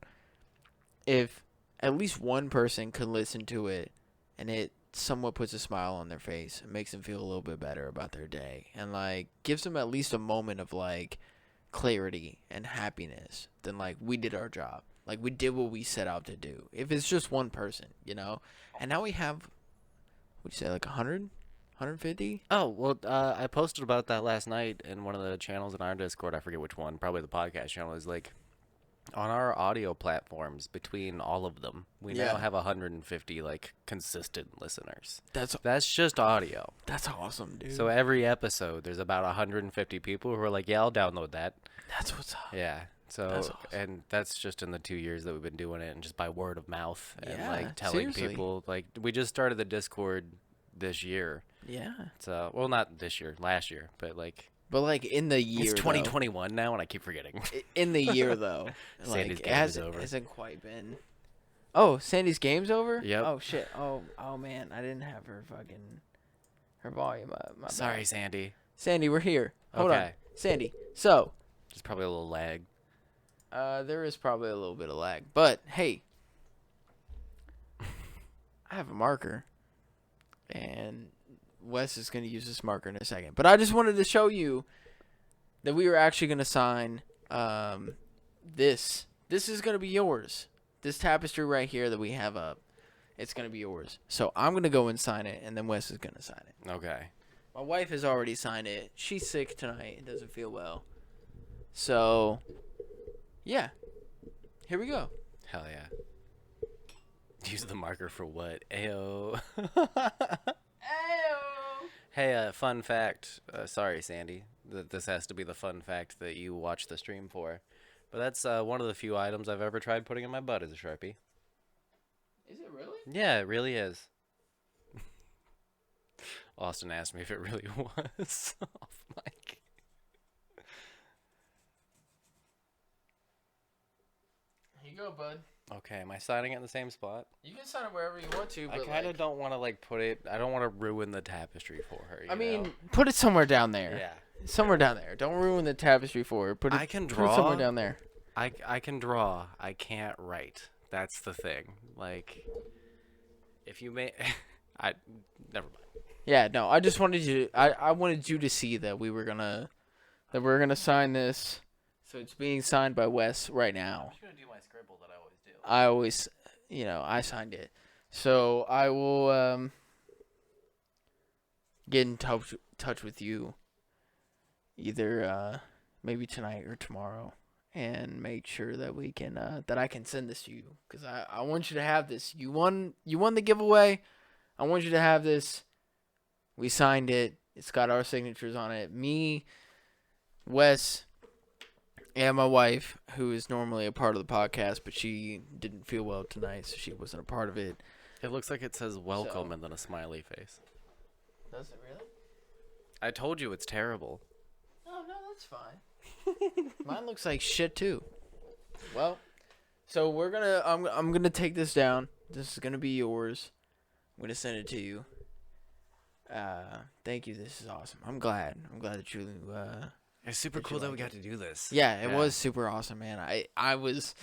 if at least one person could listen to it and it somewhat puts a smile on their face and makes them feel a little bit better about their day and like gives them at least a moment of like clarity and happiness, then like we did our job. Like we did what we set out to do. If it's just one person, you know. And now we have, what'd you say, like 100 150? Oh, well, I posted about that last night in one of the channels in our Discord. I forget which one. Probably the podcast channel. Is like on our audio platforms, between all of them, we now have 150 like consistent listeners. That's just audio. That's awesome, dude. So every episode, there's about 150 people who are like, "Yeah, I'll download that." That's what's up. Yeah. So That's awesome. and that's just in the 2 years that we've been doing it, and just by word of mouth and Yeah, like telling seriously. people. Like we just started the Discord this year. Yeah. So well, not this year, last year, but like. But like in the year, It's 2021 now, and I keep forgetting. In the year though, Sandy's like, game is over. It hasn't quite been. Oh, Sandy's game's over. Yep. Oh shit. Oh man, I didn't have her volume up. My Sorry, bad. Sandy. Sandy, we're here. Hold on, Okay. Sandy. So, There's probably a little lag. there is probably a little bit of lag, but hey, I have a marker, and Wes is going to use this marker in a second. But I just wanted to show you that we were actually going to sign this. This is going to be yours. This tapestry right here that we have up, it's going to be yours. So I'm going to go and sign it, and then Wes is going to sign it. Okay. My wife has already signed it. She's sick tonight. It doesn't feel well. So, yeah. Here we go. Hell yeah. Use the marker for what? Ayo. Hey, fun fact. Sorry, Sandy. This has to be the fun fact that you watch the stream for. But that's one of the few items I've ever tried putting in my butt as a Sharpie. Is it really? Yeah, it really is. Austin asked me if it really was off mic. Here you go, bud. Okay, am I signing it in the same spot? You can sign it wherever you want to, I but kind of don't want to like put it. I don't want to ruin the tapestry for her. I you mean, know? put it somewhere down there. Yeah. Somewhere down there. Don't ruin the tapestry for her. Put it, I can Put it draw. somewhere down there. I can draw. I can't write. That's the thing. Like, if you may, I never mind. Yeah, no. I just wanted you. I wanted you to see that we're gonna sign this. So it's being signed by Wes right now. I'm just gonna do my scribble that I always do. I always, I signed it. So I will get in touch with you either maybe tonight or tomorrow and make sure that we can that I can send this to you, because I want you to have this. You won the giveaway. I want you to have this. We signed it. It's got our signatures on it. Me, Wes, and my wife, who is normally a part of the podcast, but she didn't feel well tonight, so she wasn't a part of it. It looks like it says welcome and then a smiley face. Does it really? I told you it's terrible. Oh, no, that's fine. Mine looks like shit, too. Well, so I'm gonna take this down. This is gonna be yours. I'm gonna send it to you. Thank you. This is awesome. I'm glad that you, It's super Did cool you that like we got it? to do this. yeah, it was super awesome, man. I was,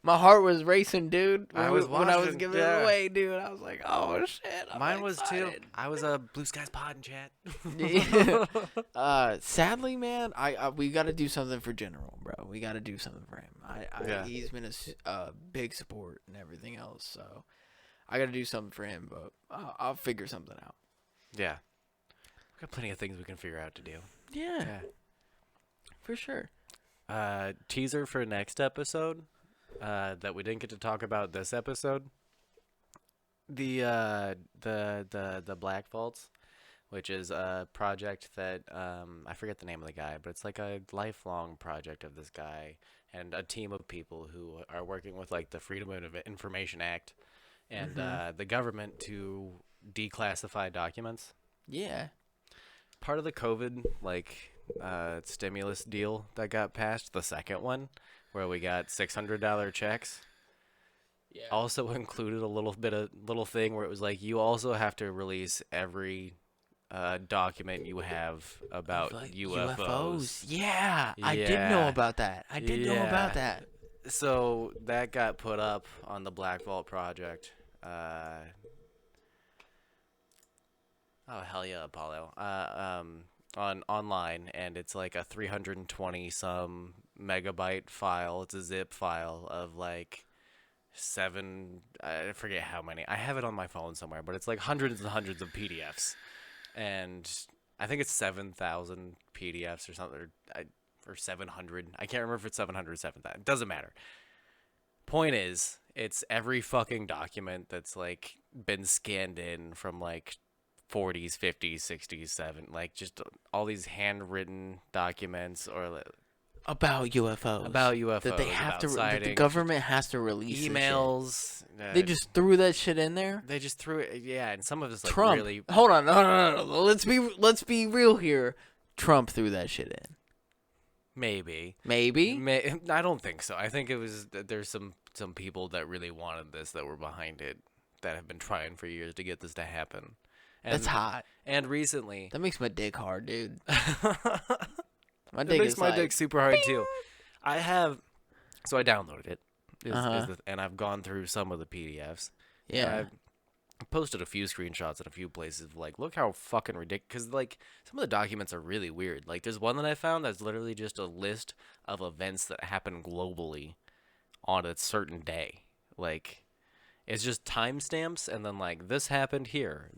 my heart was racing, dude. I was when I was watching, giving yeah. it away, dude. I was like, oh shit. I'm Mine was too. excited. I was a Blue Skies pod in chat. Sadly, man, we got to do something for General, bro. We got to do something for him. Yeah. He's been a big support and everything else, so I got to do something for him. But I'll figure something out. Yeah. We got plenty of things we can figure out to do. Yeah, for sure. Teaser for next episode that we didn't get to talk about this episode. The Black Vaults, which is a project that I forget the name of the guy, but it's like a lifelong project of this guy and a team of people who are working with like the Freedom of Information Act and the government to declassify documents. Yeah. Part of the COVID stimulus deal that got passed, the second one, where we got $600 checks, Yeah. also included a little thing where it was like you also have to release every document you have about Like UFOs. Yeah, I did know Yeah. about that. I did know about Yeah. that. So that got put up on the Black Vault project. Oh hell yeah, Apollo! On online, and it's like a 320 some megabyte file. It's a zip file of like 7. I forget how many. I have it on my phone somewhere, but it's like hundreds and hundreds of PDFs. and I think it's 7,000 PDFs or something, or 700. I can't remember if it's 700 or 7,000. It doesn't matter. Point is, it's every fucking document that's like been scanned in from like 40s, 50s, 60s, like just all these handwritten documents or About UFOs. That they have to. That the government has to release. Emails. They just threw that shit in there. They just threw it. Yeah, and some of it's like Trump. really. Hold on, no. Let's be real here. Trump threw that shit in. Maybe. I don't think so. I think it was there's some people that really wanted this that were behind it that have been trying for years to get this to happen. And, That's hot. And recently. That makes my dick hard, dude. My dick super hard too. I downloaded it, and I've gone through some of the PDFs. Yeah. I posted a few screenshots in a few places. Like, look how fucking ridiculous. Because like some of the documents are really weird. Like, there's one that I found that's literally just a list of events that happen globally on a certain day. Like, it's just timestamps, and then like this happened here,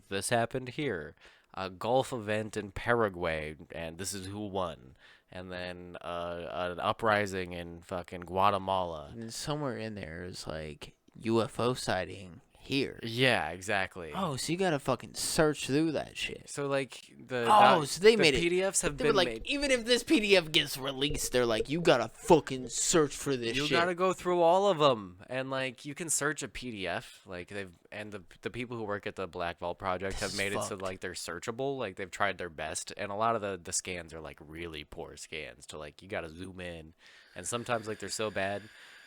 a golf event in Paraguay, and this is who won. And then an uprising in fucking Guatemala. And somewhere in there is like UFO sighting here. Yeah, exactly. Oh, so you gotta fucking search through that shit. So like so they made PDFs have they been were like, made. even if this PDF gets released, they're like, you gotta fucking search for this shit. You gotta go through all of them, and like you can search a PDF. Like the people who work at the Black Vault Project have made it so like they're searchable. Like they've tried their best, and a lot of the scans are like really poor scans. To like you gotta zoom in, and sometimes like they're so bad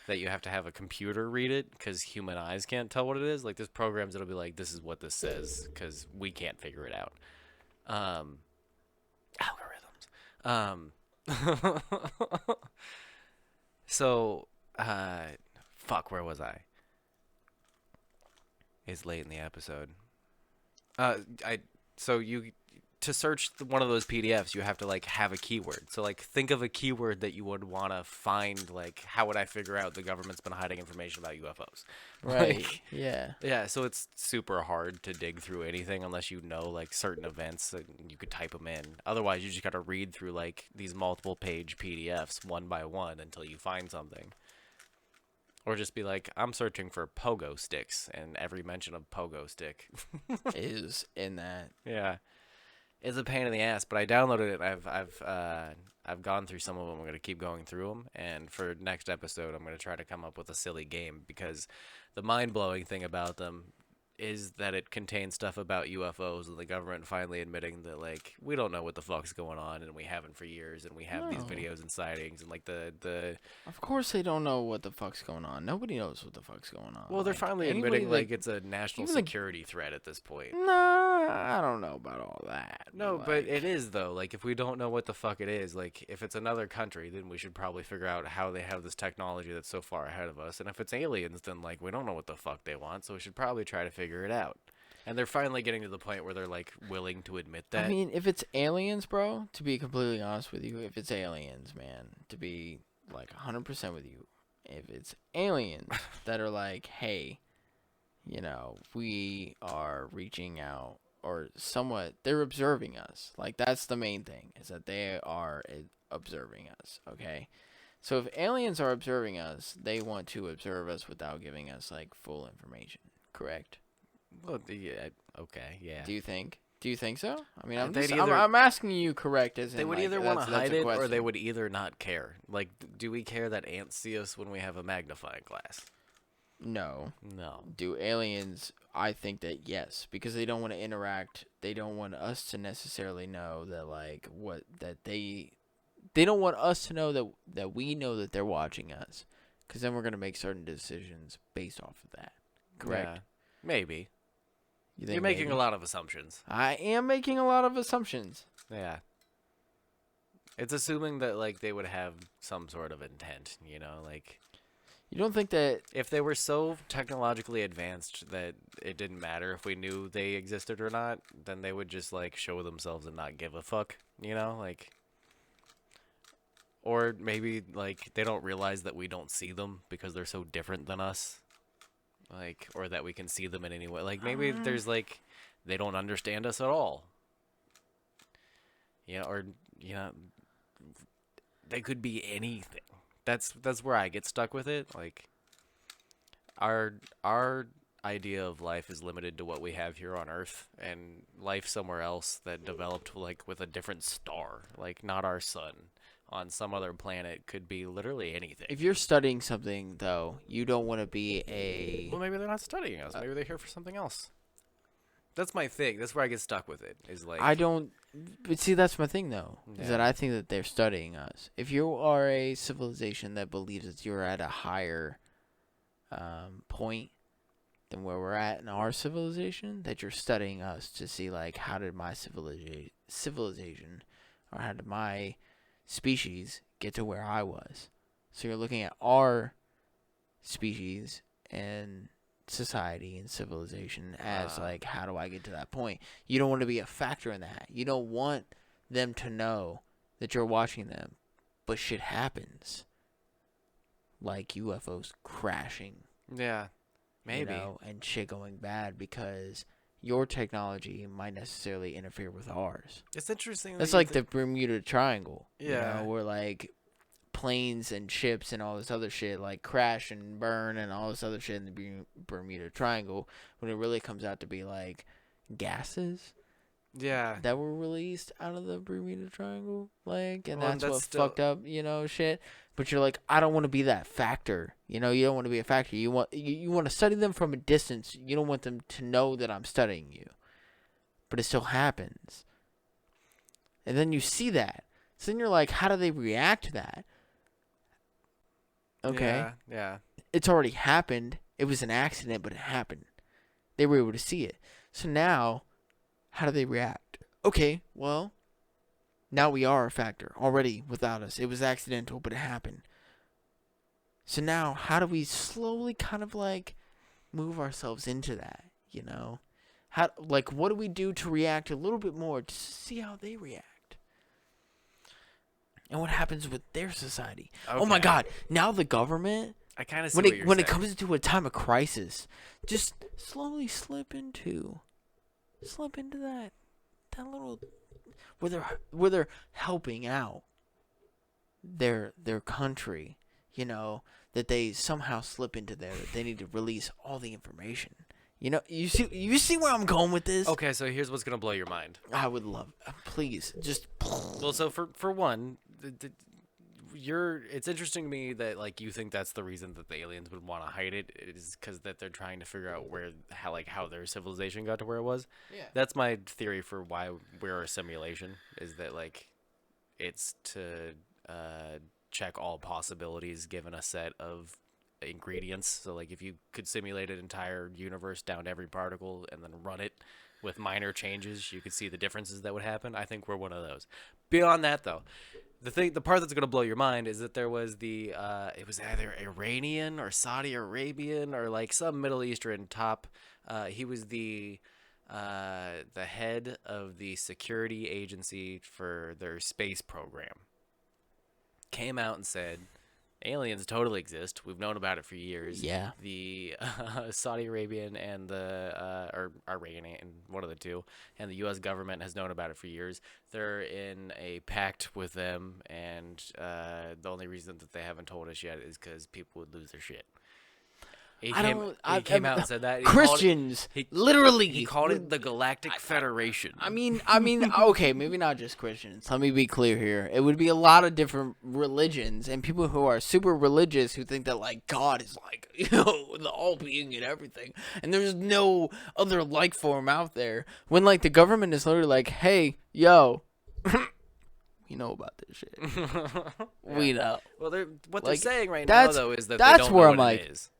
that you have to have a computer read it because human eyes can't tell what it is. Like there's programs that'll be like, this is what this says because we can't figure it out. Algorithms. So, fuck, where was I? It's late in the episode. To search one of those PDFs, you have to like have a keyword. So like think of a keyword that you would want to find. Like, how would I figure out the government's been hiding information about UFOs? Right. Like, yeah. So it's super hard to dig through anything unless you know like certain events and you could type them in. Otherwise, you just got to read through like these multiple page PDFs one by one until you find something. Or just be like, I'm searching for pogo sticks, and every mention of pogo stick is in that. Yeah. It's a pain in the ass, but I downloaded it. I've gone through some of them. I'm gonna keep going through them, and for next episode, I'm gonna try to come up with a silly game because the mind-blowing thing about them is that it contains stuff about UFOs and the government finally admitting that like we don't know what the fuck's going on and we haven't for years and we have these videos and sightings and like the Of course they don't know what the fuck's going on. Nobody knows what the fuck's going on. Well, they're like, finally admitting like it's a national security threat at this point. Nah, I don't know about all that. No, but it is though. Like if we don't know what the fuck it is, like if it's another country, then we should probably figure out how they have this technology that's so far ahead of us. And if it's aliens, then like we don't know what the fuck they want, so we should probably try to figure it out. And they're finally getting to the point where they're like willing to admit that. I mean, if it's aliens, bro, to be completely honest with you, if it's aliens, man, to be like 100% with you, if it's aliens that are like, hey, you know, we are reaching out or somewhat, they're observing us. Like, that's the main thing, is that they are observing us, okay? So if aliens are observing us, they want to observe us without giving us, like, full information, correct? Well, yeah, okay, yeah. Do you think? Do you think so? I mean, either, I'm asking you correct as in, they would like, either want to hide it question. or they would either not care. Like, do we care that ants see us when we have a magnifying glass? No. No. Do aliens? I think that yes, because they don't want to interact. They don't want us to necessarily know that, like, they don't want us to know that we know that they're watching us, because then we're gonna make certain decisions based off of that. Correct? Yeah, maybe. You're making a lot of assumptions. I am making a lot of assumptions. Yeah. It's assuming that, like, they would have some sort of intent, you know? Like, you don't think that... If they were so technologically advanced that it didn't matter if we knew they existed or not, then they would just, like, show themselves and not give a fuck, you know? Like... Or maybe, like, they don't realize that we don't see them because they're so different than us. Like, or that we can see them in any way. Like, maybe there's, like, they don't understand us at all. or they could be anything. That's where I get stuck with it. Like our idea of life is limited to what we have here on Earth, and life somewhere else that developed like with a different star, like not our sun, on some other planet could be literally anything. If you're studying something, though, you don't want to be a... Well, maybe they're not studying us. Maybe they're here for something else. That's my thing. That's where I get stuck with it. Is like I don't... But see, that's my thing, though, is that Yeah. I think that they're studying us. If you are a civilization that believes that you're at a higher point than where we're at in our civilization, that you're studying us to see, like, how did my civilization, or how did my species get to where I was? So you're looking at our species and society and civilization as like, how do I get to that point? You don't want to be a factor in that. You don't want them to know that you're watching them, but shit happens, like UFOs crashing, yeah, maybe. and shit going bad because your technology might necessarily interfere with ours. It's interesting. That's like the Bermuda Triangle. Yeah. Where like planes and ships and all this other shit like crash and burn and all this other shit in the Bermuda Triangle, when it really comes out to be like gases Yeah. that were released out of the Bermuda Triangle, like, and Well, that's that's what still- fucked up, shit. But you're like, I don't want to be that factor. You don't want to be a factor. You want to study them from a distance. You don't want them to know that I'm studying you. But it still happens. And then you see that. So then you're like, how do they react to that? Okay. Yeah. It's already happened. It was an accident, but it happened. They were able to see it. So now, how do they react? Okay, well, now we are a factor already without us. It was accidental, but it happened. So now, how do we slowly kind of like move ourselves into that, How, like, what do we do to react a little bit more to see how they react? And what happens with their society? Oh my Okay. God! Now the government, I kind of see when what it you're when it saying. comes into a time of crisis, just slowly slip into that little where they're helping out their country. That they somehow slip into there, that they need to release all the information. You see where I'm going with this? Okay, so here's what's gonna blow your mind. I would love, please, just. Well, so for one, it's interesting to me that like you think that's the reason that the aliens would want to hide it is because that they're trying to figure out how their civilization got to where it was. Yeah. That's my theory for why we're a simulation, is that like it's to check all possibilities given a set of ingredients. So like if you could simulate an entire universe down to every particle and then run it with minor changes, you could see the differences that would happen. I think we're one of those. Beyond that though, the part that's going to blow your mind is that there was it was either Iranian or Saudi Arabian or like some Middle Eastern top. He was the head of the security agency for their space program. Came out and said, aliens totally exist. We've known about it for years. Yeah. The Saudi Arabian and or Iranian, one of the two, and the U.S. government has known about it for years. They're in a pact with them, and the only reason that they haven't told us yet is because people would lose their shit. He came out and said that. Christians, Literally, he called it the Galactic Federation. I mean, okay, maybe not just Christians. Let me be clear here. It would be a lot of different religions and people who are super religious who think that like God is like, the all being and everything, and there's no other life form out there. When like the government is literally like, hey, yo, we know about this shit. We know. Well, they're Like, saying right now though is that they that's don't where know I'm what like, it is.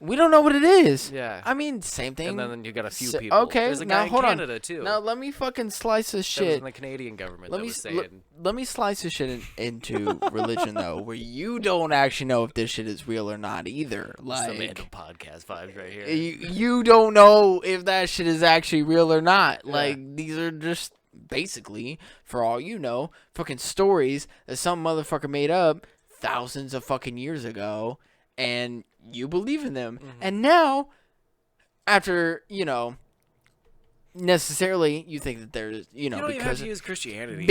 We don't know what it is. Yeah. I mean, same thing. And then you got a few So- people. okay, There's a now guy hold in on. Canada too. Now let me fucking slice this That was shit. in the Canadian government Let that me was saying. let me slice this shit into religion though, where you don't actually know if this shit is real or not either. Some Like random podcast vibes right here. you don't know if that shit is actually real or not. Like these are just basically, for all you know, fucking stories that some motherfucker made up thousands of fucking years ago, and you believe in them. And now, after, necessarily you think that there's, You don't even have because to use Christianity.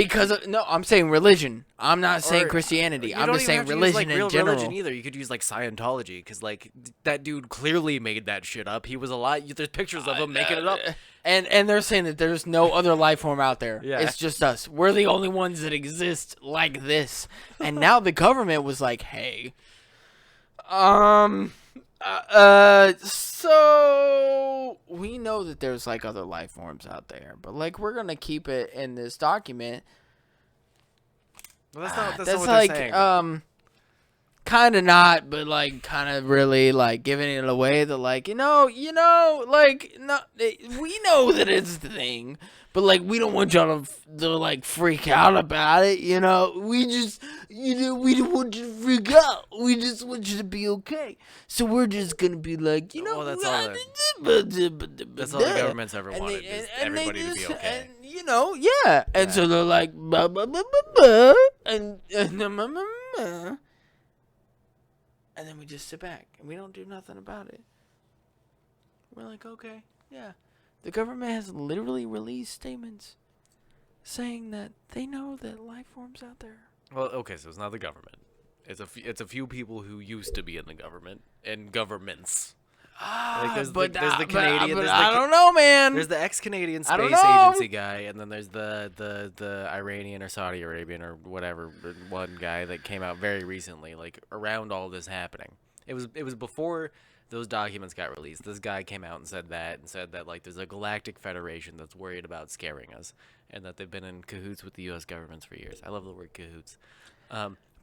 no, I'm saying religion. I'm not saying Or, Christianity. you I'm don't just even saying have to use, religion like, real in general. religion either. You could use like Scientology, because like that dude clearly made that shit up. He was alive. There's pictures of him making it up. And they're saying that there's no other life form out there. Yeah. It's just us. We're the only ones that exist like this. And now the government was like, hey, so we know that there's like other life forms out there, but like we're gonna keep it in this document. Well, that's not That's what like they're saying. kind of not, but like kind of really like giving it away. That like like no, we know that it's the thing, but like we don't want y'all to like freak out about it. We just we don't want you to freak out. We just want you to be okay. So we're just gonna be like Well, that's all that's all the government's ever wanted, is everybody to be okay. And yeah. And so they're like, bah, bah, bah, bah, bah, and then we just sit back and we don't do nothing about it. We're like, okay, yeah. The government has literally released statements saying that they know that life forms out there. Well, okay, so it's not the government. It's a few people who used to be in the government and governments. Like there's the Canadian. I don't know, man. There's the ex-Canadian I don't space know. agency guy, and then there's the Iranian or Saudi Arabian or whatever one guy that came out very recently, like around all this happening. It was before those documents got released. This guy came out and said that like there's a galactic federation that's worried about scaring us, and that they've been in cahoots with the U.S. governments for years. I love the word cahoots.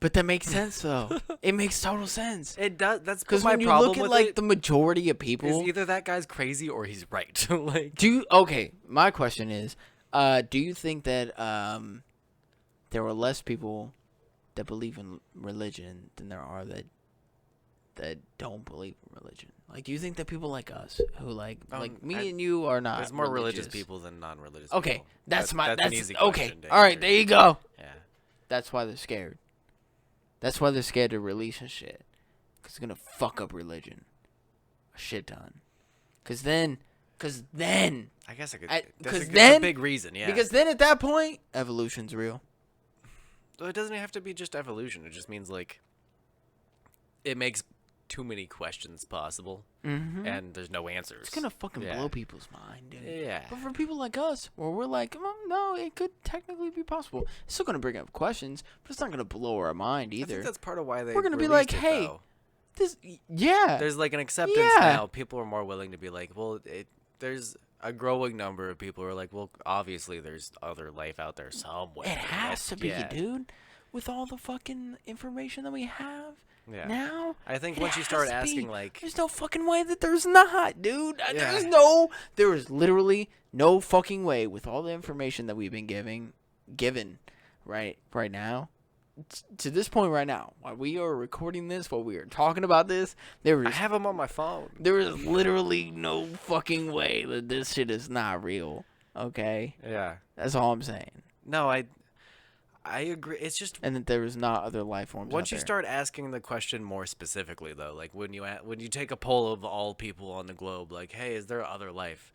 But that makes sense, though. It makes total sense. It does. That's Because my when you problem look at with like it the majority of people, is either that guy's crazy or he's right. Like, okay, my question is, do you think that there were less people that believe in religion than there are that don't believe in religion? Like, do you think that people like us, who like me and you, are not? There's more religious religious people than non-religious. Okay, people. that's an easy okay. question to All right, answer. there you go. Yeah. That's why they're scared. That's why they're scared to release and shit. Because it's going to fuck up religion. A shit ton. Because then. I guess I could. That's then. a big reason, yeah. Because then at that point, evolution's real. Well, it doesn't have to be just evolution. It just means, like, it makes too many questions possible, and there's no answers. It's going to fucking blow people's mind, dude. Yeah. But for people like us, where we're like, no, it could technically be possible. It's still going to bring up questions, but it's not going to blow our mind either. I think that's part of why We're going to be like, hey, though. There's like an acceptance now. People are more willing to be like, well, there's a growing number of people who are like, well, obviously there's other life out there somewhere. It has to be, dude. With all the fucking information that we have now. I think once you start asking, like, there's no fucking way that there's not, dude. Yeah. There is literally no fucking way with all the information that we've been given right now. To this point right now, while we are recording this, while we are talking about this, I have them on my phone. There is literally no fucking way that this shit is not real. Okay? Yeah. That's all I'm saying. No, I agree. It's just, and that there is not other life forms. Once you start asking the question more specifically, though, like when you take a poll of all people on the globe, like, hey, is there other life?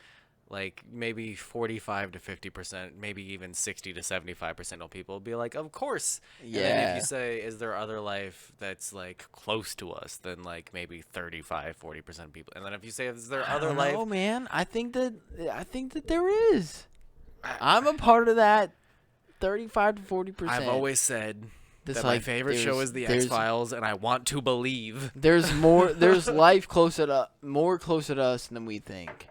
Like maybe 45 to 50%, maybe even 60 to 75% of people will be like, of course. Yeah. And then if you say, is there other life that's like close to us, then like maybe 35, 40% of people. And then if you say, is there other life? Oh man, I think that there is. I'm a part of that 35 to 40%. I've always said that like, my favorite show is The X-Files, and I want to believe. There's life more closer to us than we think.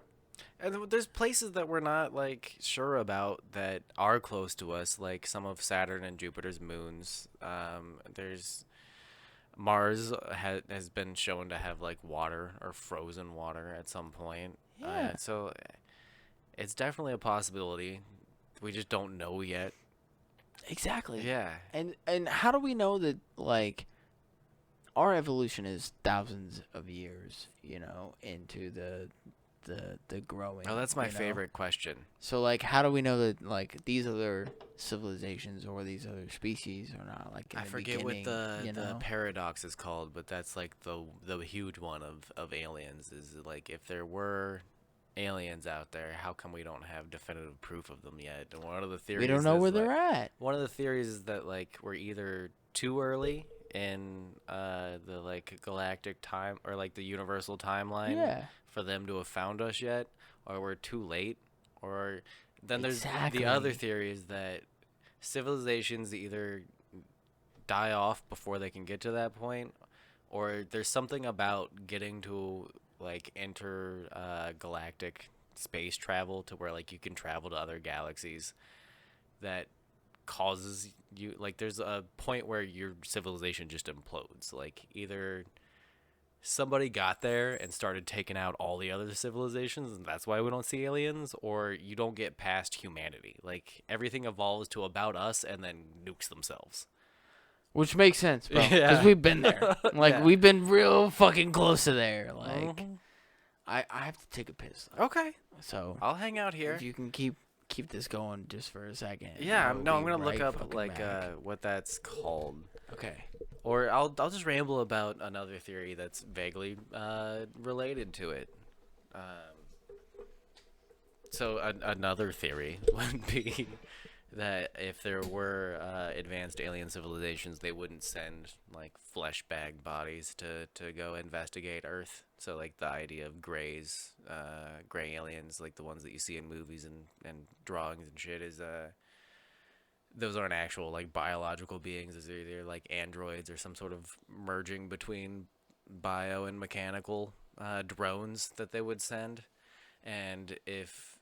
And there's places that we're not, like, sure about that are close to us, like some of Saturn and Jupiter's moons. There's Mars has been shown to have, like, water or frozen water at some point. Yeah. So it's definitely a possibility. We just don't know yet. Exactly. Yeah. And how do we know that, like, our evolution is thousands of years, into the growing. Oh, that's my favorite question. So, like, how do we know that, like, these other civilizations or these other species are not, like, in I the forget what beginning, the paradox is called, but that's, like, the huge one of aliens is, like, if there were aliens out there. How come we don't have definitive proof of them yet? And one of the theories We don't know is, where like, they're at. one of the theories is that like we're either too early in the like galactic time or like the universal timeline Yeah. for them to have found us yet, or we're too late, or then there's Exactly. the other theory is that civilizations either die off before they can get to that point, or there's something about getting to like galactic space travel to where like you can travel to other galaxies that causes you like there's a point where your civilization just implodes. Like either somebody got there and started taking out all the other civilizations and that's why we don't see aliens, or you don't get past humanity. Like everything evolves to about us and then nukes themselves. Which makes sense, bro. Because Yeah. we've been there. Like, Yeah. we've been real fucking close to there. Like, Mhm. I have to take a piss. Though. Okay, So, I'll hang out here. if you can keep this going just for a second. Yeah, I'll no, I'm be gonna look right up fucking like back. what that's called, Okay. or I'll just ramble about another theory that's vaguely related to it. So another theory would be that if there were advanced alien civilizations, they wouldn't send like flesh bag bodies to go investigate Earth. So like the idea of gray aliens, like the ones that you see in movies and drawings and shit, is those aren't actual like biological beings. They're either like androids or some sort of merging between bio and mechanical drones that they would send. And if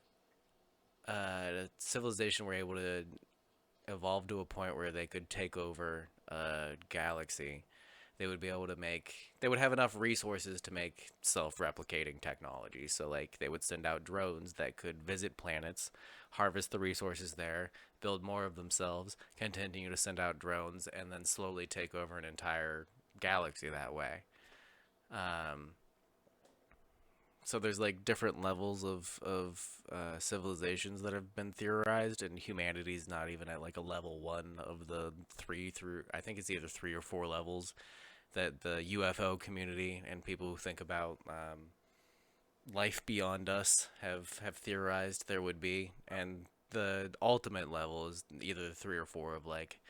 civilization were able to evolve to a point where they could take over a galaxy, they would be able to they would have enough resources to make self-replicating technology. So like they would send out drones that could visit planets, harvest the resources there, build more of themselves, continue to send out drones, and then slowly take over an entire galaxy that way. So there's like different levels of civilizations that have been theorized, and humanity's not even at like a level 1 of the 3 through, I think it's either 3 or 4 levels that the UFO community and people who think about life beyond us have theorized there would be. And the ultimate level is either 3 or 4 of like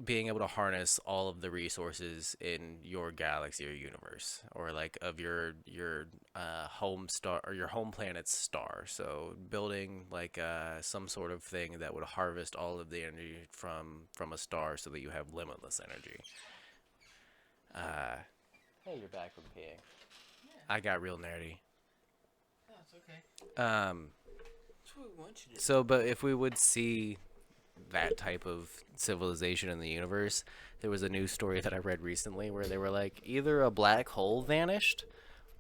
being able to harness all of the resources in your galaxy or universe, or like of your home star or your home planet's star. So building like some sort of thing that would harvest all of the energy from a star so that you have limitless energy. Hey, you're back from peeing. I got real nerdy. No, it's okay. That's what we want you to do. So, but if we would see that type of civilization in the universe, there was a news story that I read recently where they were like, either a black hole vanished,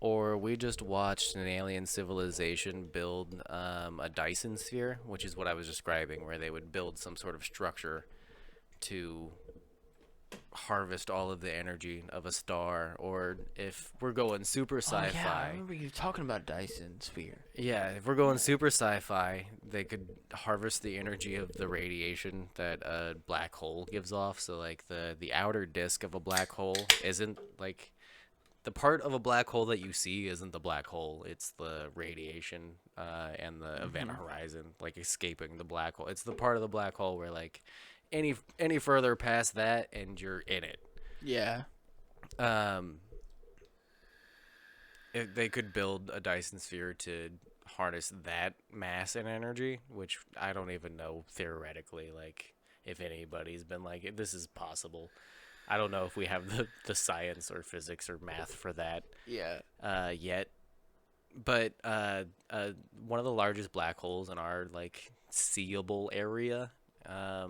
or we just watched an alien civilization build a Dyson sphere, which is what I was describing, where they would build some sort of structure to harvest all of the energy of a star. Or if we're going super sci-fi, Oh, yeah, I remember you talking about Dyson sphere. yeah, if we're going super sci-fi, they could harvest the energy of the radiation that a black hole gives off. So like the outer disk of a black hole isn't like the part of a black hole that you see isn't the black hole. It's the radiation and the event horizon, like escaping the black hole. It's the part of the black hole where like any further past that and you're in it. Yeah. If they could build a Dyson sphere to harness that mass and energy, which I don't even know theoretically, like if anybody's been like, this is possible. I don't know if we have the science or physics or math for that Yeah. yet. But one of the largest black holes in our like seeable area, I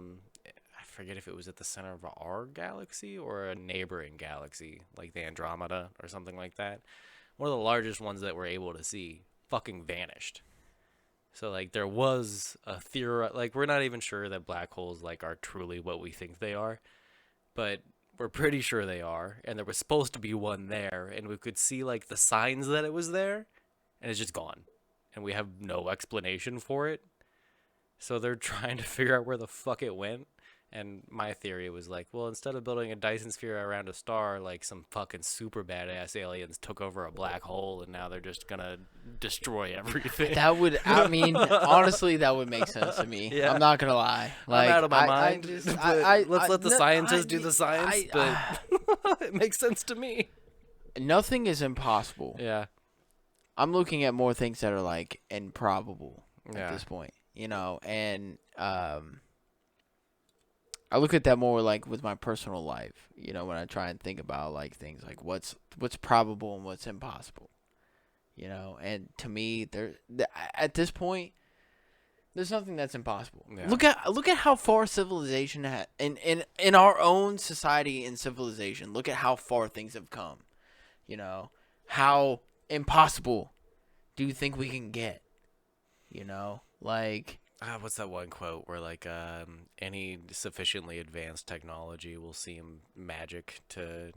forget if it was at the center of our galaxy or a neighboring galaxy, like the Andromeda or something like that. One of the largest ones that we're able to see fucking vanished. So like there was a theory, like we're not even sure that black holes like are truly what we think they are, but we're pretty sure they are. And there was supposed to be one there, and we could see like the signs that it was there, and it's just gone, and we have no explanation for it. So they're trying to figure out where the fuck it went, And my theory was like, well, instead of building a Dyson sphere around a star, like some fucking super badass aliens took over a black hole, and now they're just gonna destroy everything. That would, I mean, honestly, that would make sense to me. Yeah. I'm not gonna lie. Like, I'm out of my I mind. just, but let's let the no, scientists do the science. But it makes sense to me. nothing is impossible. Yeah. I'm looking at more things that are like improbable Yeah. at this point, you know, and I look at that more like with my personal life, you know, when I try and think about like things like what's probable and what's impossible, you know, and to me, at this point, there's nothing that's impossible. Yeah. Look at how far civilization in our own society and civilization. Look at how far things have come, you know, how impossible do you think we can get, you know, like. What's that one quote where like any sufficiently advanced technology will seem magic to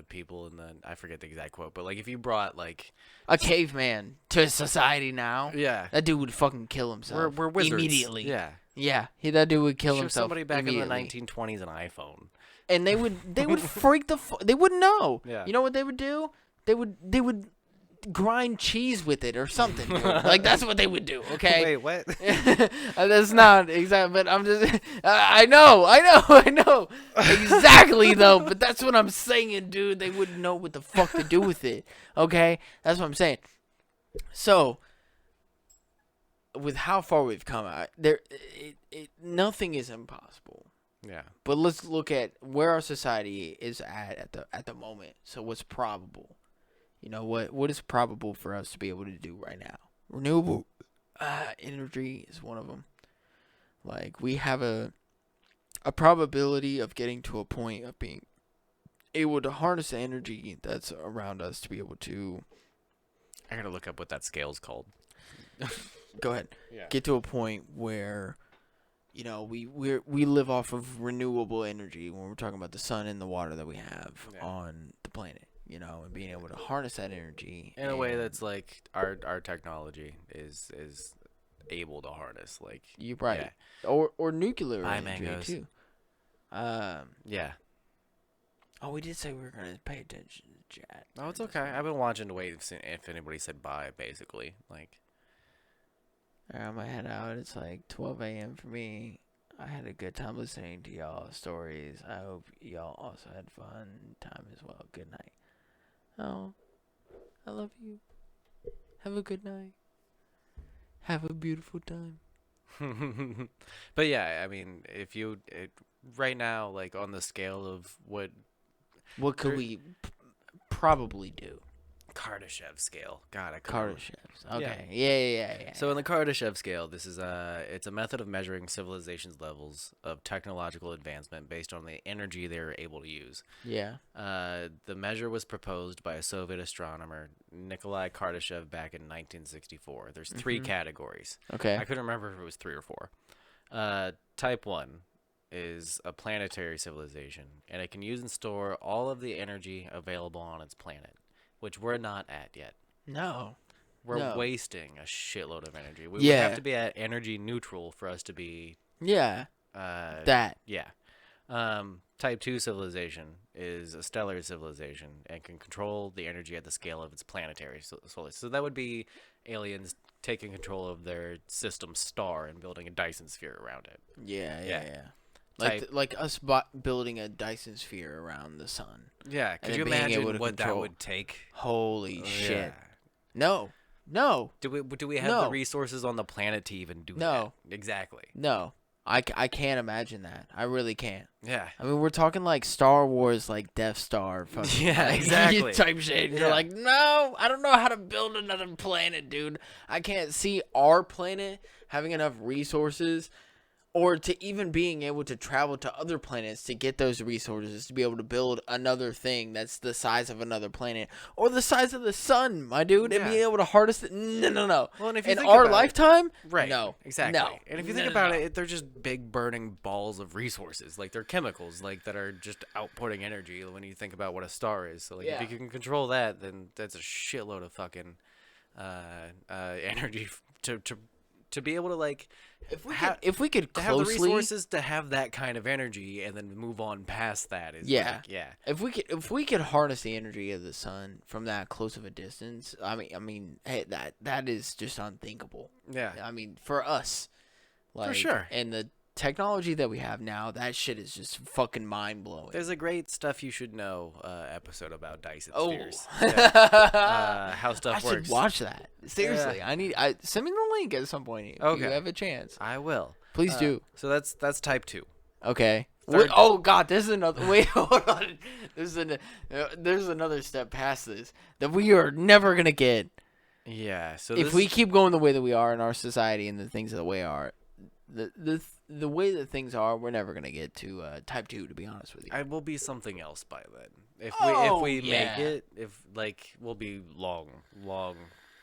people, and then I forget the exact quote, but like if you brought like A caveman to society now, yeah, that dude would fucking kill himself. we're wizards immediately. yeah, That dude would kill show himself. somebody back in the immediately. 1920s an iPhone. And they would freak they wouldn't know. Yeah. You know what they would do? They would grind cheese with it or something, dude. Like that's what they would do. Okay. Wait, what? That's not exactly, but I'm just. I know exactly though. But that's what I'm saying, dude. They wouldn't know what the fuck to do with it. Okay, that's what I'm saying. So, with how far we've come, nothing is impossible. Yeah. But let's look at where our society is at the moment. So what's probable? You know, what is probable for us to be able to do right now? Renewable energy is one of them. Like, we have a probability of getting to a point of being able to harness the energy that's around us to be able to... I gotta look up what that scale's called. Go ahead. Yeah. Get to a point where, you know, we live off of renewable energy when we're talking about the sun and the water that we have on the planet. You know, and being able to harness that energy In a way that's like our technology is able to harness, like you're right, yeah. or nuclear Buy energy mangoes. too. Yeah. Oh, we did say we were gonna pay attention to chat. Oh, it's okay. I've been watching to wait if anybody said bye, basically. Like, I'm gonna head out. It's like 12 a.m. for me. I had a good time listening to y'all's stories. I hope y'all also had fun time as well. Good night. Oh, I love you. Have a good night. Have a beautiful time. but yeah, I mean, if you right now, like on the scale of what could we probably do? Kardashev scale. God, I couldn't. Kardashevs. Okay. Yeah. So in the Kardashev scale, this is it's a method of measuring civilizations' levels of technological advancement based on the energy they were able to use. Yeah. The measure was proposed by a Soviet astronomer, Nikolai Kardashev, back in 1964. There's three categories. Okay. I couldn't remember if it was 3 or 4. Type 1 is a planetary civilization, and it can use and store all of the energy available on its planet, which we're not at yet. No. We're wasting a shitload of energy. We would have to be at energy neutral for us to be... Yeah. That. Yeah. Type 2 civilization is a stellar civilization and can control the energy at the scale of its planetary solar. So that would be aliens taking control of their system star and building a Dyson sphere around it. Yeah. Like us building a Dyson sphere around the sun. Yeah, could then you being able imagine to what that control- would take? Holy shit. Yeah. No. Do we have the resources on the planet to even do that? Exactly. No. I can't imagine that. I really can't. Yeah. I mean, we're talking like Star Wars, like Death Star, fucking Yeah, like, exactly. type shit. You're like, no, I don't know how to build another planet, dude. I can't see our planet having enough resources, or to even being able to travel to other planets to get those resources to be able to build another thing that's the size of another planet or the size of the sun, my dude, and being able to harness it. No. Well, and if you in think our about lifetime, right? No, exactly. No. And if you think about it, they're just big burning balls of resources. Like they're chemicals, like that are just outputting energy. When you think about what a star is, so like if you can control that, then that's a shitload of fucking energy to to be able to like if we could to have the closely resources to have that kind of energy and then move on past that is Yeah. like, yeah. if we could harness the energy of the sun from that close of a distance, I mean, hey, that is just unthinkable. Yeah. I mean, for us, like, sure. And the technology that we have now, that shit is just fucking mind blowing. There's a great Stuff You Should Know episode about Dyson Oh. spheres. Yeah. How stuff I works. should watch that. Seriously, send me the link at some point if you Okay. have a chance. I will. Please do. So that's type 2. Okay. Third- Oh God, there's another. Wait, hold on. There's another step past this that we are never gonna get Yeah. So if we keep going the way that we are in our society and the things that we are. The way that things are, we're never gonna get to type 2. To be honest with you. I will be something else by then. If we yeah. make it, we'll be long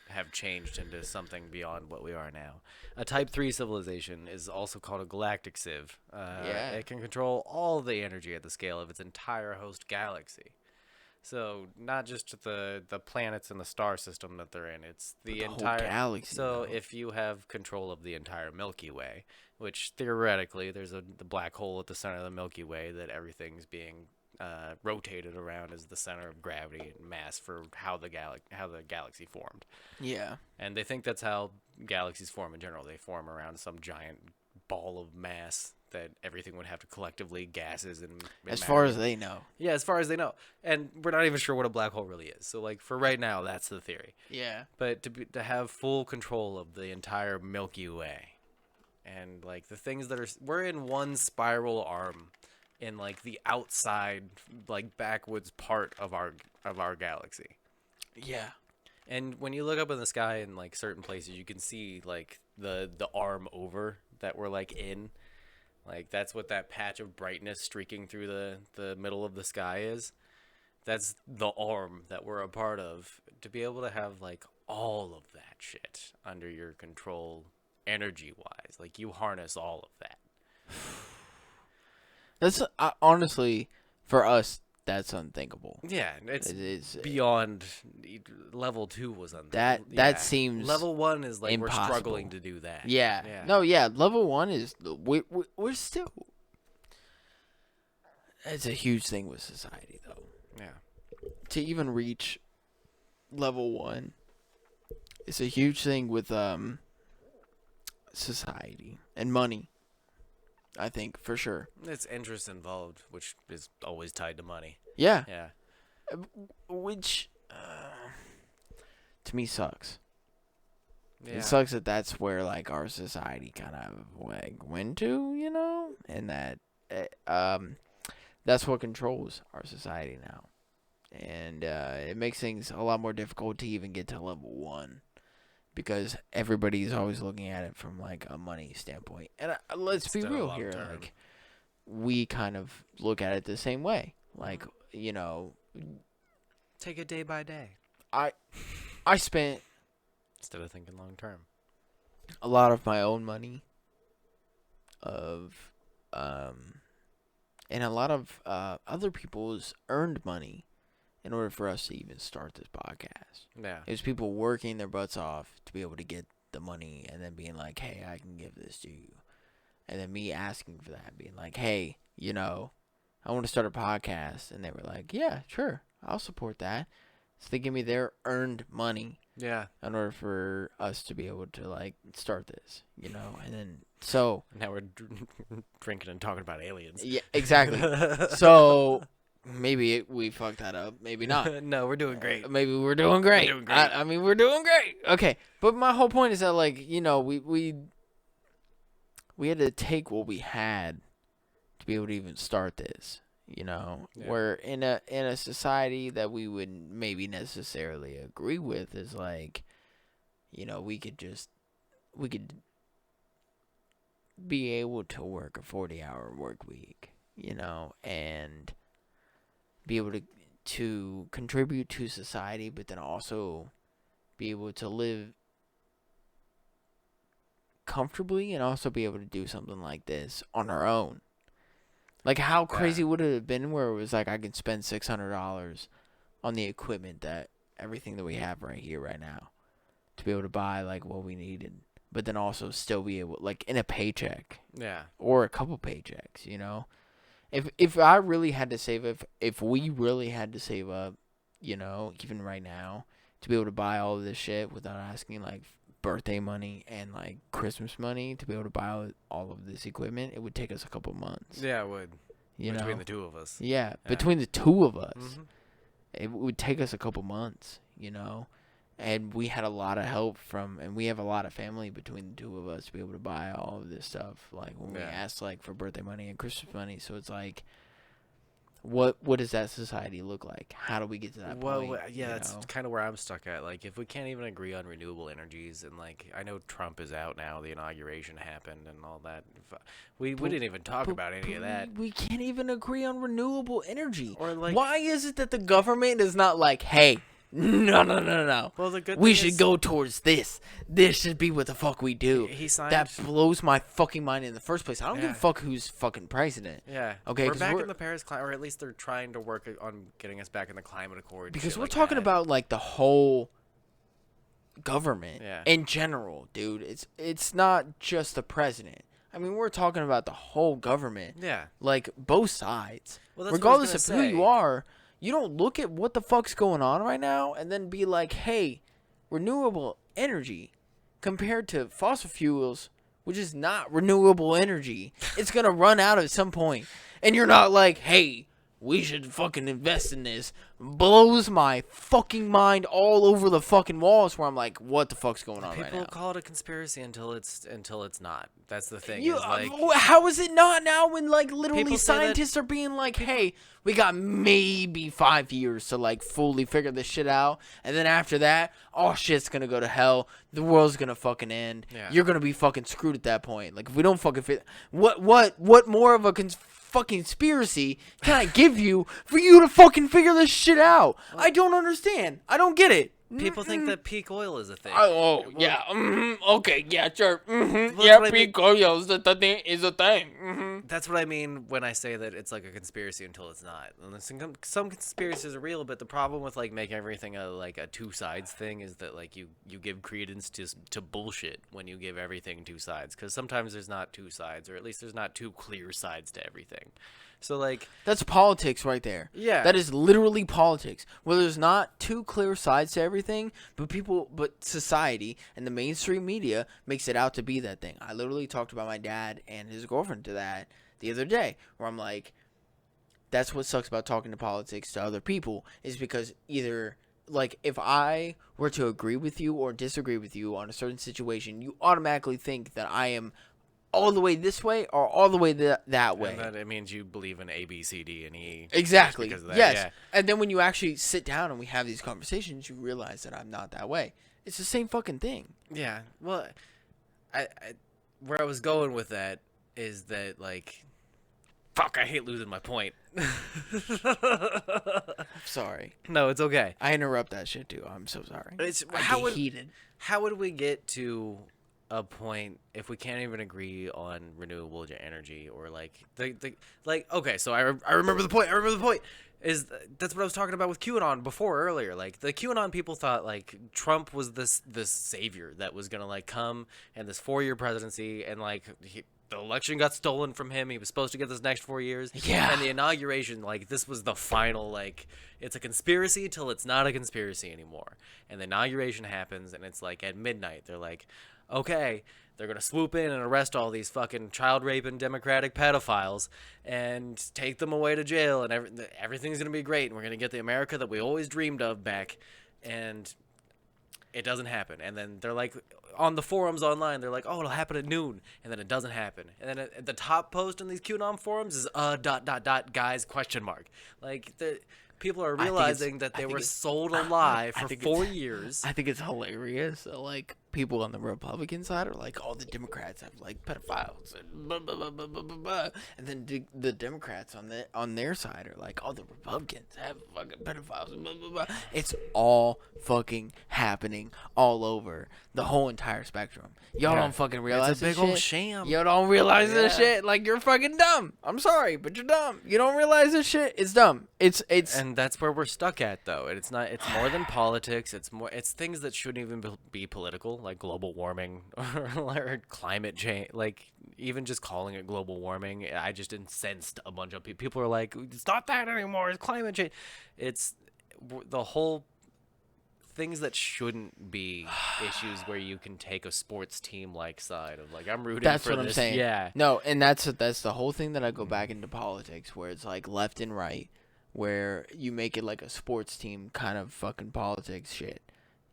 have changed into something beyond what we are now. A Type 3 civilization is also called a galactic civ. Yeah. It can control all the energy at the scale of its entire host galaxy. So not just the planets and the star system that they're in, it's the whole entire galaxy, So though. if you have control of the entire Milky Way, which theoretically there's the black hole at the center of the Milky Way that everything's being rotated around as the center of gravity and mass for how the galaxy formed. Yeah. And they think that's how galaxies form in general. They form around some giant ball of mass that everything would have to collectively gases and As far matter. as they know. Yeah, as far as they know. And we're not even sure what a black hole really is. So like for right now, that's the theory. Yeah. But to have full control of the entire Milky Way and like the things that we're in one spiral arm in like the outside like backwoods part of our galaxy. Yeah. And when you look up in the sky in like certain places, you can see like the arm over that we're like in. Like that's what that patch of brightness streaking through the middle of the sky is. That's the arm that we're a part of. To be able to have like all of that shit under your control energy wise, like you harness all of that. That's honestly, for us, that's unthinkable. Yeah, it's It is beyond level 2 was unthinkable. that seems level 1 is like impossible. we're struggling to do that. Yeah. Yeah. No, yeah. Level 1 is we're still. It's a huge thing with society, though. Yeah. To even reach level 1, it's a huge thing with society and money. I think for sure. It's interest involved, which is always tied to money. Yeah. Yeah. Which to me sucks. Yeah. It sucks that that's where like our society kind of like went to, you know, and that that's what controls our society now, and it makes things a lot more difficult to even get to level 1 because everybody's always looking at it from like a money standpoint. And let's be Instead of real here, long-term. like we kind of look at it the same way, like you know, Take it day by day I spent instead of thinking long term. a lot of my own money and a lot of other people's earned money in order for us to even start this podcast. Yeah. It was people working their butts off to be able to get the money and then being like, hey, I can give this to you. And then me asking for that, being like, hey, you know, I want to start a podcast. And they were like, yeah, sure, I'll support that. So they give me their earned money Yeah. in order for us to be able to like start this, you know, and then so Now we're drinking and talking about aliens. yeah, exactly. So maybe we fucked that up, maybe not. No, we're doing great. Maybe we're doing great. We're doing great. I mean, we're doing great. Okay, but my whole point is that like you know we had to take what we had to be able to even start this. You know, Yeah. we're in a society that we wouldn't maybe necessarily agree with is like, you know, we could be able to work a 40-hour work week, you know, and be able to contribute to society, but then also be able to live comfortably and also be able to do something like this on our own. Like, how crazy would it have been where it was like I could spend $600 on the equipment that everything that we have right here right now to be able to buy like what we needed but then also still be able, like, in a paycheck Yeah. or a couple paychecks, you know? If I really had to save, if we really had to save up, you know, even right now, to be able to buy all of this shit without asking, like, birthday money and, like, Christmas money to be able to buy all of this equipment, it would take us a couple months. Yeah, it would. You Between know? the two of us. Yeah, between the two of us. Mhm. It would take us a couple months, you know? And we had a lot of help and we have a lot of family between the two of us to be able to buy all of this stuff. Like, when we asked, like, for birthday money and Christmas money. So it's like, what does that society look like? How do we get to that point? Well, yeah, that's know? kind of where I'm stuck at. Like, if we can't even agree on renewable energies, and, like, I know Trump is out now, the inauguration happened and all that. We didn't even talk about any of that. We can't even agree on renewable energy. Or, like, why is it that the government is not like, hey, no. Well, the good We thing should is- go towards this. This should be what the fuck we do. He signed. That blows my fucking mind in the first place. I don't give Yeah. a fuck who's fucking president. Yeah. Okay, We're 'cause back we're- in the Paris climate, or at least they're trying to work on getting us back in the climate accord. Because shit we're like talking that. about, like, the whole government Yeah. in general, dude. It's not just the president. I mean, we're talking about the whole government. Yeah. Like, both sides. Well, that's what I Regardless was of gonna who you say. are, you don't look at what the fuck's going on right now and then be like, hey, renewable energy compared to fossil fuels, which is not renewable energy, it's going to run out at some point. And you're not like, hey, we should fucking invest in this. Blows my fucking mind all over the fucking walls where I'm like, what the fuck's going on right People now? call it a conspiracy until it's not. That's the thing. You, is like, how is it not now when, like, literally People say that- scientists are being like, hey, we got maybe 5 years to, like, fully figure this shit out, and then after that, all shit's gonna go to hell, the world's gonna fucking end, Yeah. you're gonna be fucking screwed at that point. Like, if we don't fucking fit, what more of a fucking conspiracy can I give you for you to fucking figure this shit out? I don't understand. I don't get it. people think that peak oil is a thing. Yeah. Okay. Yeah. Sure. Well, Yeah. that's what I mean. Peak oil is the thing. Is a thing. That's what I mean when I say that it's like a conspiracy until it's not. And some conspiracies are real, but the problem with like making everything a two sides thing is that like you give credence to bullshit when you give everything two sides, because sometimes there's not two sides, or at least there's not two clear sides to everything. So like That's politics right there. Yeah. That is literally politics. Where there's not two clear sides to everything, but society and the mainstream media makes it out to be that thing. I literally talked about my dad and his girlfriend to that the other day, where I'm like, that's what sucks about talking to politics to other people, is because either, like, if I were to agree with you or disagree with you on a certain situation, you automatically think that I am all the way this way or all the way that way. and then it means you believe in A, B, C, D, and E. Exactly. because of that, Yes. yeah. And then when you actually sit down and we have these conversations, you realize that I'm not that way. It's the same fucking thing. Yeah. Well, I where I was going with that is that like, fuck, I hate losing my point. Sorry. No, it's okay. I interrupt that shit too. I'm so sorry. It's I how get would heated. how would we get to a point if we can't even agree on renewable energy, or like the like okay, so I remember the point. That's what I was talking about with QAnon before earlier. Like the QAnon people thought like Trump was this savior that was gonna like come and this 4-year presidency, and like the election got stolen from him. He was supposed to get this next 4 years. Yeah. And the inauguration, like this was the final, like it's a conspiracy till it's not a conspiracy anymore. And the inauguration happens, and it's like at midnight. They're like, okay, they're going to swoop in and arrest all these fucking child-raping Democratic pedophiles and take them away to jail, and everything's going to be great, and we're going to get the America that we always dreamed of back. And it doesn't happen. And then they're like, on the forums online, they're like, oh, it'll happen at noon. And then it doesn't happen. And then at the top post on these QAnon forums is guys ? Like, the people are realizing that they were sold a lie for 4 years. I think it's hilarious. Like, people on the Republican side are like, oh, the Democrats have like pedophiles and blah, blah, blah, blah, blah, blah, blah. And then the Democrats on their side are like, oh, the Republicans have fucking pedophiles and blah, blah, blah. It's all fucking happening all over the whole entire spectrum. Y'all don't fucking realize It's a big this old shit. sham. Y'all don't realize this shit. Like, you're fucking dumb. I'm sorry, but you're dumb. You don't realize this shit. It's dumb. It's And that's where we're stuck at, though. And it's more than politics. It's things that shouldn't even be political. like global warming or climate change, like even just calling it global warming, I just incensed a bunch of people. People are like, it's not that anymore. It's climate change. It's the whole things that shouldn't be issues where you can take a sports team like side of like I'm rooting That's for what this. I'm saying. Yeah. No, and that's the whole thing that I go back into politics, where it's like left and right, where you make it like a sports team kind of fucking politics shit.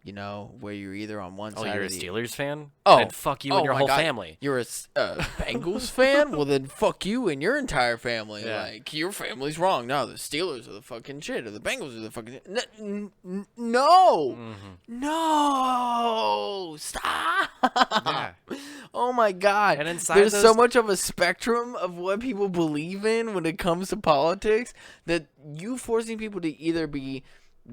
You know, where you're either on one Oh, side. you're or a the Steelers fan? Oh, Then fuck you and your my whole God. family. You're a Bengals fan? Well, then fuck you and your entire family. Yeah. Like, your family's wrong. No, the Steelers are the fucking shit, or the Bengals are the fucking no. No. Stop. Yeah. Oh, my God. And inside There's so those- much of a spectrum of what people believe in when it comes to politics that you forcing people to either be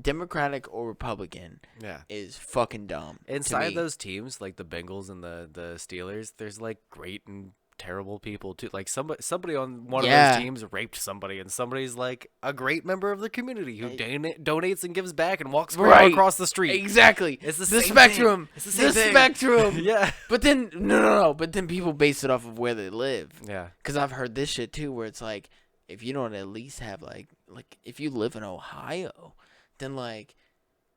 Democratic or Republican Yeah. is fucking dumb. to Inside me. those teams, like the Bengals and the Steelers, there's like great and terrible people too. Like somebody on one of those teams raped somebody, and somebody's like a great member of the community who donates and gives back and walks across the street. Exactly. It's the the same spectrum. thing. It's the same thing. Spectrum. Yeah. But then no. But then people base it off of where they live. Yeah. Because I've heard this shit too, where it's like, if you don't at least have like if you live in Ohio, then like,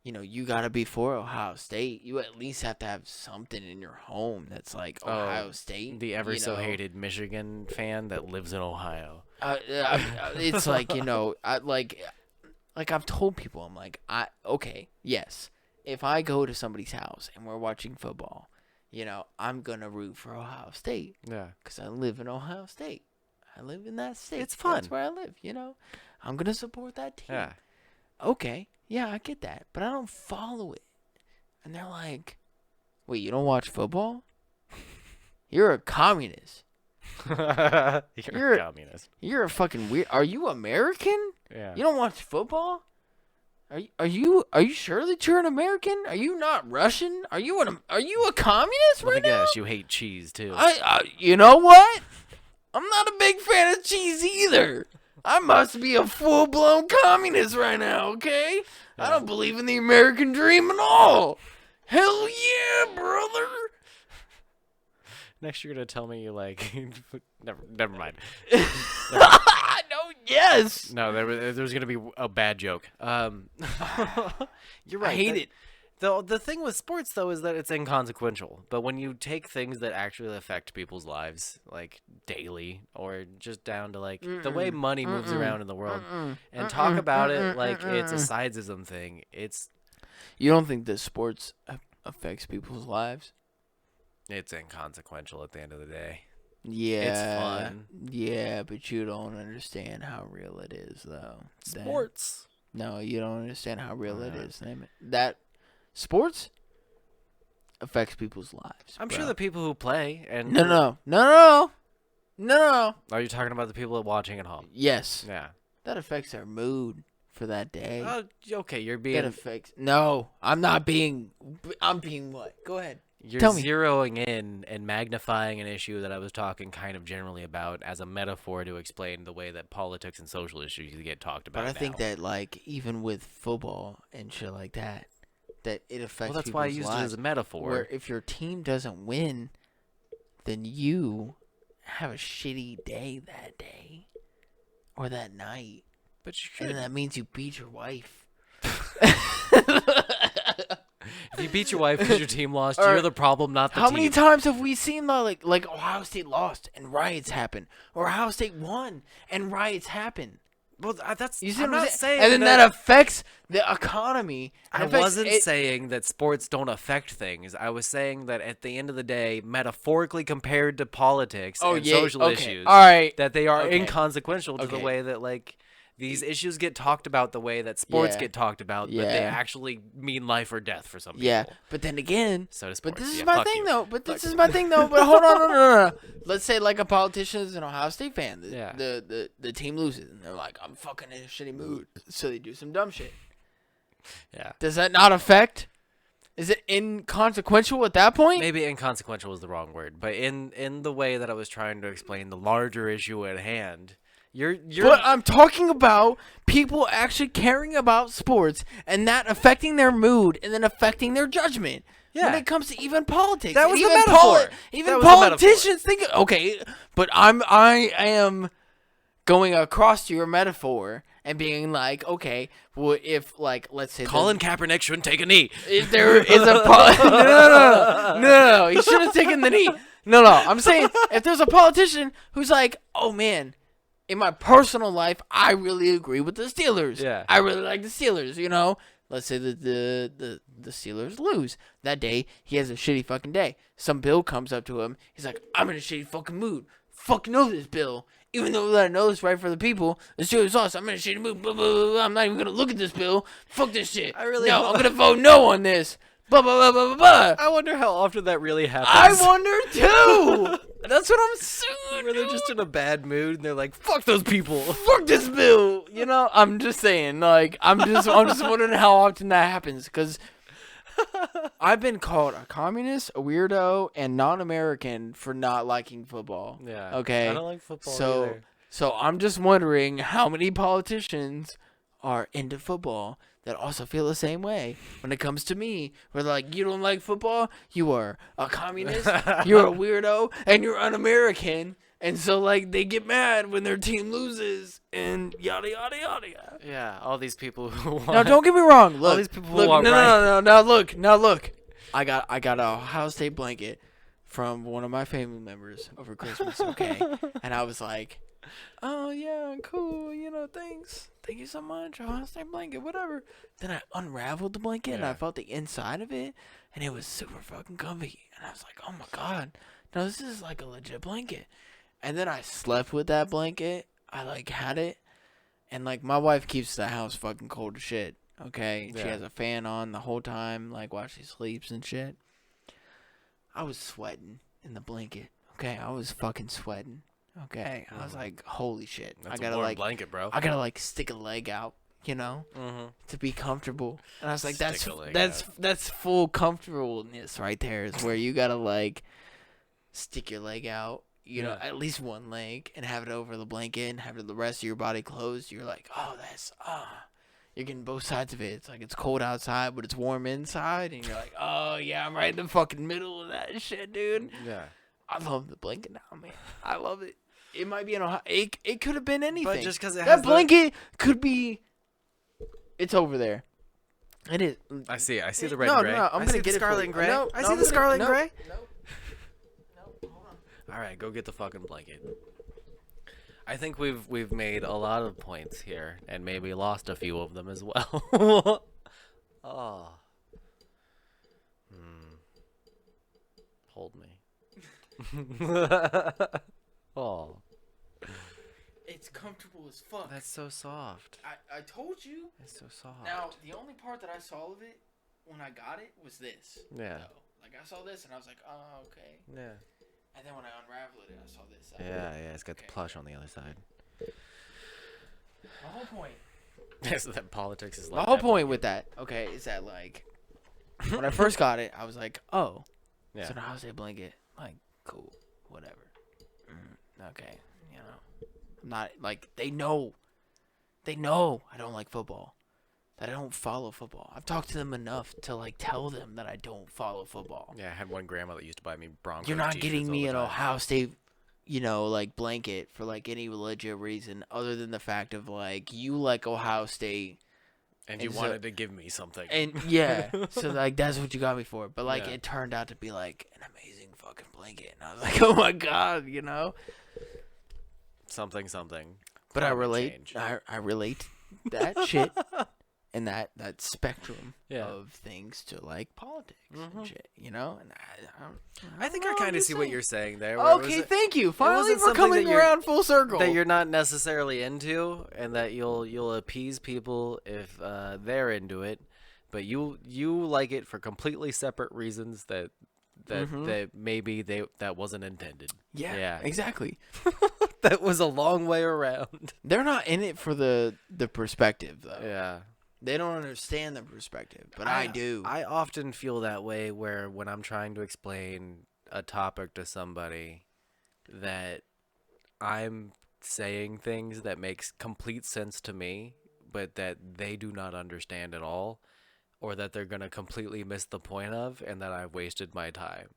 you know, you gotta be for Ohio State. You at least have to have something in your home that's like Ohio State. The ever you so know? hated Michigan fan that lives in Ohio. It's like, you know, like I've told people, I'm like, okay, yes, if I go to somebody's house and we're watching football, you know, I'm gonna root for Ohio State. Yeah. Because I live in Ohio State. I live in that state. It's fun. That's where I live. You know, I'm gonna support that team. Yeah. Okay, yeah, I get that, but I don't follow it. And they're like, wait, you don't watch football? You're a communist. You're a communist. You're a fucking weird. Are you American? Yeah. You don't watch football? Are you sure that you're an American? Are you not Russian? Are you a communist Let me right now? guess, you hate cheese too. You know what? I'm not a big fan of cheese either. I must be a full-blown communist right now, okay? I don't believe in the American dream at all. Hell yeah, brother. Next, you're gonna tell me you like. Never mind. No, yes. No, there's gonna be a bad joke. You're right. I hate it. The thing with sports though is that it's inconsequential. But when you take things that actually affect people's lives, like daily or just down to like the way money moves around in the world, and talk about it like it's a sidesism thing, it's. You don't think that sports affects people's lives? It's inconsequential at the end of the day. Yeah. It's fun. Yeah, but you don't understand how real it is, though. Sports. No, you don't understand how real it is. Name it. That sports affects people's lives. I'm bro. sure the people who play and No. Are you talking about the people that watching at home? Yes. Yeah. That affects their mood for that day. Oh, okay. You're That being affects. No, I'm not being. I'm being what? Go ahead. you're tell me. zeroing in and magnifying an issue that I was talking kind of generally about as a metaphor to explain the way that politics and social issues get talked about. But I think now. that like even with football and shit like that it affects. Well, that's why I people's used lives. it as a metaphor. Where if your team doesn't win, then you have a shitty day that day or that night. But you And should. then that means you beat your wife. If you beat your wife because your team lost, Or you're the problem, not the How team. many times have we seen like Ohio State lost and riots happen, or Ohio State won and riots happen? Well, that's. You see I'm what I'm not saying. And then that affects the economy. I affects wasn't it- saying that sports don't affect things. I was saying that at the end of the day, metaphorically compared to politics and social okay. issues, All right. that they are Okay. inconsequential to the Okay. way that like these issues get talked about the way that sports Yeah. get talked about, but they Yeah. actually mean life or death for some people. Yeah, but then again, So to but sports. this is Yeah, my fuck thing you. though. But this is my thing though. But hold on, no. Let's say like a politician is an Ohio State fan. Yeah. The team loses and they're like, I'm fucking in a shitty mood, so they do some dumb shit. Yeah. Does that not affect? Is it inconsequential at that point? Maybe inconsequential is the wrong word, but in the way that I was trying to explain the larger issue at hand, you're But I'm talking about people actually caring about sports and that affecting their mood and then affecting their judgment. when it comes to even politics. That was the even metaphor. Even That was the politicians think, okay, but I am going across your metaphor and being like, okay, well, if, like, let's say Colin Kaepernick shouldn't take a knee. if there is a no, he should have taken the knee. No, I'm saying if there's a politician who's like, oh man, in my personal life, I really agree with the Steelers. Yeah. I really like the Steelers, you know? Let's say that the Steelers lose. That day, he has a shitty fucking day. Some Bill comes up to him. He's like, I'm in a shitty fucking mood. Fuck know this, Bill. Even though I know it's right for the people, the Steelers lost. I'm in a shitty mood. Blah, blah, blah, blah. I'm not even going to look at this, Bill. Fuck this shit. I'm going to vote no on this. Blah, blah, blah, blah, blah, blah. I wonder how often that really happens. I wonder, too. That's what I'm saying. Where they're just in a bad mood and they're like, fuck those people. Fuck this bill. You know, I'm just saying, like, I'm just wondering how often that happens, because I've been called a communist, a weirdo, and non-American for not liking football. Yeah. Okay. I don't like football either. So I'm just wondering how many politicians are into football that also feel the same way when it comes to me. We're like, you don't like football? You are a communist, you're a weirdo, and you're un-American. And so, like, they get mad when their team loses, and yada, yada, yada, yada. Yeah, all these people who want... Now, don't get me wrong. Look, these people who look, want no. Now, look. I got a Ohio State blanket from one of my family members over Christmas, okay? And I was like, oh, yeah, cool, you know, thanks. Thank you so much, Ohio State blanket, whatever. Then I unraveled the blanket, and I felt the inside of it, and it was super fucking comfy. And I was like, oh, my God. No, this is like a legit blanket. And then I slept with that blanket. I, like, had it. And, like, my wife keeps the house fucking cold as shit, okay? Yeah. She has a fan on the whole time, like, while she sleeps and shit. I was sweating in the blanket, okay? I was fucking sweating, okay? I was like, holy shit. That's I gotta, a warm like, blanket, bro. I gotta, like, stick a leg out, you know? To be comfortable. And I was like, that's full comfortableness right there, is where you gotta, like, stick your leg out. You know, at least one leg, and have it over the blanket, and have the rest of your body closed. You're like, oh, you're getting both sides of it. It's like it's cold outside, but it's warm inside, and you're like, oh yeah, I'm right in the fucking middle of that shit, dude. Yeah. I love the blanket now, man. I love it. It might be an Ohio. It could have been anything. But just because it that has blanket could be. It's over there. It is. I see the red and gray. No, I'm gonna get the scarlet it and for gray. you. I see the scarlet and gray. No. All right, go get the fucking blanket. I think we've made a lot of points here, and maybe lost a few of them as well. Oh. Hold me. Oh. It's comfortable as fuck. That's so soft. I told you. It's so soft. Now, the only part that I saw of it when I got it was this. Yeah. So, like, I saw this and I was like, oh, okay. Yeah. And then when I unraveled it, I saw this. Yeah, it's got the plush on the other side. My whole point. So that politics is My like whole that point with that, okay, is that, like, when I first got it, I was like, oh. Yeah. It's an Ohio State blanket. Like, cool. Whatever. Okay. You know. I'm not, like, they know I don't like football. That I don't follow football. I've talked to them enough to, like, tell them that I don't follow football. Yeah, I had one grandma that used to buy me Broncos. You're not t-shirts getting all me the an time. Ohio State, you know, like, blanket for, like, any legit reason other than the fact of, like, you like Ohio State. And you wanted to give me something. And, yeah. So, like, that's what you got me for. But, like, Yeah. it turned out to be, like, an amazing fucking blanket. And I was like, oh, my God, you know? Something. But I Climate relate. change. I relate that shit. And that spectrum Yeah. of things to, like, politics and shit, you know? And I think I kind of see what you're saying there. where it Okay, was- thank you. Finally, wasn't we're something coming that you're- around full circle. that you're not necessarily into, and that you'll appease people if they're into it, but you like it for completely separate reasons that maybe that wasn't intended. Yeah, exactly. That was a long way around. They're not in it for the perspective, though. Yeah. They don't understand the perspective, but I do. I often feel that way where when I'm trying to explain a topic to somebody that I'm saying things that makes complete sense to me, but that they do not understand at all. or that they're gonna completely miss the point of, and that I've wasted my time.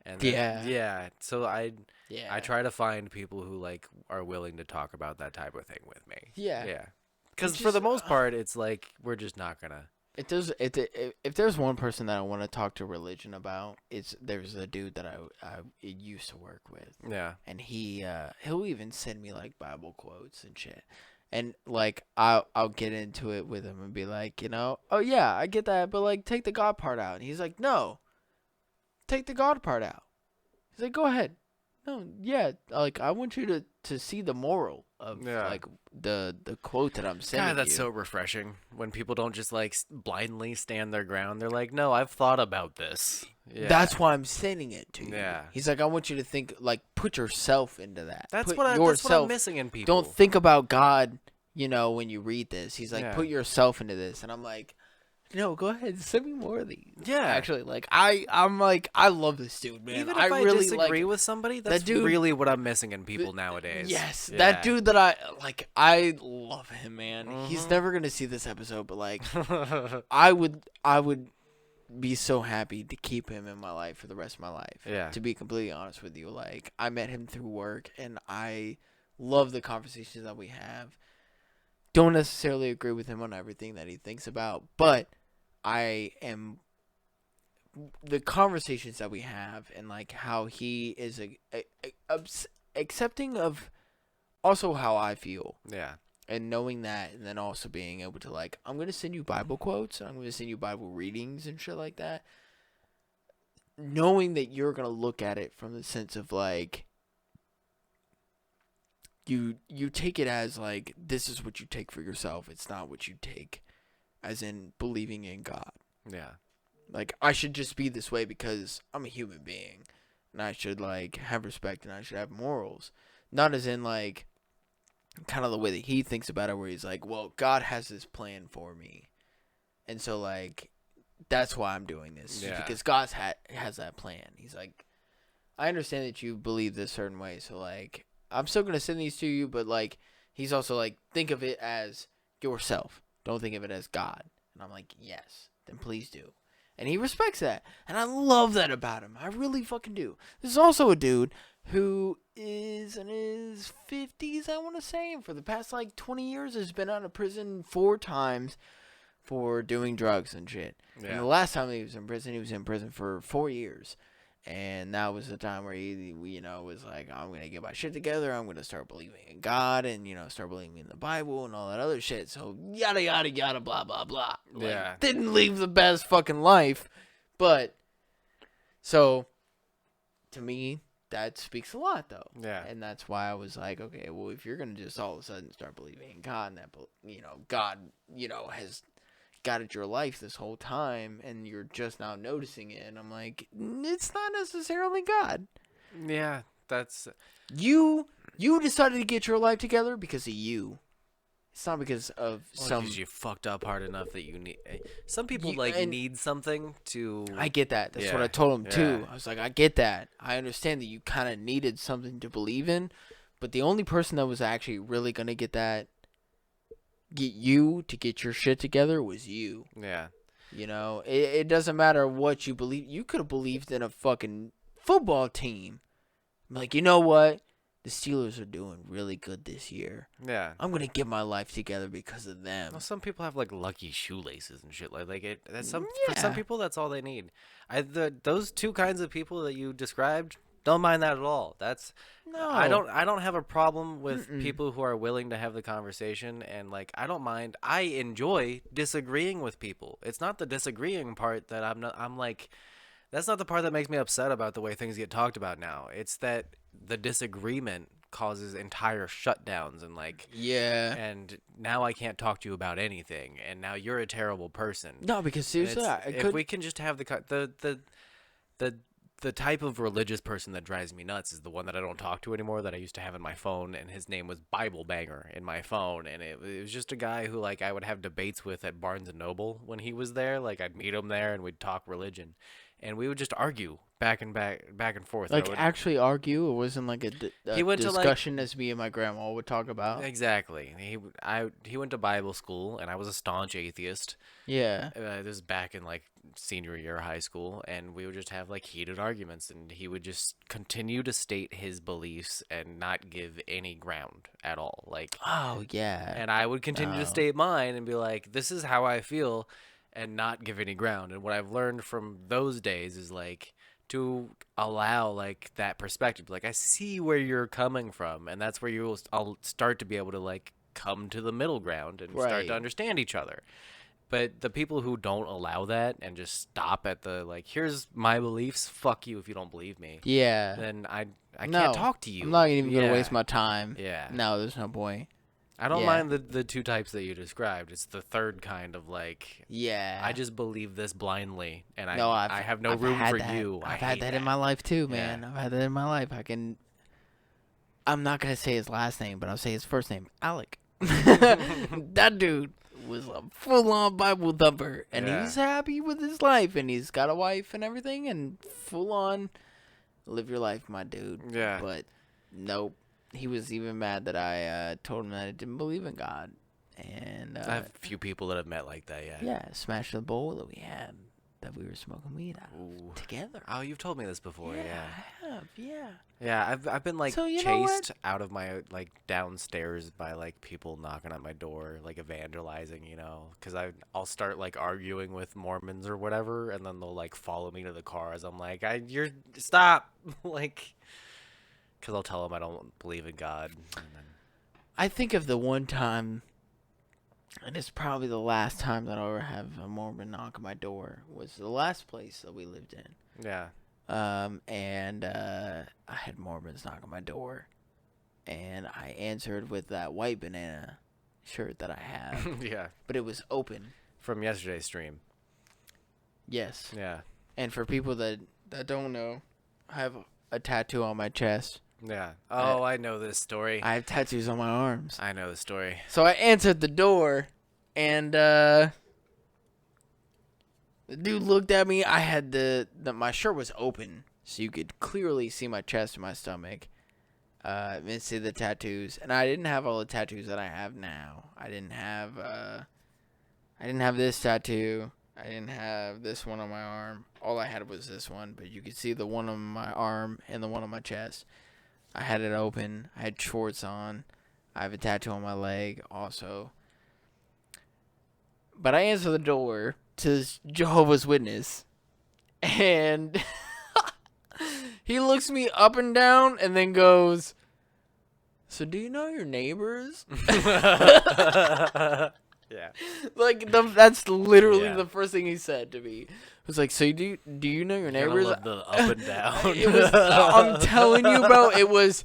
And Yeah. So I Yeah. try to find people who like are willing to talk about that type of thing with me. Yeah. Yeah. Because It's for the just, most part, it's like we're just not gonna. If there's one person that I want to talk to religion about, there's a dude that I used to work with, Yeah. and he'll even send me like Bible quotes and shit, and like I'll get into it with him and be like, oh yeah, I get that, but like take the God part out, and he's like, no, take the God part out. He's like, go ahead. No, yeah, like I want you to see the moral of like the quote that I'm sending God, that's you. so refreshing when people don't just like blindly stand their ground. They're like, no, I've thought about this. Yeah. That's why I'm sending it to you. Yeah. He's like, I want you to think, like, put yourself into that. That's Put what I'm missing in people. Don't think about God, when you read this. He's like, Yeah. put yourself into this. And I'm like, no, go ahead, send me more of these. Yeah. Actually, like, I'm like, I love this dude, man. Even if I really disagree with somebody, that's dude, really what I'm missing in people nowadays. Yes, Yeah. that dude that I love him, man. He's Mhm. never gonna see this episode, but like, I would be so happy to keep him in my life for the rest of my life. Yeah. To be completely honest with you, like, I met him through work, and I love the conversations that we have. Don't necessarily agree with him on everything that he thinks about, but the conversations that we have, and like how he is accepting of also how I feel, Yeah. and knowing that, and then also being able to, like, I'm going to send you Bible quotes, and I'm going to send you Bible readings and shit like that. Knowing that you're going to look at it from the sense of, like, you take it as, like, this is what you take for yourself. It's not what you take as in believing in God. Yeah. Like, I should just be this way because I'm a human being, and I should, like, have respect, and I should have morals. Not as in, like, kind of the way that he thinks about it, where he's like, well, God has this plan for me, and so, like, that's why I'm doing this. Yeah. Because God has that plan. He's like, I understand that you believe this certain way, so, like, I'm still going to send these to you, but, like, he's also like, think of it as yourself. Don't think of it as God. And I'm like, yes, then please do. And he respects that. And I love that about him. I really fucking do. This is also a dude who is in his 50s, I want to say. And for the past, like, 20 years has been out of prison 4 times for doing drugs and shit. Yeah. And the last time he was in prison for 4 years. And that was the time where he, was like, I'm going to get my shit together. I'm going to start believing in God and, start believing in the Bible and all that other shit. So, yada, yada, yada, blah, blah, blah. Like, Yeah. didn't live the best fucking life. But, so, to me, that speaks a lot, though. Yeah. And that's why I was like, okay, well, if you're going to just all of a sudden start believing in God and that, God, has guided your life this whole time and you're just now noticing it, and I'm like, it's not necessarily God. Yeah, that's You decided to get your life together because of you. It's not because of because you fucked up hard enough that you need. Some people need something to. I get that. That's what Yeah, I told him too. yeah. I was like, I get that. I understand that you kind of needed something to believe in, but the only person that was actually really gonna get you to get your shit together was you. Yeah. It doesn't matter what you believe. You could have believed in a fucking football team. Like, you know what? The Steelers are doing really good this year. Yeah. I'm gonna get my life together because of them. Well, some people have like lucky shoelaces and shit like it. That's for Yeah. some people that's all they need. Those two kinds of people that you described, don't mind that at all. No, I don't have a problem with people who are willing to have the conversation, and like I don't mind. I enjoy disagreeing with people. It's not the disagreeing part that I'm like that's not the part that makes me upset about the way things get talked about now. It's that the disagreement causes entire shutdowns and like Yeah. and now I can't talk to you about anything, and now you're a terrible person. No, because seriously, If we can just have the type of religious person that drives me nuts is the one that I don't talk to anymore, that I used to have in my phone, and his name was Bible Banger in my phone, and it was just a guy who like I would have debates with at Barnes and Noble when he was there. Like I'd meet him there and we'd talk religion, and we would just argue back and forth. Like actually argue. It wasn't like a He went to, like- discussion as me and my grandma would talk about. Exactly. He went to Bible school, and I was a staunch atheist. Yeah. This was back in like senior year of high school, and we would just have like heated arguments, and he would just continue to state his beliefs and not give any ground at all. Like, Oh yeah. and I would continue to Oh. state mine and be like, this is how I feel, and not give any ground. And what I've learned from those days is like to allow like that perspective. Like, I see where you're coming from, and that's where I'll start to be able to like come to the middle ground and start Right. to understand each other. But the people who don't allow that and just stop at the like, here's my beliefs, fuck you if you don't believe me, Yeah. then I No, can't talk to you. I'm not even gonna Yeah. waste my time. Yeah. No, there's no point. I don't Yeah. mind the two types that you described. It's the third kind of like, Yeah. I just believe this blindly, and No, I have no I've room had for that. you. I've I had hate that in my life too, Yeah. man. I've had that in my life. I'm not gonna say his last name, but I'll say his first name, Alec. That dude was a full-on Bible thumper, and Yeah. he's happy with his life, and he's got a wife and everything, and full-on live your life, my dude. Yeah. But nope, he was even mad that I told him that I didn't believe in God, and I have a few people that I've met like that. Yeah. yeah, smashed the bowl that we had that we were smoking weed out of Ooh. together. Oh, you've told me this before. Yeah. I have, yeah. Yeah, I've been like So, you know what? chased out of my like downstairs by like people knocking at my door, like evangelizing, because I'll start like arguing with Mormons or whatever, and then they'll like follow me to the car as I'm like, you're stop, like, because I'll tell them I don't believe in God. And then, I think of the one time, and it's probably the last time that I'll ever have a Mormon knock on my door, was the last place that we lived in. yeah. And I had Mormons knock on my door, and I answered with that white banana shirt that I have, Yeah. but it was open. From yesterday's stream. Yes. Yeah. And for people that don't know, I have a tattoo on my chest. Yeah. Oh, I know this story. I have tattoos on my arms. I know the story. So I answered the door, and the dude looked at me. I had my shirt was open, so you could clearly see my chest and my stomach. And see the tattoos, and I didn't have all the tattoos that I have now. I didn't have this tattoo. I didn't have this one on my arm. All I had was this one, but you could see the one on my arm and the one on my chest. I had it open. I had shorts on. I have a tattoo on my leg also. But I answer the door to this Jehovah's Witness, and he looks me up and down and then goes, "So do you know your neighbors?" Yeah. Like that's literally Yeah. the first thing he said to me. It was like, "So do you know your Gotta neighbors?" love the up and down. It was. I'm telling you, bro. It was.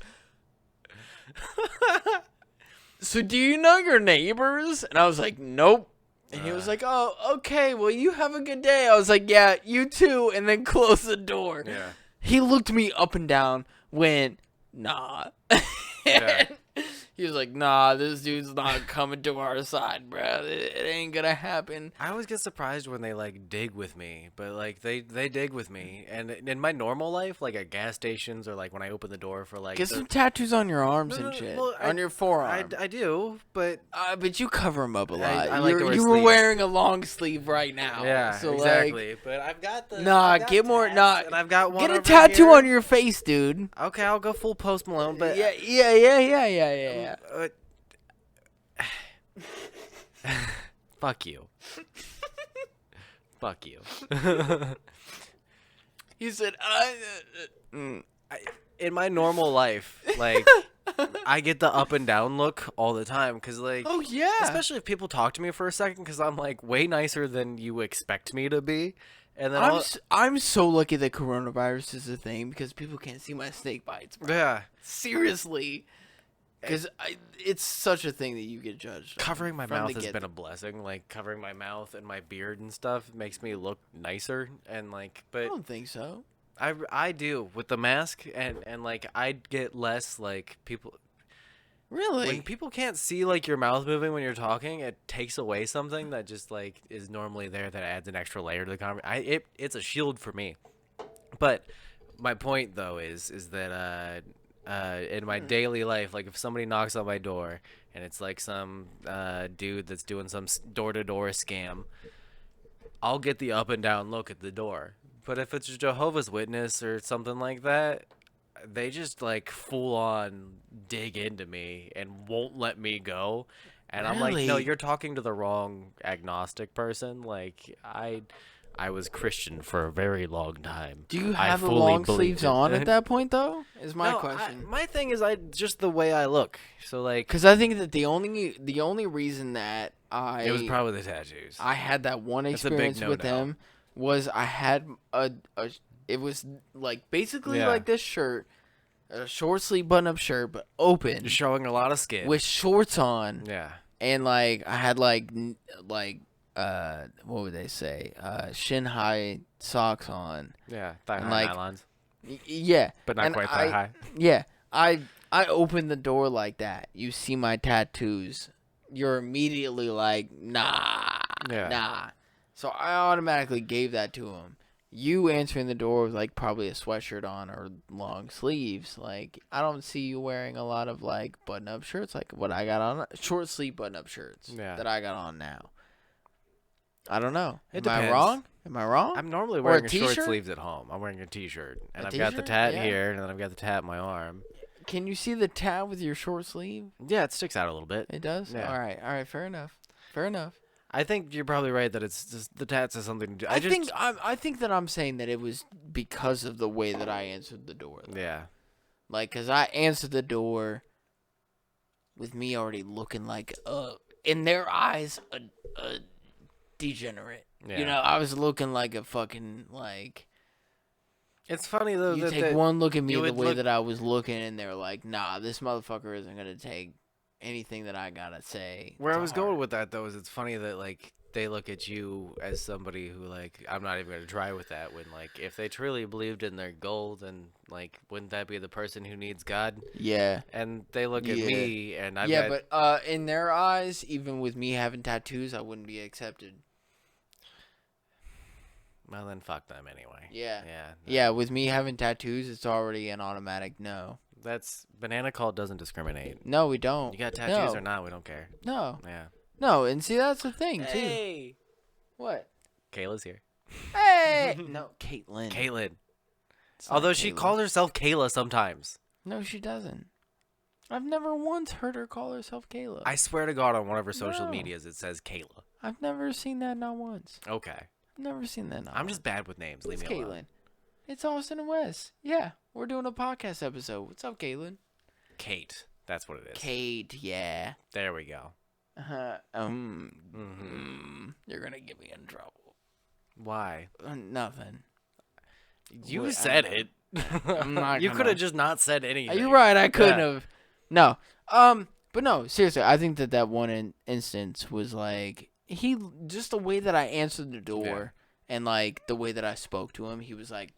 "So do you know your neighbors?" And I was like, "Nope." And he was like, "Oh, okay. Well, you have a good day." I was like, "Yeah, you too." And then closed the door. Yeah. He looked me up and down, went, "Nah." Yeah. He was like, "Nah, this dude's not coming to our side, bro. It ain't gonna happen." I always get surprised when they like dig with me, but like they dig with me. And in my normal life, like at gas stations or like when I open the door for like Get some tattoos on your arms No, and no, shit, well, on your forearm. I do, but But you cover them up a lot. I like to wear you were sleeves. wearing a long sleeve right now. yeah, so exactly. But I've got the Nah, I've got get more- tats, nah, and I've got one. get a over tattoo here. on your face, dude. Okay, I'll go full Post Malone, but Yeah. fuck you. Fuck you. He said, In my normal life, like I get the up and down look all the time because like "Oh yeah." especially if people talk to me for a second because I'm like way nicer than you expect me to be, and then I'm so lucky that coronavirus is a thing because people can't see my snake bites, bro. yeah, Seriously. Because it's such a thing that you get judged on covering my from mouth the has been get- a blessing. Like covering my mouth and my beard and stuff makes me look nicer and like, I but don't think so. I do with the mask and like I get less like people. Really? When people can't see like your mouth moving when you're talking, it takes away something that just like is normally there that adds an extra layer to the conversation. It's a shield for me. But my point though is that in my daily life, like if somebody knocks on my door and it's like some dude that's doing some door-to-door scam, I'll get the up and down look at the door. But if it's a Jehovah's Witness or something like that, they just like full on dig into me and won't let me go. And I'm like, no, Really? you're talking to the wrong agnostic person. Like I was Christian for a very long time. Do you I have the fully long believed sleeves it. on at that point, though? Is my No, question. my thing is just the way I look. So like, Because I think that the only reason that it was probably the tattoos. I had that one That's a big experience with no-no. him was I had it was like basically Yeah. like this shirt, a short sleeve button up shirt, but open You're showing a lot of skin. with shorts on, Yeah. and like I had like what would they say, shin high socks on. Yeah. Thigh And, high like, nylons. Yeah, But not and quite thigh high. Yeah, I opened the door like that. You see my tattoos. You're immediately like, nah, Yeah. nah. So I automatically gave that to him. You answering the door with like probably a sweatshirt on or long sleeves. Like I don't see you wearing a lot of like button-up shirts like what I got on. Short sleeve button-up shirts that I got on now. I don't know. It Am I depends. wrong? Am I wrong? I'm normally Or a wearing a short t-shirt? sleeves at home. I'm wearing a t-shirt. And A I've got the t-shirt? tat Yeah. here, and then I've got the tat in my arm. Can you see the tat with your short sleeve? Yeah, it sticks out a little bit. It does? Yeah. All right, fair enough. Fair enough. I think you're probably right that it's just the tats has something to do. I think that I'm saying that it was because of the way that I answered the door. Though. Yeah. Like, cause I answered the door with me already looking like in their eyes a degenerate. Yeah. You know, I was looking like a fucking like. It's funny though You that take that one look at me you the would way look- that I was looking, and they're like, "Nah, this motherfucker isn't gonna take anything that I gotta say." Where I to was heart." going with that though is it's funny that like they look at you as somebody who like I'm not even gonna try with that when like if they truly believed in their goal then like wouldn't that be the person who needs God? Yeah. And they look at Yeah. me and I've Yeah, got, but in their eyes, even with me having tattoos, I wouldn't be accepted. well then fuck them anyway. Yeah. Yeah. Yeah, with me having tattoos, it's already an automatic no. That's Banana Cult doesn't discriminate. No, we don't. You got tattoos No. or not, we don't care. No. Yeah. No, and see, that's the thing, too. Hey. What? Kayla's here. Hey! No, Caitlin. Caitlin. It's not Although she Caitlin. calls herself Kayla sometimes. No, she doesn't. I've never once heard her call herself Kayla. I swear to God on one of her social No. medias it says Kayla. I've never seen that not once. Okay. I've never seen that not I'm once. just bad with names. Leave It's me alone. Caitlin. It's Austin and Wes. Yeah, we're doing a podcast episode. What's up, Caitlin? Kate. That's what it is. Kate, yeah. There we go. You're gonna get me in trouble. Why? Nothing. You Wait, said I'm it. I'm not You gonna- could have just not said anything. You're right. I couldn't Yeah. have. No. But no. Seriously, I think that one instance was like just the way that I answered the door and like the way that I spoke to him. He was like,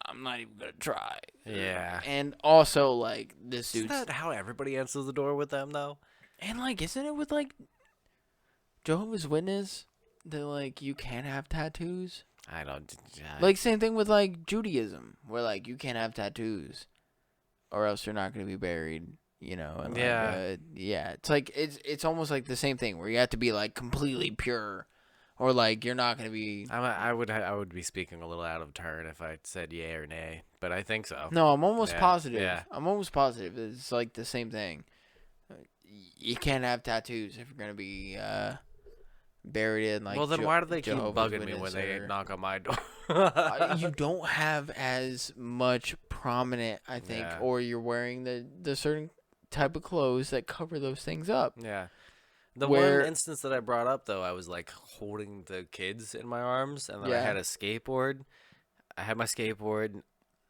"I'm not even gonna try." Yeah. And also like this Isn't dude's that how everybody answers the door with them though? and like isn't it with like Jehovah's Witness that like you can't have tattoos? I don't. Like same thing with like Judaism, where like you can't have tattoos, or else you're not gonna be buried. You know, and like, Yeah. It's like it's almost like the same thing where you have to be like completely pure, or like you're not gonna be. I would be speaking a little out of turn if I said yay or nay, but I think so. No, I'm almost Yeah, positive. yeah. I'm almost positive. It's like the same thing. You can't have tattoos if you're gonna be buried in like. Well, then why do they keep Jehovah's bugging me when Witness they or- knock on my door? You don't have as much prominent, I think, Yeah. or you're wearing the certain type of clothes that cover those things up. Yeah. The Where- one instance that I brought up, though, I was like holding the kids in my arms, and then I Yeah. had a skateboard. I had my skateboard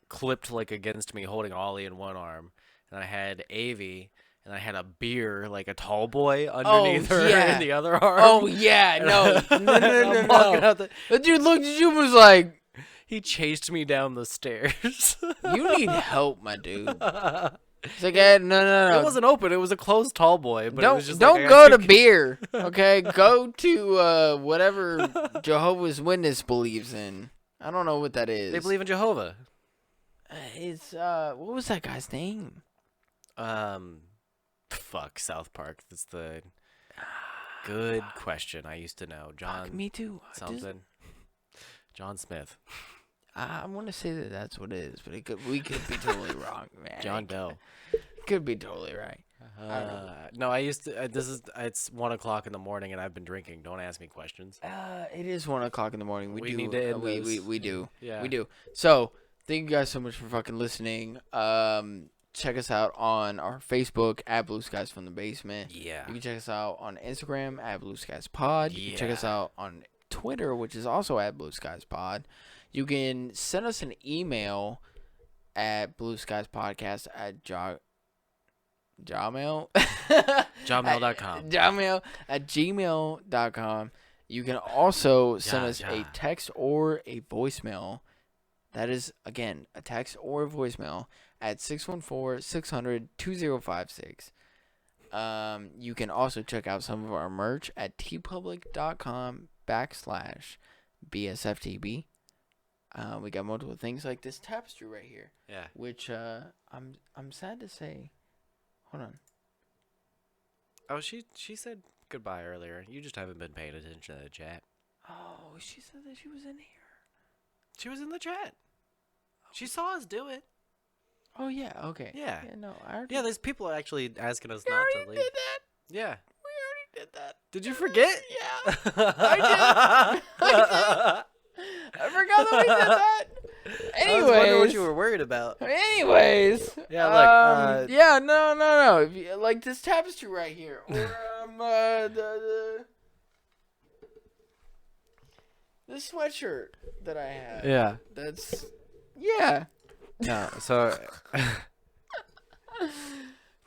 clipped like against me, holding Ollie in one arm, and I had Avi, and I had a beer, like a tall boy, underneath her yeah. in the other arm. Oh yeah, And no, I'm no. walking out The dude looked at you and was like, He chased me down the stairs. "You need help, my dude." It's like, no, no, no. It wasn't open. It was a closed tall boy. But it was just don't like, go to beer, okay? Go to whatever Jehovah's Witness believes in. I don't know what that is. They believe in Jehovah. It's what was that guy's name? Fuck, South Park. That's the good question. I used to know. John. Fuck, me too. Something. John Smith. I want to say that that's what it is, but we could be totally wrong, man. John Doe. Could be totally right. No, I used to. It's 1 o'clock in the morning, and I've been drinking. Don't ask me questions. It is 1 o'clock in the morning. We need to end this. we do. Yeah. We do. So thank you guys so much for fucking listening. Check us out on our Facebook at Blue Skies from the Basement. Yeah. You can check us out on Instagram at Blue Skies Pod. You can check us Yeah. out on Twitter, which is also at Blue Skies Pod. You can send us an email at blueskiespodcast at Gmail. Jawmail.com. Gmail at gmail.com. You can also send us a text or a voicemail. That is, again, a text or a voicemail at 614-600-2056. You can also check out some of our merch at tpublic.com/BSFTB. We got multiple things like this tapestry right here. Yeah. Which I'm sad to say. Hold on. Oh, she said goodbye earlier. You just haven't been paying attention to the chat. Oh, she said that she was in here. She was in the chat. She saw us do it. Oh yeah, okay. Yeah. No, I already. Yeah, there's people actually asking us we not already to leave. did that. Yeah. We already did that. Did you forget? Yeah. I forgot that we did that. I was wondering what Anyways. you were worried about. Anyways. Yeah, like, yeah, no. If you, like this tapestry right here, or this sweatshirt that I have. Yeah. That's yeah. No, so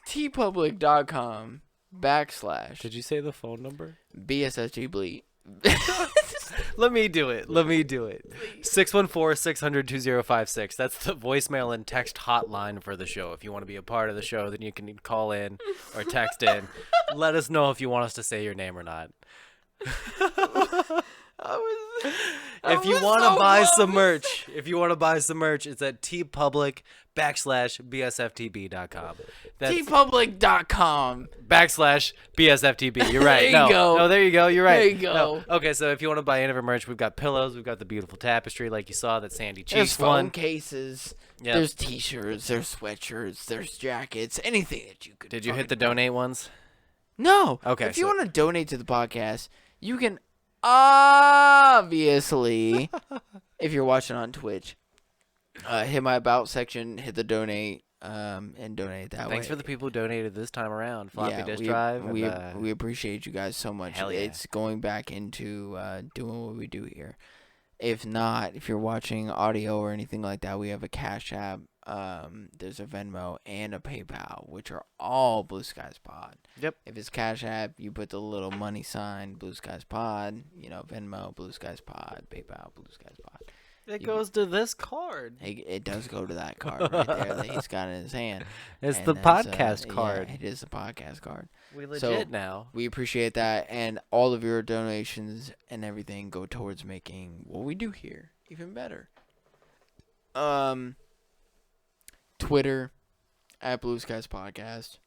tpublic.com / did you say the phone number? BSSG bleed. Let me do it. 614-600-2056. That's the voicemail and text hotline for the show. If you want to be a part of the show, then you can call in or text in. Let us know if you want us to say your name or not. If you want to buy some merch, it's at tpublic /BSFTB.com. That's tpublic.com /BSFTB. You're right. There you no, go. No, there you go. You're right. There you go. No. Okay, so if you want to buy any of our merch, we've got pillows, we've got the beautiful tapestry like you saw that Sandy There's Cheeks phone won. cases. Yep. There's t-shirts. There's sweatshirts. There's jackets. Anything that you could. Did you hit fucking the donate ones? No. Okay, If you so- want to donate to the podcast, you can obviously, if you're watching on Twitch, hit my about section, hit the donate, and donate that way. Thanks for the people who donated this time around. Floppy disk we, drive. We, and, we appreciate you guys so much. Hell yeah. It's going back into doing what we do here. If not, if you're watching audio or anything like that, we have a Cash App. There's a Venmo and a PayPal, which are all Blue Skies Pod. Yep. If it's Cash App, you put the little money sign, Blue Skies Pod. Venmo, Blue Skies Pod. PayPal, Blue Skies Pod. It goes to this card. It does go to that card right there that he's got in his hand. It's And the that's, podcast card. Yeah, it is the podcast card. We legit So- now. We appreciate that, and all of your donations and everything go towards making what we do here even better. Twitter at Blue Skies Podcast.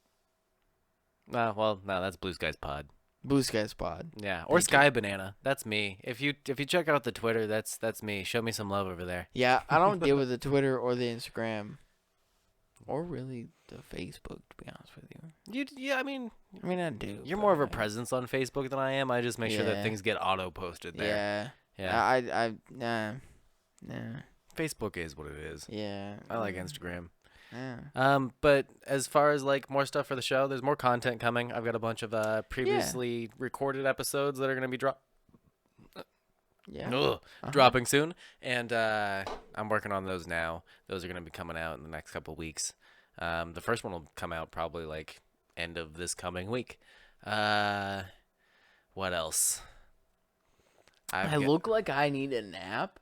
Well, no, that's Blue Skies Pod. Blue Skies Pod. Yeah, or Thank Sky Banana. That's me. If you check out the Twitter, that's me. Show me some love over there. Yeah, I don't deal with the Twitter or the Instagram, or really the Facebook. To be honest with you, I mean, I do. you're but more of a I- presence on Facebook than I am. I just make sure that Yeah. things get auto posted there. Yeah. Yeah. Nah. Facebook is what it is. Yeah. I like Instagram. Yeah. But as far as like more stuff for the show, there's more content coming. I've got a bunch of previously recorded episodes that are gonna be Yeah. dropping soon, and I'm working on those now. Those are gonna be coming out in the next couple of weeks. The first one will come out probably like end of this coming week. What else? I look like I need a nap.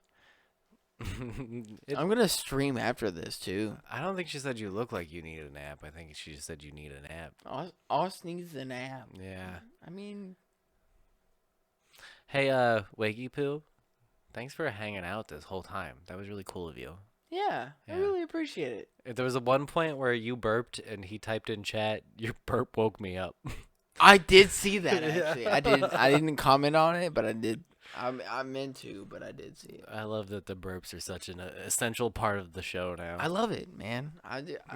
I'm gonna stream after this too. I don't think she said you look like you need a nap. I think she just said you need a nap. Oz needs a nap. Yeah. I mean, Hey, Wakey Poo, thanks for hanging out this whole time. That was really cool of you. yeah, I Yeah. really appreciate it. There was a one point where you burped and he typed in chat, "Your burp woke me up." I did see that actually. I didn't comment on it, but I did. I meant to, but I did see it. I love that the burps are such an essential part of the show now. I love it, man.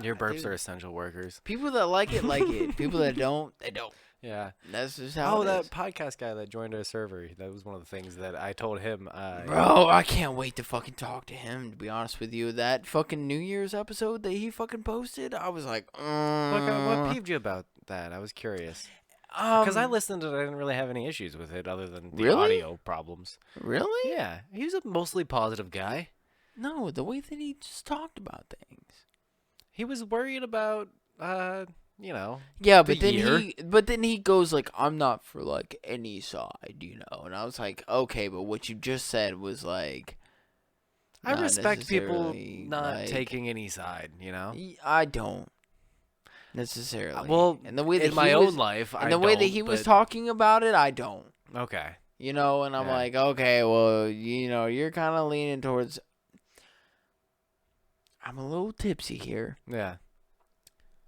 Your burps are essential workers. People that like it like it. People that don't, they don't. Yeah. That's just how Oh, it that is. podcast guy that joined our server. That was one of the things that I told him. Bro, I can't wait to fucking talk to him, to be honest with you. That fucking New Year's episode that he fucking posted, I was like, What peeved you about that? I was curious. Because I listened and I didn't really have any issues with it other than the Really? audio problems. Really? Yeah. He was a mostly positive guy. No, the way that he just talked about things. He was worried about, you know. Yeah, the but then he goes like, I'm not for like any side, you know. And I was like, okay, but what you just said was like, I not respect people necessarily, not like- taking any side, you know? I don't necessarily. Well, and the way that in my he own was, life, and the way that he was talking about it, I don't. Okay. You know, and I'm Yeah. like, okay, well, you know, you're kind of leaning towards. I'm a little tipsy here. Yeah.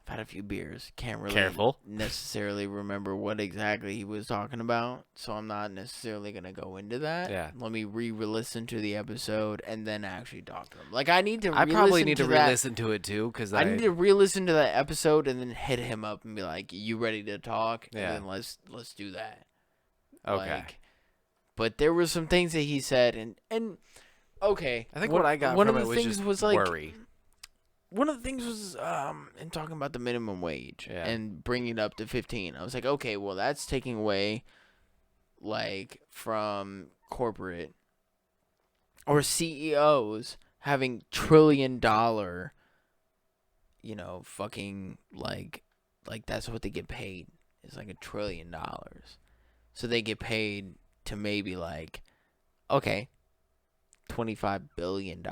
I've had a few beers. Can't really Careful. necessarily remember what exactly he was talking about, so I'm not necessarily gonna go into that. Yeah. Let me re-listen to the episode and then actually talk to him. Like I need to. I probably need to that. re-listen to it too, because I need to re-listen to that episode and then hit him up and be like, "You ready to talk?" Yeah. And then let's do that. Okay. Like, but there were some things that he said, and okay. I think what I got one from of it the was things just was like worry. one of the things was in talking about the minimum wage Yeah. and bringing it up to 15. I was like, okay, well that's taking away like from corporate or CEOs having $1 trillion, you know, fucking like that's what they get paid. It's like $1 trillion. So they get paid to maybe like, okay, $25 billion.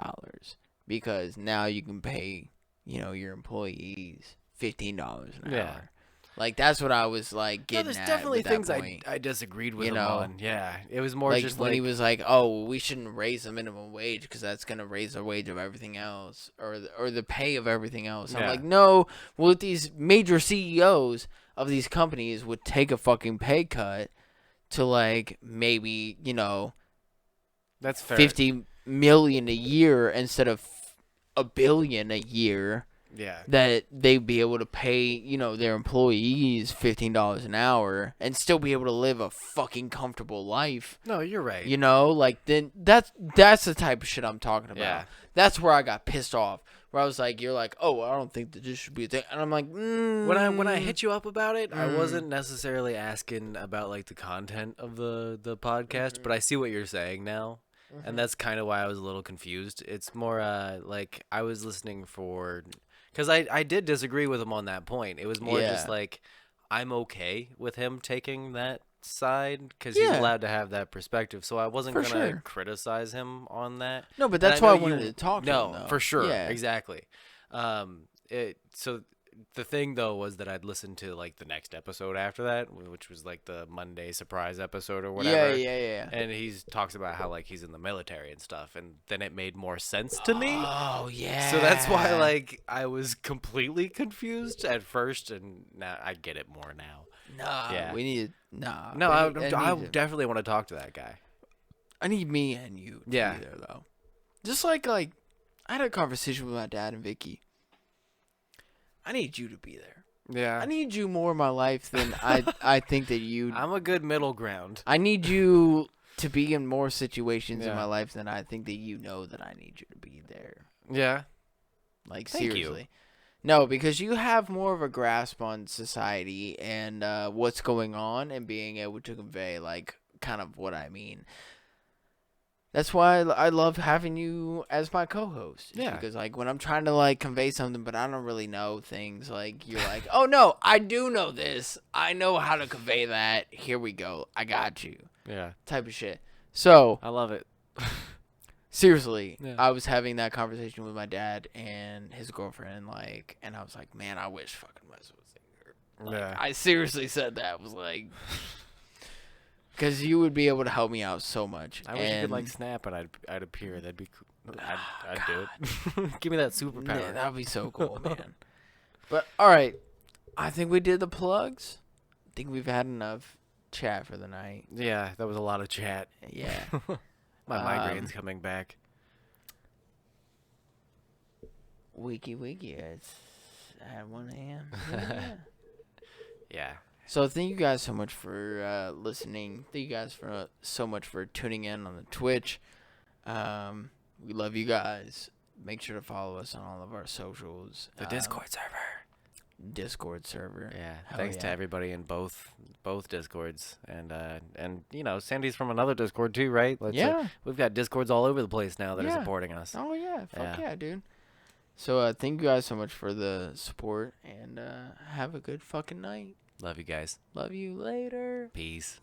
Because now you can pay, you know, your employees $15 an Yeah. hour. Like, that's what I was, like, getting there's at definitely with things that point. I disagreed with You him know? on. Yeah. It was more Like, just when like... he was like, oh, well, we shouldn't raise the minimum wage because that's going to raise the wage of everything else or the pay of everything else. I'm Yeah. like, no, well, these major CEOs of these companies would take a fucking pay cut to, like, maybe, you know, That's fair. 50 million a year instead of $1 billion a year, Yeah. that they'd be able to pay, you know, their employees $15 an hour and still be able to live a fucking comfortable life. No, you're right. You know, like then that's the type of shit I'm talking about. Yeah. That's where I got pissed off. Where I was like, you're like, oh, I don't think that this should be a thing, and I'm like, When I hit you up about it, I Mm. wasn't necessarily asking about like the content of the podcast, but I see what you're saying now. And that's kind of why I was a little confused. It's more like I was listening for, because I did disagree with him on that point. It was more just Yeah. like I'm okay with him taking that side because he's Yeah. allowed to have that perspective. So I wasn't For gonna sure. criticize him on that. no, but And that's I why I know wanted you- to talk to No, him, though. for sure, Yeah. exactly. So the thing though was that I'd listened to like the next episode after that, which was like the Monday surprise episode or whatever. Yeah. And he talks about how like he's in the military and stuff, and then it made more sense to me. Oh yeah. So that's why like I was completely confused at first, and now I get it more now. Nah, Yeah. we need nah. No, I I need to- definitely want to talk to that guy. I need me and you to Yeah. be there though. Just like I had a conversation with my dad and Vicky. I need you to be there. Yeah, I need you more in my life than I think that you. I'm a good middle ground. I need you to be in more situations in Yeah. my life than I think that you know that I need you to be there. Yeah, Like Thank you. seriously. No, because you have more of a grasp on society and what's going on and being able to convey like kind of what I mean. That's why I love having you as my co-host. Yeah. Because like when I'm trying to like convey something, but I don't really know things, like you're like, oh no, I do know this. I know how to convey that. Here we go. I got you. yeah, Type of shit. So I love it. seriously, Yeah. I was having that conversation with my dad and his girlfriend, like, and I was like, man, I wish fucking Wes was here. Like, Yeah. I seriously said that. I was like, because you would be able to help me out so much. I wish you could like And- snap and I'd appear. That'd be cool. I'd Oh, do it. Give me that Yeah, superpower. that'd be so cool, man. But all right, I think we did the plugs. I think we've had enough chat for the night. Yeah, that was a lot of chat. Yeah. My migraine's coming back. Wiki. It's at 1 a.m. Yeah. Yeah. So thank you guys so much for listening. Thank you guys for so much for tuning in on the Twitch. We love you guys. Make sure to follow us on all of our socials. The Discord server. Discord server. Yeah. Hell Thanks to yeah. everybody in both Discords, and you know Sandy's from another Discord too, right? Yeah. We've got Discords all over the place now that Yeah. are supporting us. Oh yeah. Fuck Yeah. yeah, dude. So thank you guys so much for the support, and have a good fucking night. Love you guys. Love you later. Peace.